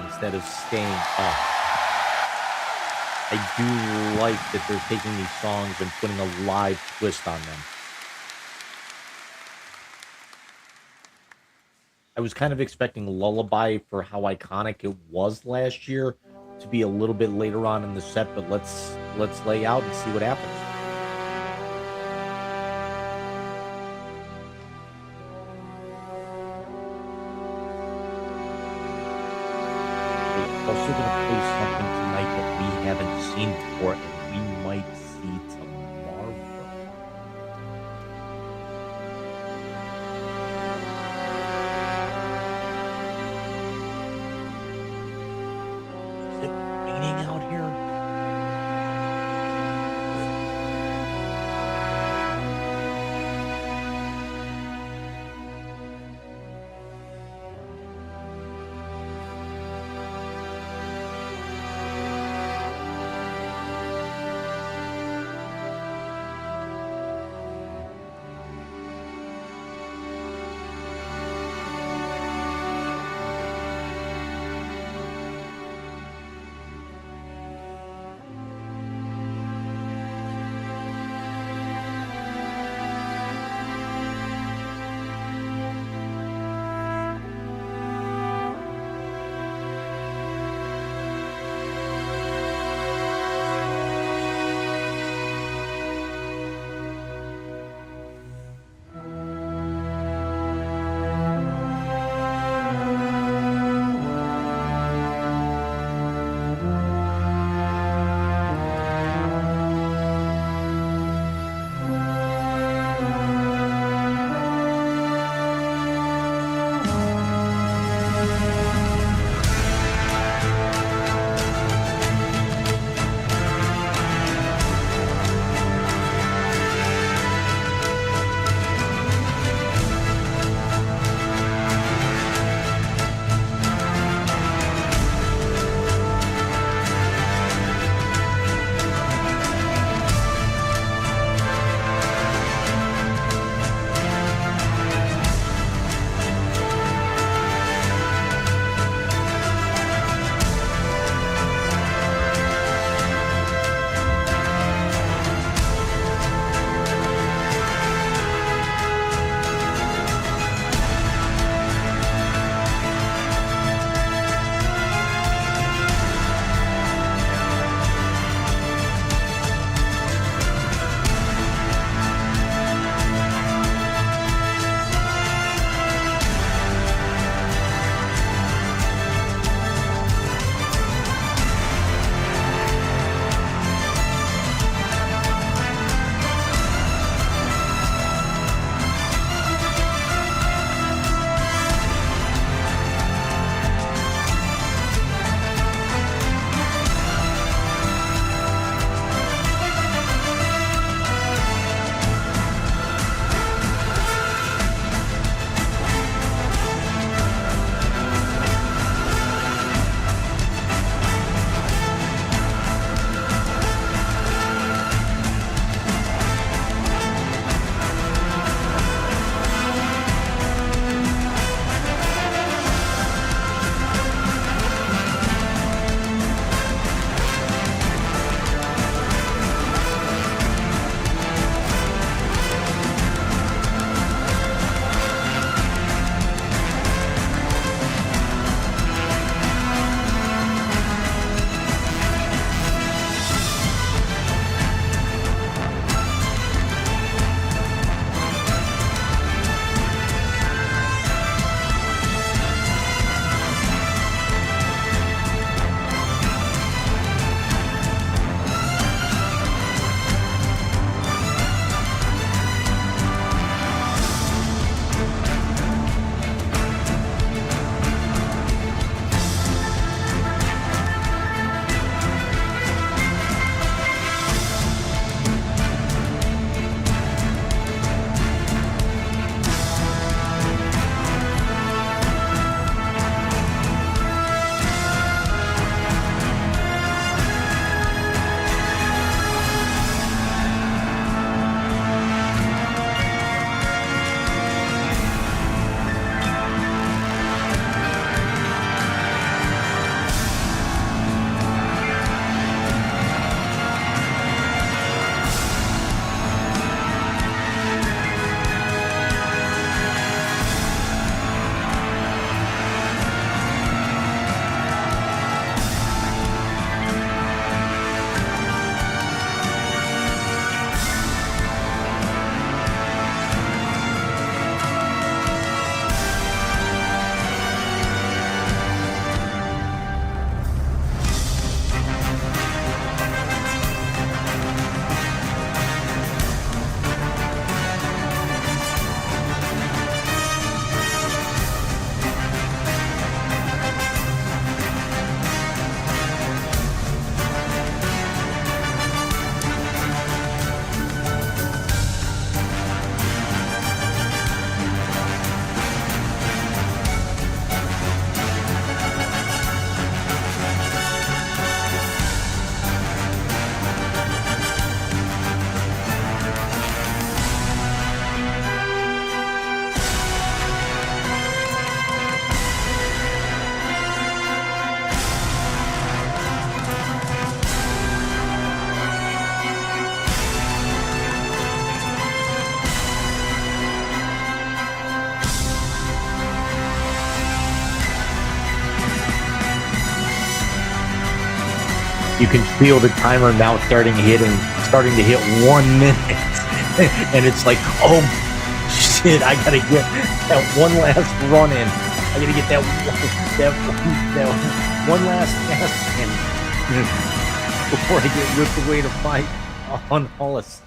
Instead of staying up. I do like that they're taking these songs and putting a live twist on them. I was kind of expecting Lullaby, for how iconic it was last year, to be a little bit later on in the set, but let's lay out and see what happens. Also going to play something tonight that we haven't seen before, and we might see tomorrow. Is it raining out here? you can feel the timer now starting to hit 1 minute, and it's like, oh shit, I gotta get that one last run in. I gotta get that one last pass in before I get ripped away to fight on Hollis.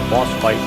Boss fight.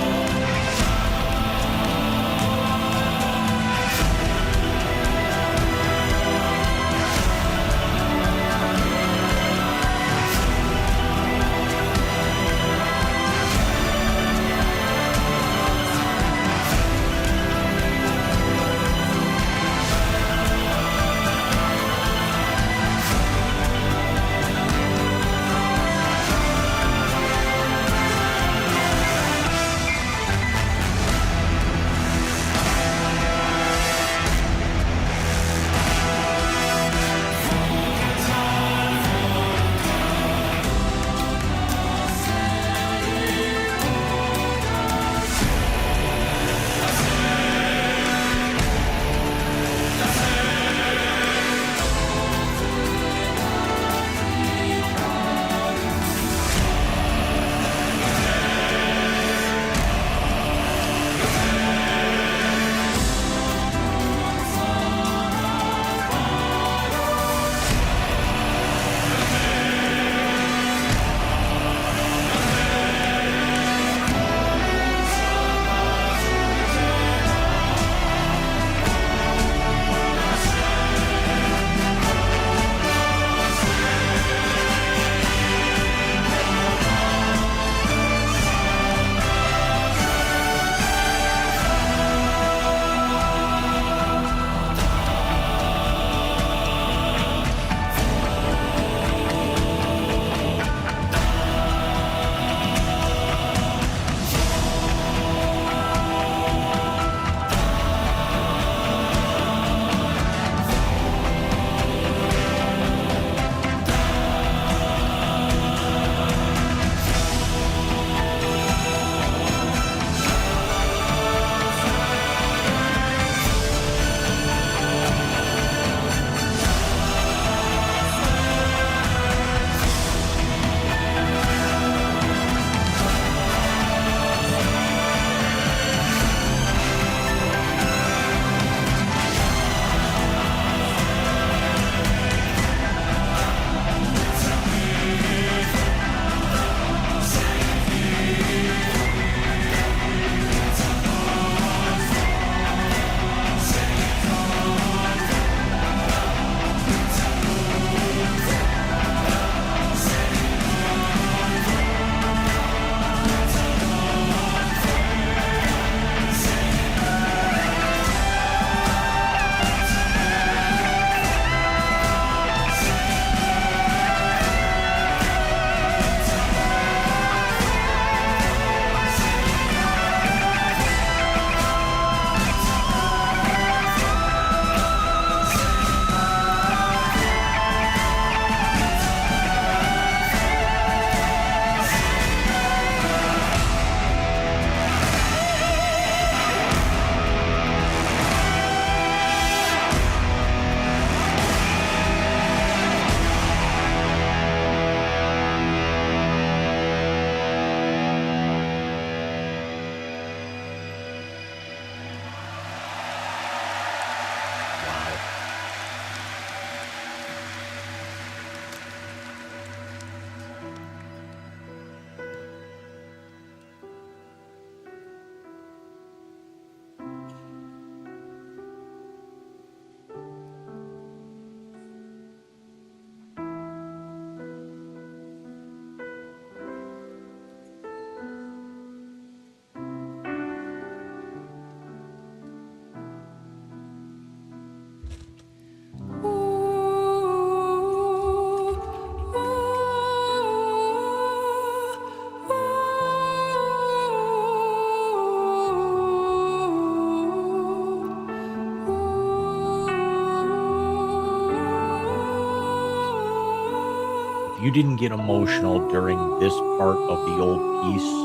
you didn't get emotional during this part of the old piece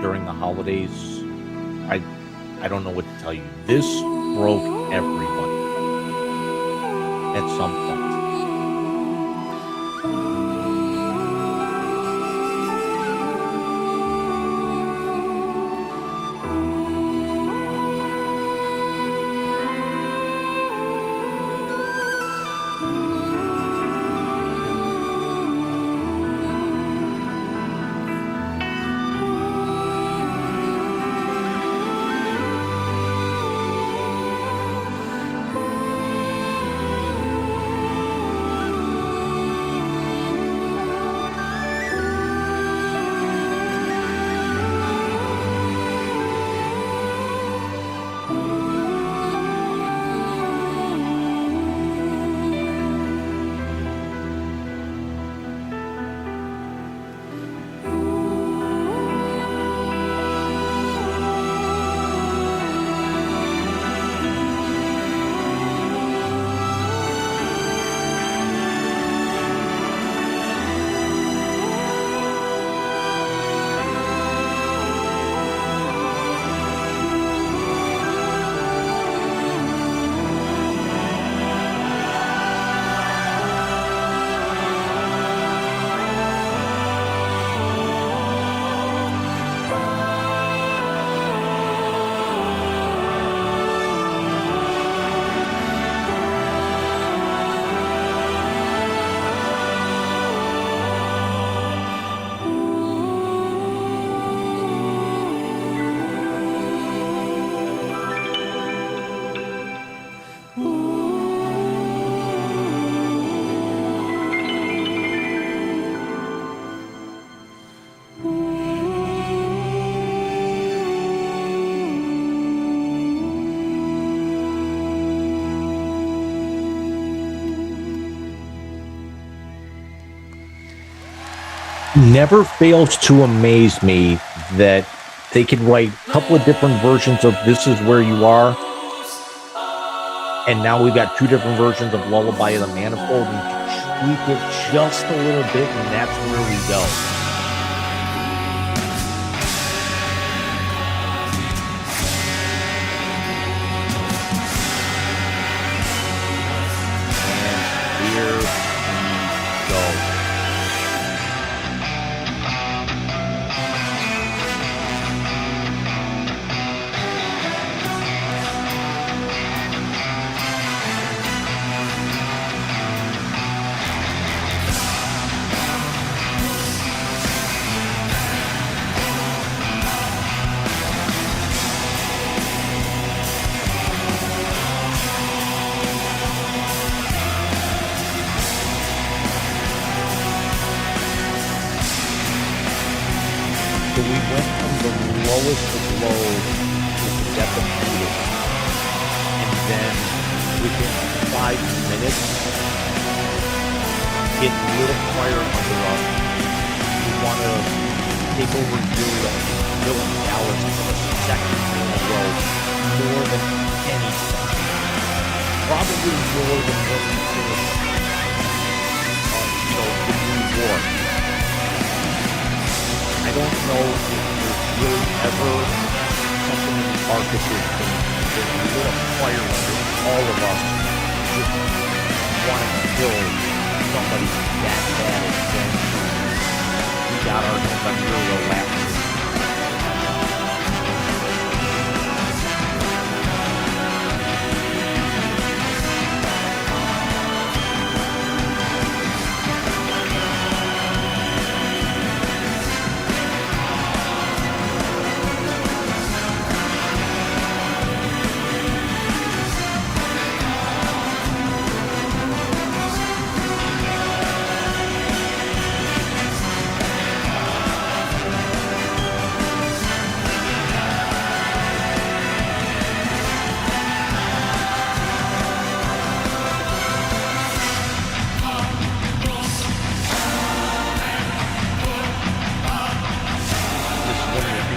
during the holidays, I don't know what to tell you. This broke everybody at some point. Never fails to amaze me that they could write a couple of different versions of This Is Where You Are, and now we've got two different versions of Lullaby of the Manifold, and tweak it just a little bit, and that's where we go. And here we go. So we went from the lowest of low to the depth of heating. And then within 5 minutes, it lit a fire under us. We want to take over Dylan Dallas for the second in a row, more than anything. Probably more than when we finished, the New War. I don't know if there's really ever something in the market that lit a fire under all of us just wanting to kill somebody that bad as we got our November last.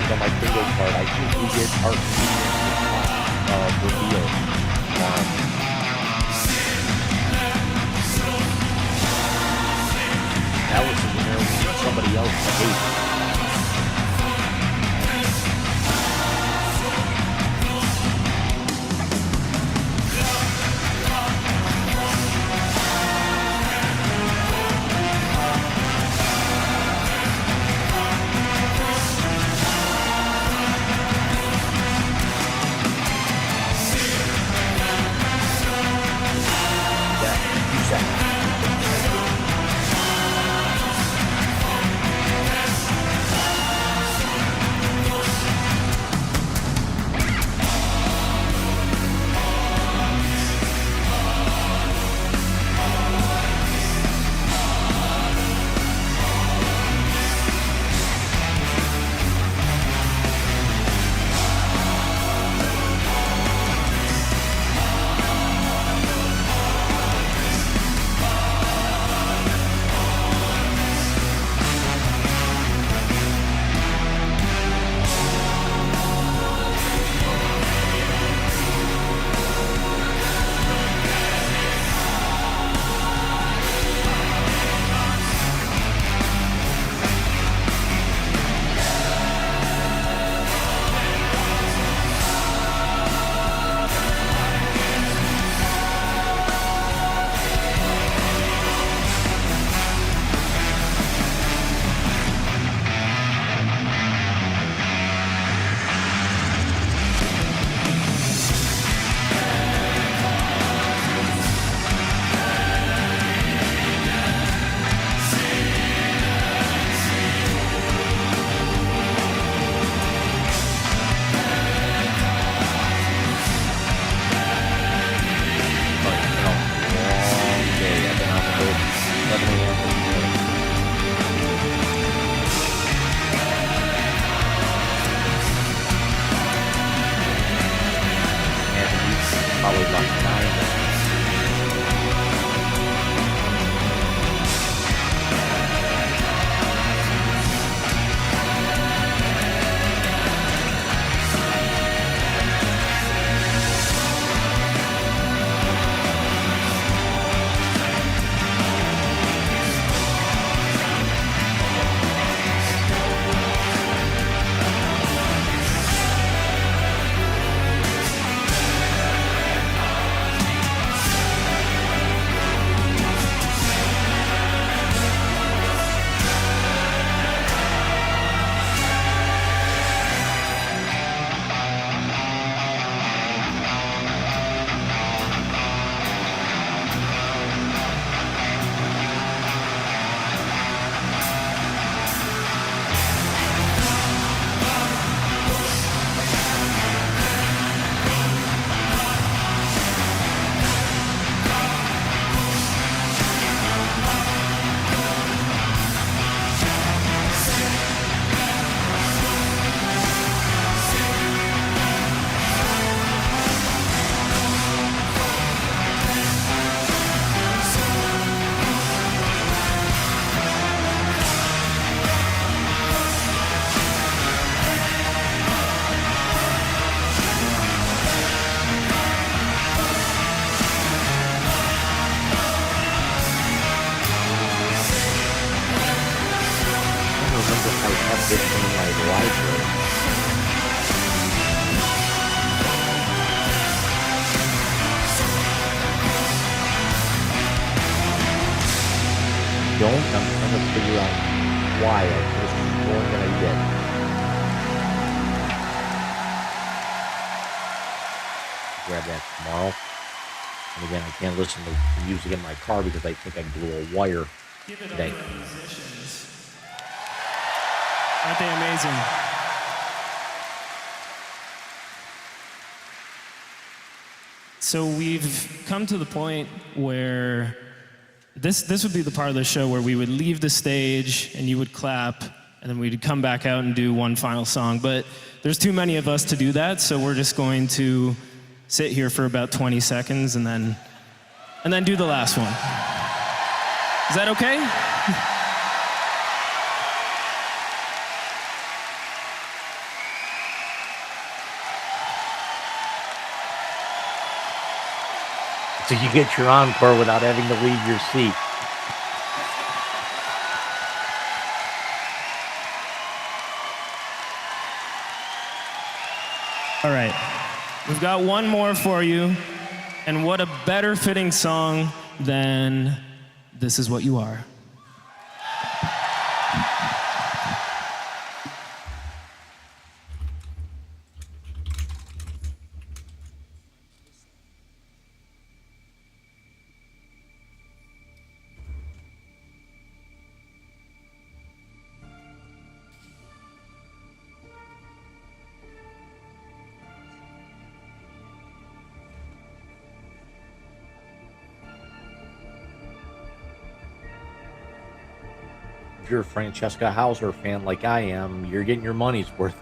On my bingo card, I think we did our reveal. somebody else to hate. don't. I'm trying to figure out why. I could have sworn that I did. Grab that tomorrow. And again, I can't listen to music in my car because I think I blew a wire today. Aren't they amazing? So we've come to the point where this would be the part of the show where we would leave the stage and you would clap, and then we'd come back out and do one final song. But there's too many of us to do that, so we're just going to sit here for about 20 seconds and then do the last one. Is that okay? So you get your encore without having to leave your seat. right. We've got one more for you. And what a better fitting song than This Is What You Are. If you're a Francesca Hauser fan like I am, you're getting your money's worth.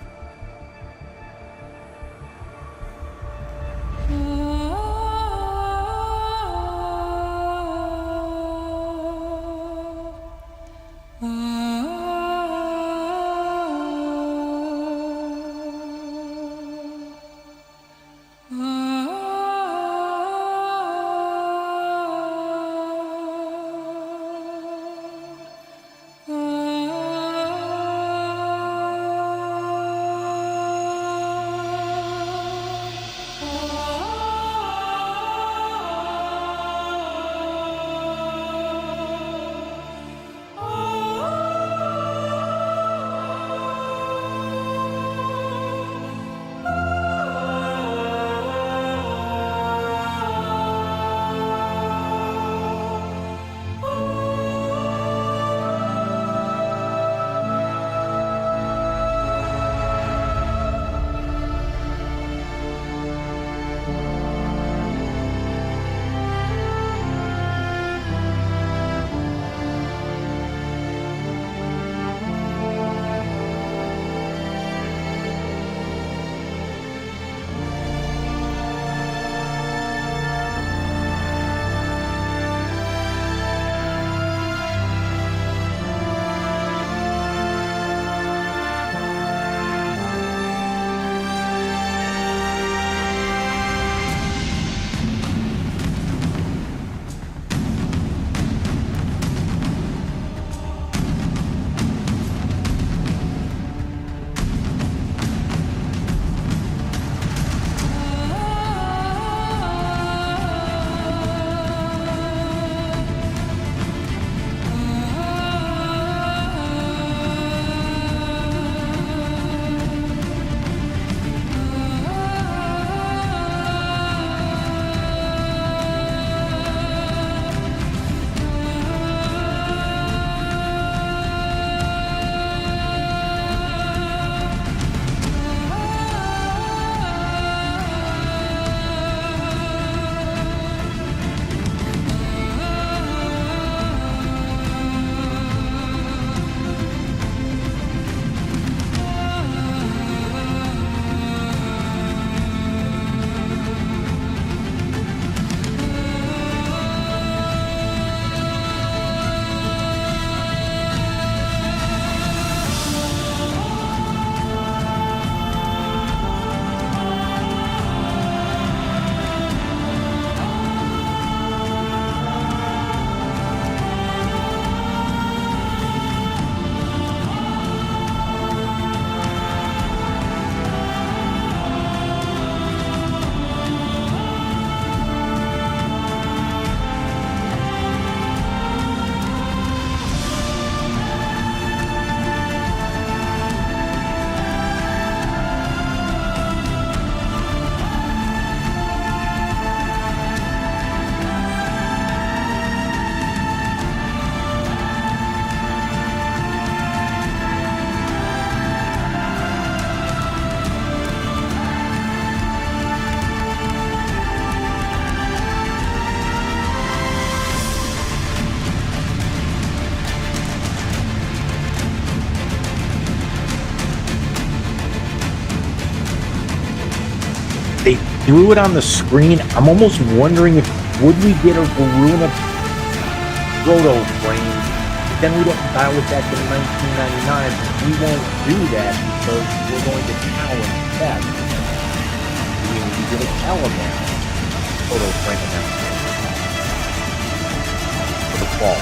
They threw it on the screen. I'm almost wondering if would we get a Varuna proto frame. But then we don't dial it back to 1999. We won't do that because we're going to Cal instead. We get a Calaman proto frame announcement for the fall.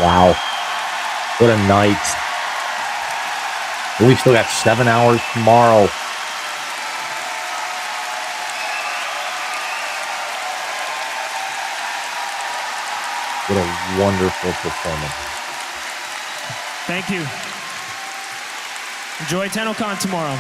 Wow. What a night. We still got 7 hours tomorrow. What a wonderful performance. Thank you. Enjoy TennoCon tomorrow.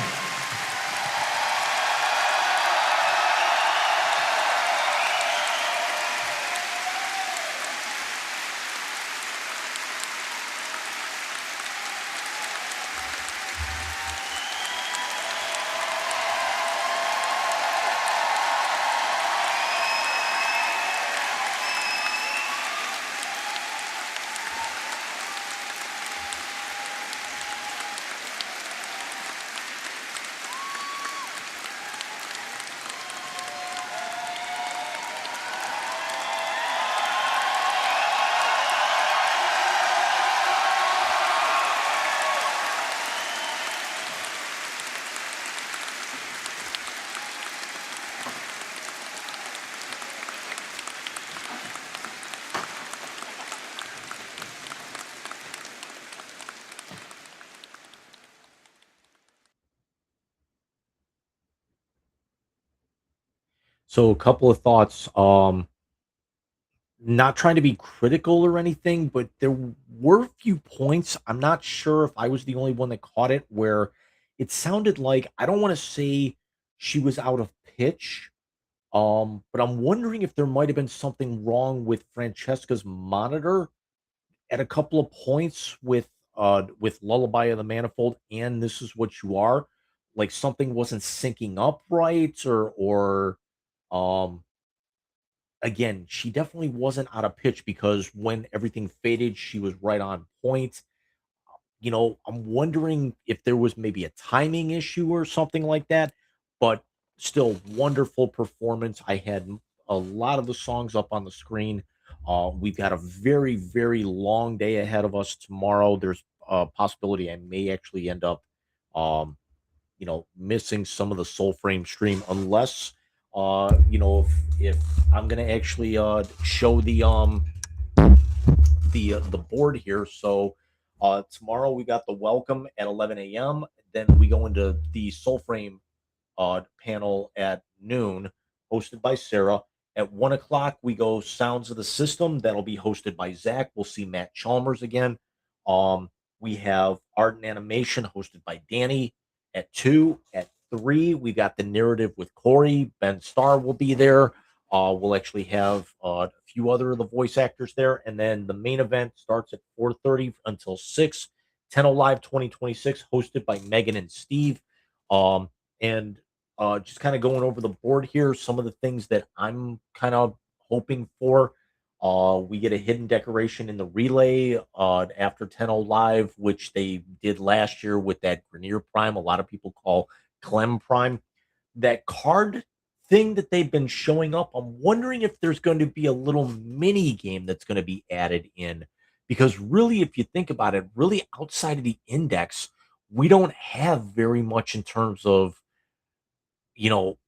So a couple of thoughts. Not trying to be critical or anything, but there were a few points. I'm not sure if I was the only one that caught it where it sounded like I don't want to say she was out of pitch. But I'm wondering if there might have been something wrong with Francesca's monitor at a couple of points with Lullaby of the Manifold and This Is What You Are. Like something wasn't syncing up right or um again, she definitely wasn't out of pitch because when everything faded, she was right on point. I'm wondering if there was maybe a timing issue or something like that, but still wonderful performance. I had a lot of the songs up on the screen. We've got a very, very long day ahead of us tomorrow. There's a possibility I may actually end up, um, missing some of the Soul Frame stream unless, if I'm gonna actually show the board here. So tomorrow we got the welcome at 11 a.m. Then we go into the Soulframe panel at noon, hosted by Sarah. At 1 o'clock, we go Sounds of the System. That'll be hosted by Zach. We'll see Matt Chalmers again. Um, we have Art and Animation hosted by Danny at 2. At 3, we got the narrative with Corey. Ben Starr will be there. We'll actually have a few other of the voice actors there. And then the main event starts at 4:30 until 6. Tenno Live 2026, hosted by Megan and Steve. And just kind of going over the board here, some of the things that I'm kind of hoping for. We get a hidden decoration in the relay after 10 Live, which they did last year with that Grenier Prime. A lot of people call Clem Prime. That card thing that they've been showing up, I'm wondering if there's going to be a little mini game that's going to be added in. Because really, if you think about it, really outside of the index, we don't have very much in terms of you know,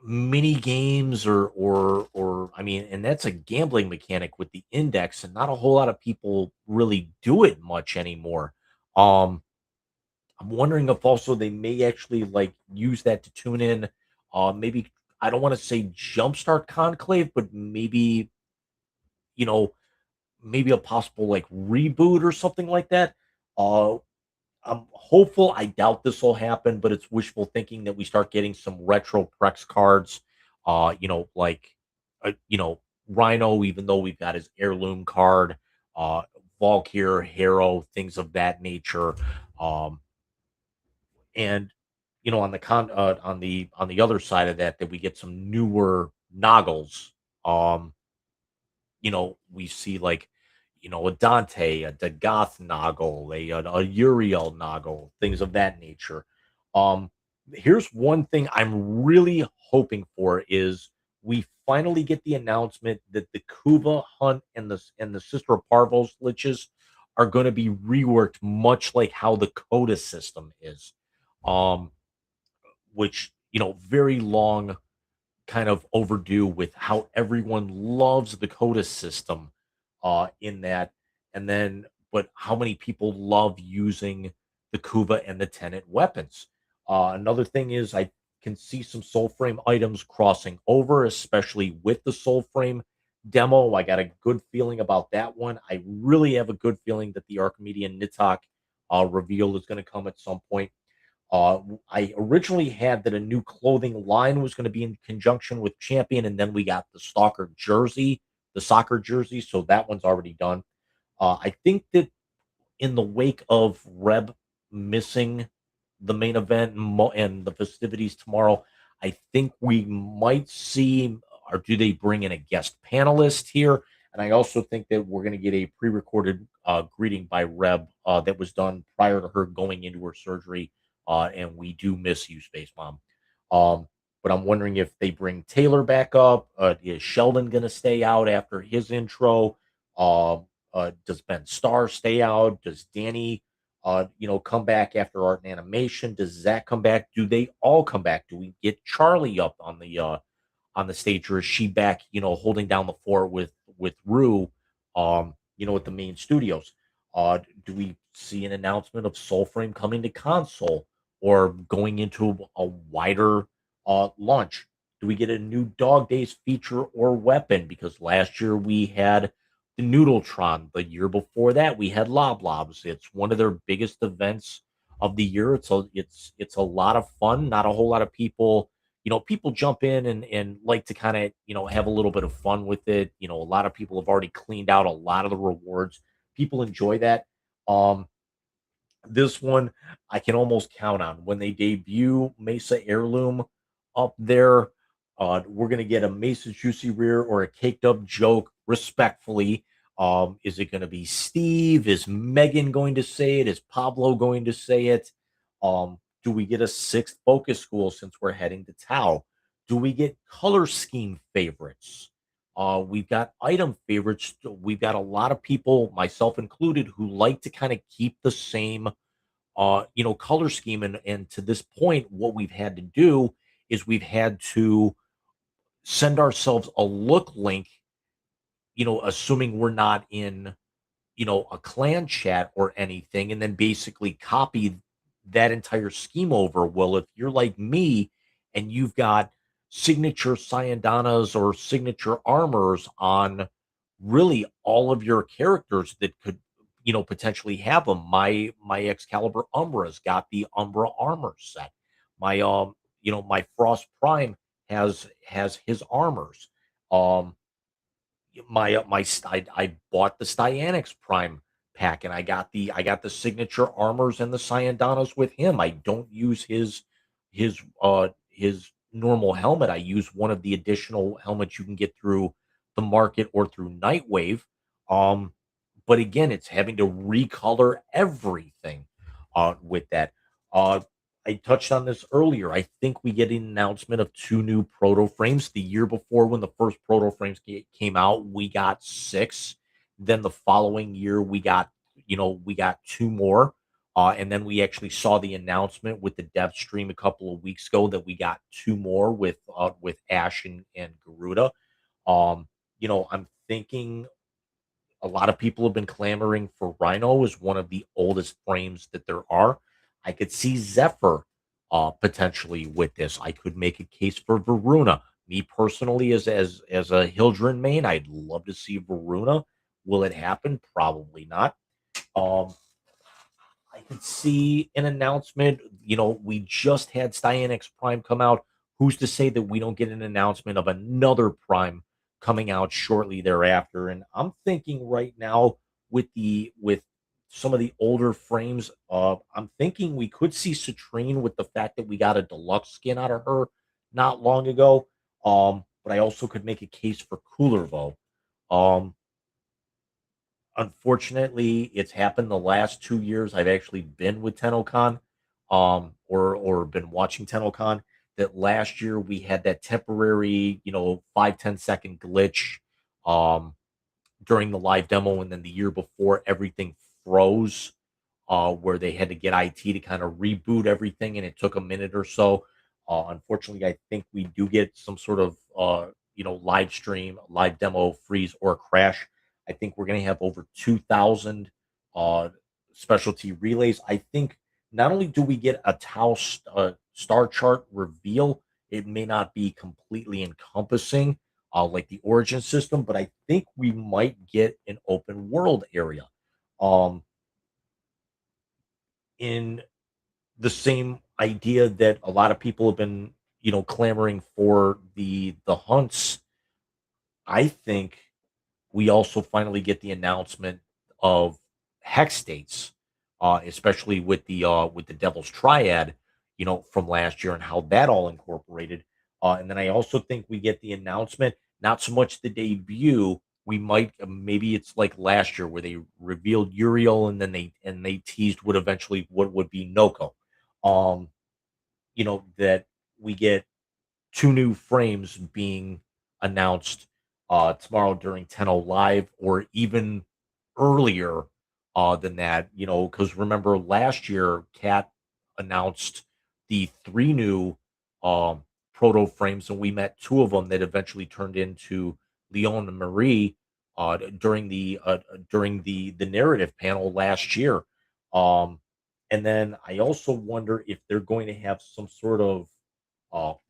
mini games or I mean, and that's a gambling mechanic with the index, and not a whole lot of people really do it much anymore. Um, I'm wondering if also they may actually like use that to tune in. Maybe I don't want to say jumpstart conclave, but you know, maybe a possible like reboot or something like that. Uh, I'm hopeful. I doubt this will happen, but it's wishful thinking that we start getting some retro Prex cards. Like Rhino, even though we've got his heirloom card, uh, Valkyr, Harrow, things of that nature. Um, and on the other side of that, that we get some newer Noggles. Um, we see like, a Dante, a Dagoth Noggle, a Uriel Noggle, things of that nature. Um, Here's one thing I'm really hoping for is we finally get the announcement that the Kuva hunt and the Sister of Parvos liches are going to be reworked much like how the Coda system is. Um, which, very long kind of overdue with how everyone loves the Coda system in that. And then, but how many people love using the Kuva and the Tenet weapons? Another thing is I can see some soul frame items crossing over, especially with the soul frame demo. I got a good feeling about that one. I really have a good feeling that the Archimedean Nitok reveal is going to come at some point. I originally had that a new clothing line was going to be in conjunction with Champion, and then we got the Stalker jersey, the soccer jersey, so that one's already done. I think that in the wake of Reb missing the main event and the festivities tomorrow, I think we might see, or do they bring in a guest panelist here? And I also think that we're going to get a pre-recorded greeting by Reb that was done prior to her going into her surgery. And we do miss you, Space Mom. But I'm wondering if they bring Taylor back up. Is Sheldon going to stay out after his intro? Does Ben Starr stay out? Does Danny, come back after art and animation? Does Zach come back? Do they all come back? Do we get Charlie up on the stage, or is she back, holding down the fort with Rue, at the main studios? Do we see an announcement of Soulframe coming to console or going into a wider launch? Do we get a new Dog Days feature or weapon? Because last year we had the Noodletron. The year before that, we had Loblobs. It's one of their biggest events of the year. It's a lot of fun. Not a whole lot of people. People jump in and like to kind of have a little bit of fun with it. A lot of people have already cleaned out a lot of the rewards. People enjoy that. Um, this one I can almost count on. When they debut Mesa Heirloom up there, we're gonna get a Mesa Juicy Rear or a Caked Up Joke, respectfully. Is it gonna be Steve? Is Megan going to say it? Is Pablo going to say it? Do we get a sixth focus school since we're heading to Tau? Do we get color scheme favorites? We've got item favorites. We've got a lot of people, myself included, who like to kind of keep the same color scheme. And to this point, what we've had to do is we've had to send ourselves a look link, assuming we're not in, a clan chat or anything, and then basically copy that entire scheme over. Well, if you're like me and you've got signature Cyandanas or signature armors on really all of your characters that could, potentially have them. My Excalibur Umbra's got the Umbra armor set. My Frost Prime has his armors. Um, I bought the Styanix Prime pack, and I got the signature armors and the Cyandanas with him. I don't use his normal helmet. I use one of the additional helmets you can get through the market or through Nightwave. Um, but again, it's having to recolor everything with that. Uh, I touched on this earlier. I think we get an announcement of two new proto frames. The year before, when the first proto frames came out, we got six. Then the following year, we got two more. And then we actually saw the announcement with the dev stream a couple of weeks ago that we got two more with Ash and Garuda. I'm thinking a lot of people have been clamoring for Rhino as one of the oldest frames that there are. I could see Zephyr potentially with this. I could make a case for Varuna. Me personally, as a Hildren main, I'd love to see Varuna. Will it happen? Probably not. Um, I could see an announcement. We just had Styanix Prime come out. Who's to say that we don't get an announcement of another Prime coming out shortly thereafter? And I'm thinking right now with some of the older frames, I'm thinking we could see Citrine with the fact that we got a deluxe skin out of her not long ago. But I also could make a case for Coolervo. Um, Unfortunately, it's happened the last 2 years I've actually been with TennoCon, or been watching TennoCon, that last year we had that temporary, 5-10 second glitch, um, during the live demo, and then the year before, everything froze, where they had to get IT to kind of reboot everything, and it took a minute or so. Unfortunately, I think we do get some sort of, live stream, live demo freeze or crash. I think we're going to have over 2,000 uh, specialty relays. I think not only do we get a star chart reveal, it may not be completely encompassing like the origin system, but I think we might get an open world area. Um, in the same idea that a lot of people have been, clamoring for the hunts. I think we also finally get the announcement of hex states, especially with the Devil's Triad, from last year and how that all incorporated. And then I also think we get the announcement, not so much the debut. We might maybe it's like last year where they revealed Uriel and then they teased what would be Noko. Um, that we get two new frames being announced tomorrow during 10:00 live or even earlier than that, because remember last year Cat announced the three new um proto frames and we met two of them that eventually turned into Leon and Marie during the narrative panel last year. Um and then I also wonder if they're going to have some sort of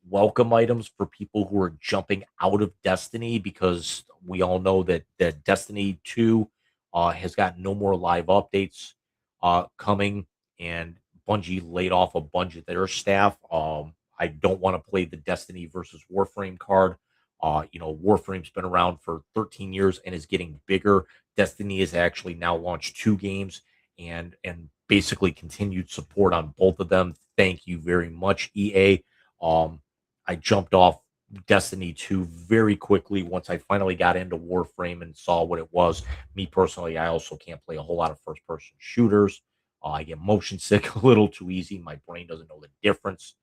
welcome items for people who are jumping out of Destiny because we all know that Destiny 2 has got no more live updates coming, and Bungie laid off a bunch of their staff. I don't want to play the Destiny versus Warframe card. Warframe's been around for 13 years and is getting bigger. Destiny has actually now launched two games and basically continued support on both of them. Thank you very much, EA. um, I jumped off Destiny 2 very quickly once I finally got into Warframe and saw what it was. Me personally, I also can't play a whole lot of first person shooters. I get motion sick a little too easy. My brain doesn't know the difference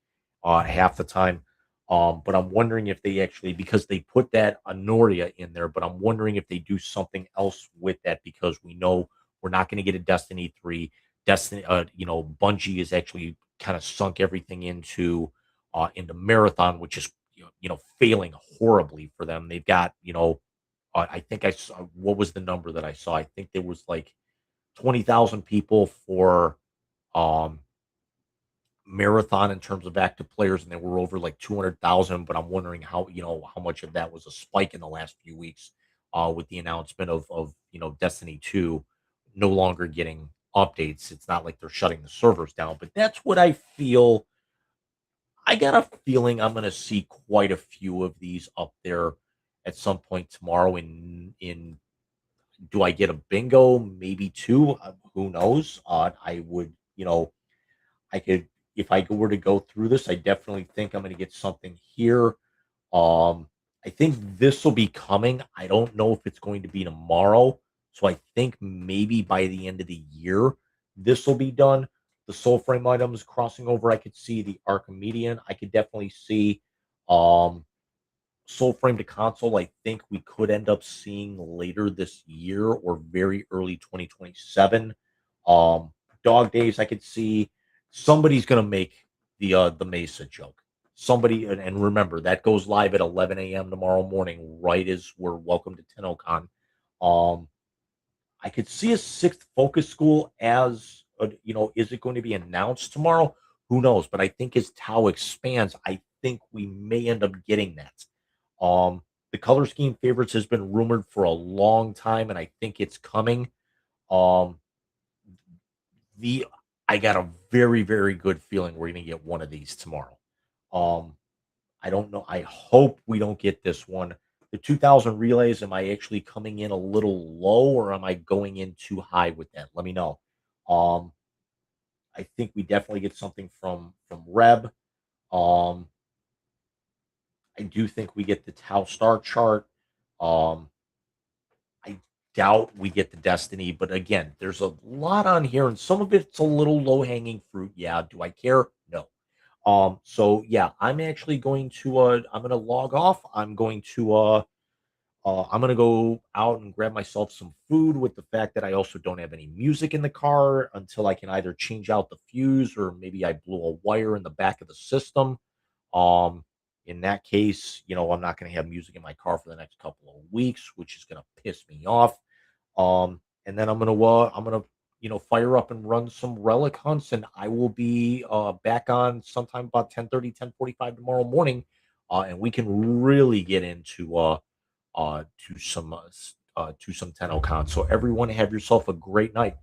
half the time. But I'm wondering if they actually, because they put that Honoria in there, but I'm wondering if they do something else with that because we know we're not going to get a Destiny 3. Bungie is actually kind of sunk everything into Marathon, which is failing horribly for them. They've got I think I saw what was the number that I saw. I think there was like 20,000 people for um Marathon in terms of active players, and there were over like 200,000. But I'm wondering how much of that was a spike in the last few weeks with the announcement of Destiny 2 no longer getting updates. It's not like they're shutting the servers down, but that's what I feel. I got a feeling I'm gonna see quite a few of these up there at some point tomorrow. In do I get a bingo? Maybe two. Who knows? I would, I could if I were to go through this. I definitely think I'm gonna get something here. Um, I think this will be coming. I don't know if it's going to be tomorrow. So I think maybe by the end of the year, this will be done. The soul frame items crossing over, I could see the Archimedean. I could definitely see um soul frame to console. I think we could end up seeing later this year or very early 2027. Um Dog days, I could see somebody's gonna make the Mesa joke. Somebody and remember that goes live at 11 a.m. tomorrow morning, right as we're welcome to TennoCon. Um, I could see a sixth focus school is it going to be announced tomorrow? Who knows? But I think as Tau expands, I think we may end up getting that. The color scheme favorites has been rumored for a long time, and I think it's coming. Um, the I got a very, very good feeling we're gonna get one of these tomorrow. Um, I don't know. I hope we don't get this one. The 2000 relays, am I actually coming in a little low or am I going in too high with that? Let me know. Um, I think we definitely get something from Reb. Um, I do think we get the Tau Star chart. Um, I doubt we get the Destiny, but again, there's a lot on here, and some of it's a little low hanging fruit. Yeah, do I care? No. So yeah, I'm actually going to I'm gonna log off. I'm gonna go out and grab myself some food with the fact that I also don't have any music in the car until I can either change out the fuse or maybe I blew a wire in the back of the system. Um, in that case, I'm not gonna have music in my car for the next couple of weeks, which is gonna piss me off. And then I'm gonna fire up and run some relic hunts, and I will be back on sometime about 10:30, 10:45 tomorrow morning, and we can really get into to some TennoCon. So everyone, have yourself a great night.